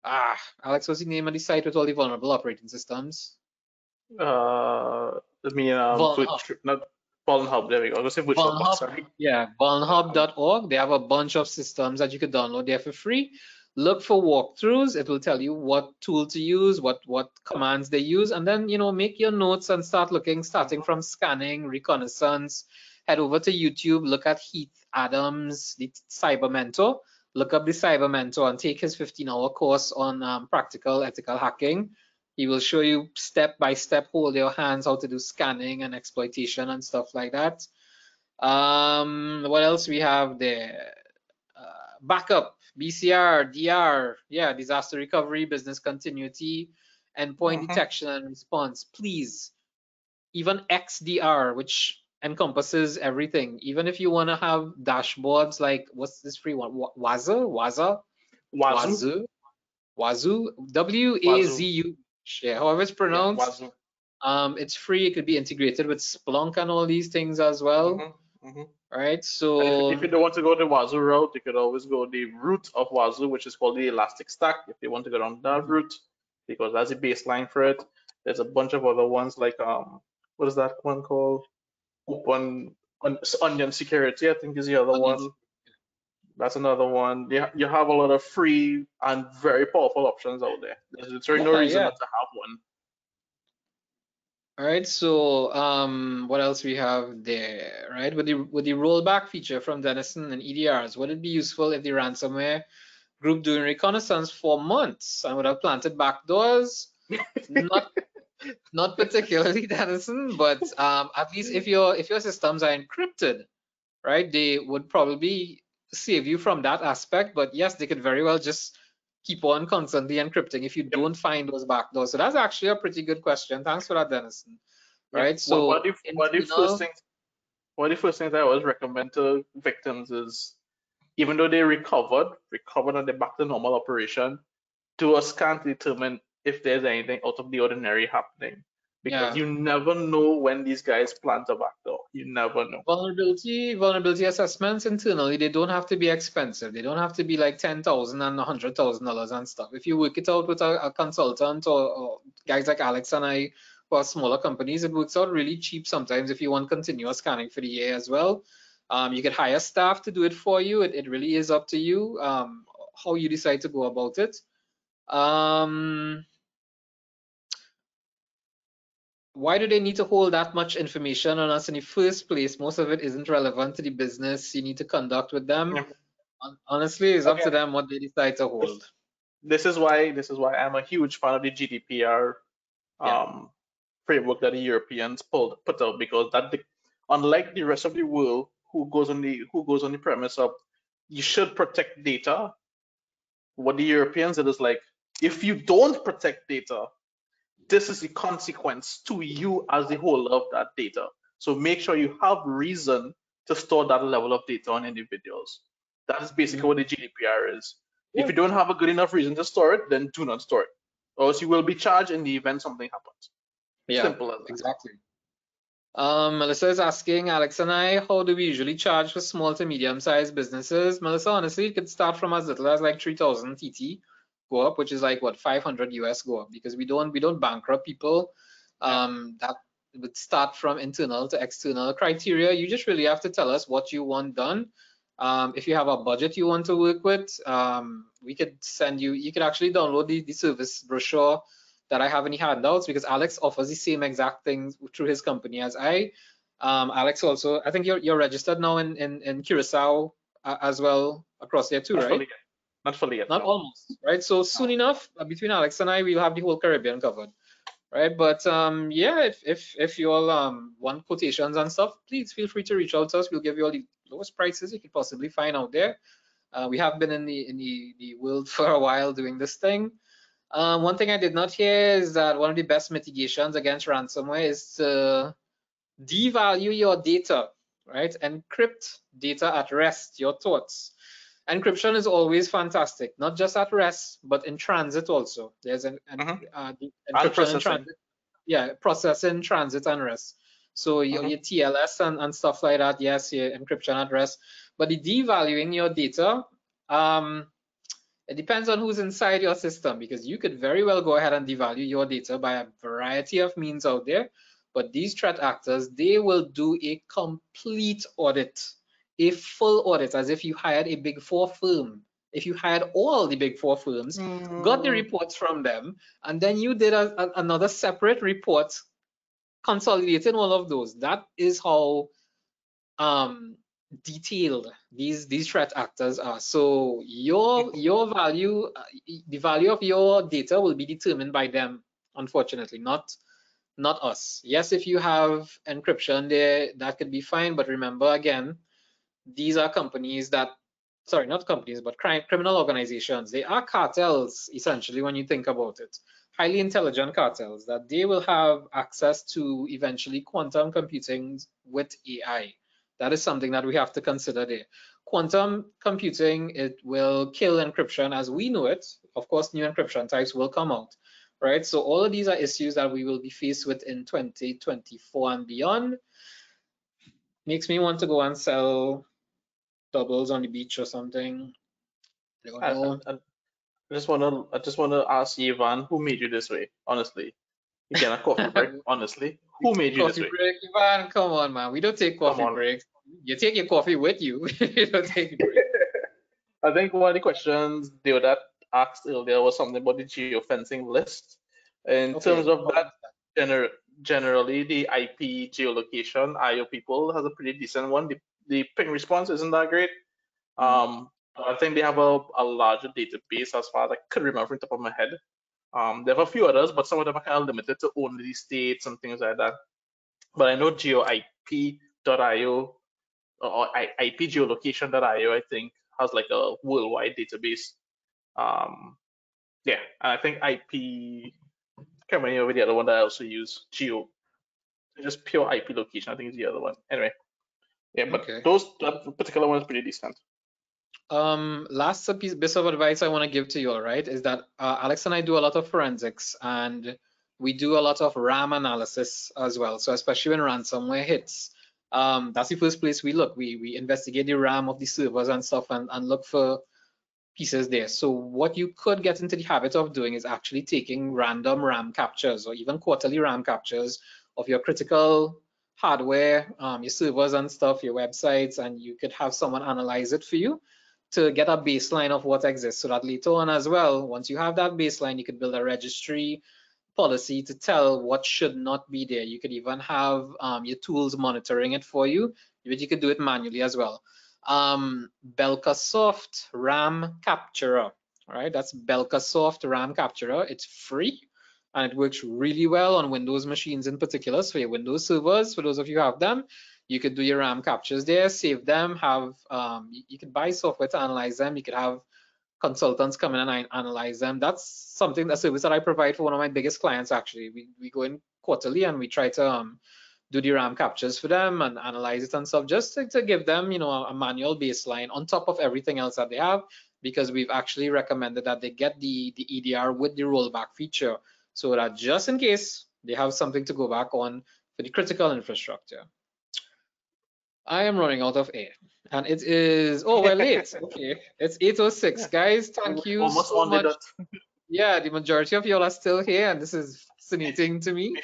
A: Alex, what's the name of the site with all the vulnerable operating systems?
B: Not Vulnhub. There we go. I was going to say VirtualBox. Sorry.
A: Yeah, vulnhub.org. They have a bunch of systems that you could download there for free. Look for walkthroughs. It will tell you what tool to use, what commands they use, and then make your notes and start looking, starting from scanning, reconnaissance. Head over to YouTube, look at Heath Adams, the Cyber Mentor. Look up the Cyber Mentor and take his 15-hour course on practical ethical hacking. He will show you step by step, hold your hands, how to do scanning and exploitation and stuff like that. What else we have there? Backup, BCR, DR, yeah, disaster recovery, business continuity, endpoint detection and response. Please, even XDR, which encompasses everything. Even if you want to have dashboards like, what's this free one? Wazoo, WAZU. Yeah, however it's pronounced. Yeah, it's free. It could be integrated with Splunk and all these things as well. Right, so
B: if you don't want to go the Wazoo route, you could always go the root of Wazoo, which is called the Elastic Stack. If you want to go down that route, because that's a baseline for it. There's a bunch of other ones like what is that one called? Onion Security, I think, is the other one. That's another one. You have a lot of free and very powerful options out there. There's literally no reason not to have one.
A: All right, so what else we have there, right? With the rollback feature from Denison and EDRs, would it be useful if the ransomware group doing reconnaissance for months and would have planted backdoors? Not particularly, Denison, but at least if your systems are encrypted, right, they would probably save you from that aspect. But yes, they could very well just keep on constantly encrypting if you don't find those backdoors. So that's actually a pretty good question. Thanks for that, Denison. Right. So
B: one of the first things I always recommend to victims is, even though they recovered and they're back to normal operation, do a scan to determine if there's anything out of the ordinary happening, because
A: Yeah.
B: you never know when these guys plan to backdoor. You never know.
A: Vulnerability assessments internally, they don't have to be expensive. They don't have to be like $10,000 and $100,000 and stuff. If you work it out with a consultant or guys like Alex and I who are smaller companies, it works out really cheap sometimes if you want continuous scanning for the year as well. You could hire staff to do it for you. It really is up to you how you decide to go about it. Why do they need to hold that much information on us in the first place? Most of it isn't relevant to the business you need to conduct with them.
B: Yeah.
A: Honestly, it's up to
B: Again,
A: them what they decide to hold.
B: this is why I'm a huge fan of the GDPR framework that the Europeans put out, because unlike the rest of the world who goes on the premise of you should protect data, what the Europeans did is like, if you don't protect data, this is the consequence to you as the holder of that data. So make sure you have reason to store that level of data on individuals. That is basically what the GDPR is. If you don't have a good enough reason to store it, then do not store it, or else you will be charged in the event something happens.
A: Yeah,
B: simple as that.
A: Exactly. Melissa is asking Alex and I, how do we usually charge for small to medium-sized businesses? Melissa, honestly, it could start from as little as like 3,000 TT go up, which is like what 500 US go up, because we don't bankrupt people. That would start from internal to external criteria. You just really have to tell us what you want done. If you have a budget you want to work with, we could send you. You could actually download the service brochure that I have in the handouts, because Alex offers the same exact thing through his company as I. Alex also, I think you're registered now in Curacao as well across there too, right?
B: Not fully yet.
A: Not
B: no.
A: almost, right? So soon enough, between Alex and I, we'll have the whole Caribbean covered, right? But yeah, if you all want quotations and stuff, please feel free to reach out to us. We'll give you all the lowest prices you could possibly find out there. We have been in the world for a while doing this thing. One thing I did not hear is that one of the best mitigations against ransomware is to devalue your data, right? Encrypt data at rest, your thoughts. Encryption is always fantastic, not just at rest, but in transit also. There's the encryption in transit. Yeah, processing, transit, and rest. So your TLS and stuff like that, yes, your encryption at rest. But the devaluing your data, it depends on who's inside your system, because you could very well go ahead and devalue your data by a variety of means out there. But these threat actors, they will do a complete audit, a full audit, as if you hired a Big Four firm. If you hired all the Big Four firms, got the reports from them, and then you did another separate report consolidating all of those. That is how detailed these threat actors are. So your value, the value of your data will be determined by them, unfortunately, not us. Yes, if you have encryption there, that could be fine, but remember again, these are companies that, sorry, not companies, but criminal organizations. They are cartels, essentially, when you think about it. Highly intelligent cartels that they will have access to eventually quantum computing with AI. That is something that we have to consider there. Quantum computing, it will kill encryption as we know it. Of course, new encryption types will come out, right? So all of these are issues that we will be faced with in 2024 and beyond. Makes me want to go and sell doubles on the beach or something. I don't know.
B: I just wanna ask Ivan, who made you this way? Honestly, you get a coffee break. Honestly, who made you this way?
A: Coffee break, Ivan. Come on, man. We don't take coffee breaks. You take your coffee with you. You don't take a break.
B: I think one of the questions that asked earlier was something about the geofencing list. In terms of that, generally the IP geolocation IO people has a pretty decent one. The ping response isn't that great. I think they have a larger database as far as I could remember from the top of my head. They have a few others, but some of them are kind of limited to only the states and things like that. But I know geoip.io or IP geolocation.io, I think, has like a worldwide database. Yeah, and I think IP, I can't remember the other one that I also use, just pure IP location, I think is the other one. Anyway, yeah, but that particular one is pretty decent.
A: Last piece of advice I want to give to you all, right, is that Alex and I do a lot of forensics, and we do a lot of RAM analysis as well. So especially when ransomware hits, that's the first place we look. We investigate the RAM of the servers and stuff, and look for pieces there. So what you could get into the habit of doing is actually taking random RAM captures or even quarterly RAM captures of your critical hardware, your servers and stuff, your websites, and you could have someone analyze it for you to get a baseline of what exists, so that later on as well, once you have that baseline, you could build a registry policy to tell what should not be there. You could even have your tools monitoring it for you, but you could do it manually as well. Belkasoft RAM Capturer, right? That's Belkasoft RAM Capturer. It's free and it works really well on Windows machines in particular. So your Windows servers, for those of you who have them, you could do your RAM captures there, save them, have you could buy software to analyze them. You could have consultants come in and analyze them. That's something, a service that I provide for one of my biggest clients actually. We go in quarterly and we try to do the RAM captures for them and analyze it and stuff, just to give them, you know, a manual baseline on top of everything else that they have, because we've actually recommended that they get the EDR with the rollback feature, so that just in case they have something to go back on for the critical infrastructure. I am running out of air, and it is, oh, we're late. Okay, it's 8:06, guys. Thank you
B: Almost
A: so
B: on the
A: much.
B: dot.
A: Yeah, the majority of y'all are still here, and this is fascinating to me.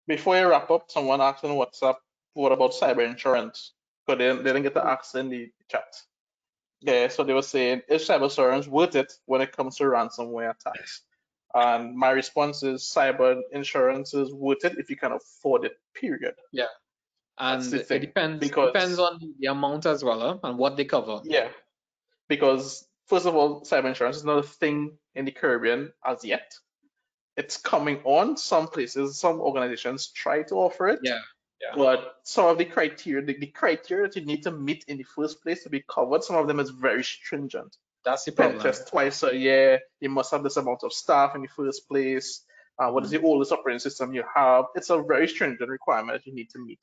B: Before you wrap up, someone asked on WhatsApp, what about cyber insurance? Because they didn't get to ask in the chat. Yeah, so they were saying, is cyber insurance worth it when it comes to ransomware attacks? And my response is, cyber insurance is worth it if you can afford it, period.
A: Yeah.
B: That's
A: And
B: the
A: it
B: thing.
A: depends on the amount as well, huh? And what they cover.
B: Yeah, because first of all, cyber insurance is not a thing in the Caribbean as yet. It's coming on. Some places, some organizations try to offer it.
A: Yeah.
B: But some of the criteria, the criteria that you need to meet in the first place to be covered, some of them is very stringent.
A: That's the
B: Pen
A: problem.
B: test twice a year. You must have this amount of staff in the first place. What is the oldest operating system you have? It's a very stringent requirement that you need to meet.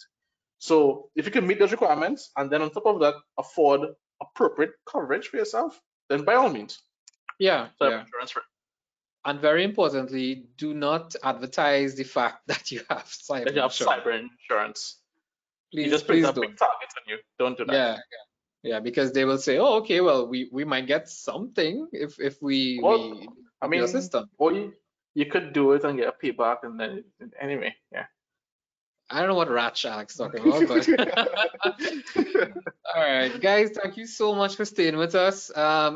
B: So if you can meet those requirements and then on top of that afford appropriate coverage for yourself, then by all means.
A: Yeah.
B: Insurance.
A: And very importantly, do not advertise the fact that you have cyber
B: insurance.
A: Please,
B: you just put a big target on you. Don't do that.
A: Yeah, because they will say, oh, okay, well, we might get something if we
B: I mean,
A: your system.
B: Or you could do it and get a payback, and then anyway, yeah.
A: I don't know what Ratch Alex talking about, but all right, guys, thank you so much for staying with us.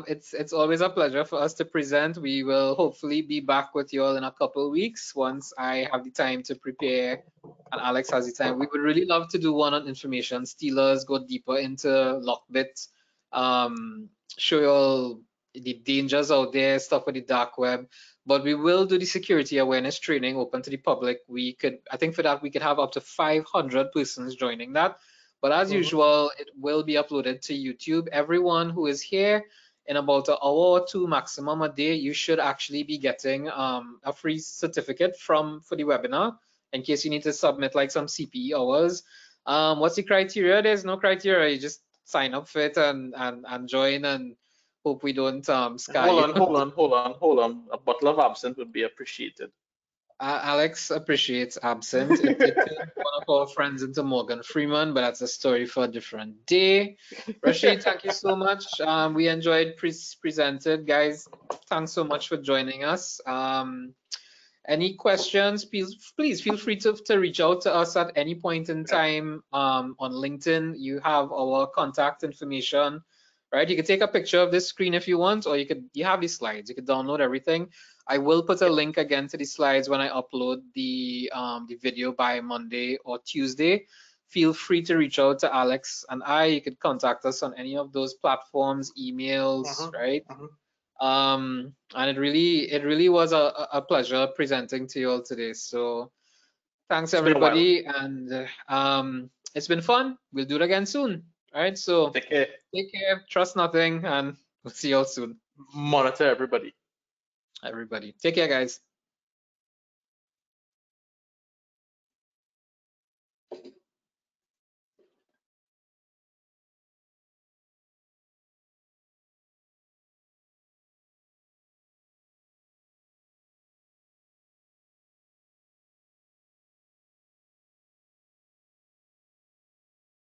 A: It's always a pleasure for us to present. We will hopefully be back with you all in a couple of weeks once I have the time to prepare and Alex has the time. We would really love to do one on information stealers, go deeper into Lockbit, show you all the dangers out there, stuff with the dark web. But we will do the security awareness training open to the public. I think for that, we could have up to 500 persons joining that. But as usual, it will be uploaded to YouTube. Everyone who is here in about an hour or two maximum a day, you should actually be getting a free certificate for the webinar in case you need to submit like some CPE hours. What's the criteria? There's no criteria. You just sign up for it and join, and hope we don't scare you.
B: Hold on. A bottle of absinthe would be appreciated.
A: Alex appreciates absinthe. It turned one of our friends into Morgan Freeman, but that's a story for a different day. Rashid, thank you so much. We enjoyed presented, guys. Thanks so much for joining us. Any questions, please feel free to reach out to us at any point in time. On LinkedIn, you have our contact information, right? You can take a picture of this screen if you want, or you have these slides. You can download everything. I will put a link again to the slides when I upload the video by Monday or Tuesday. Feel free to reach out to Alex and I. You could contact us on any of those platforms, emails, right? And it really was a pleasure presenting to you all today. So thanks everybody, and it's been fun. We'll do it again soon. All right, so
B: take care,
A: trust nothing, and we'll see you all soon.
B: Monitor everybody.
A: Take care, guys.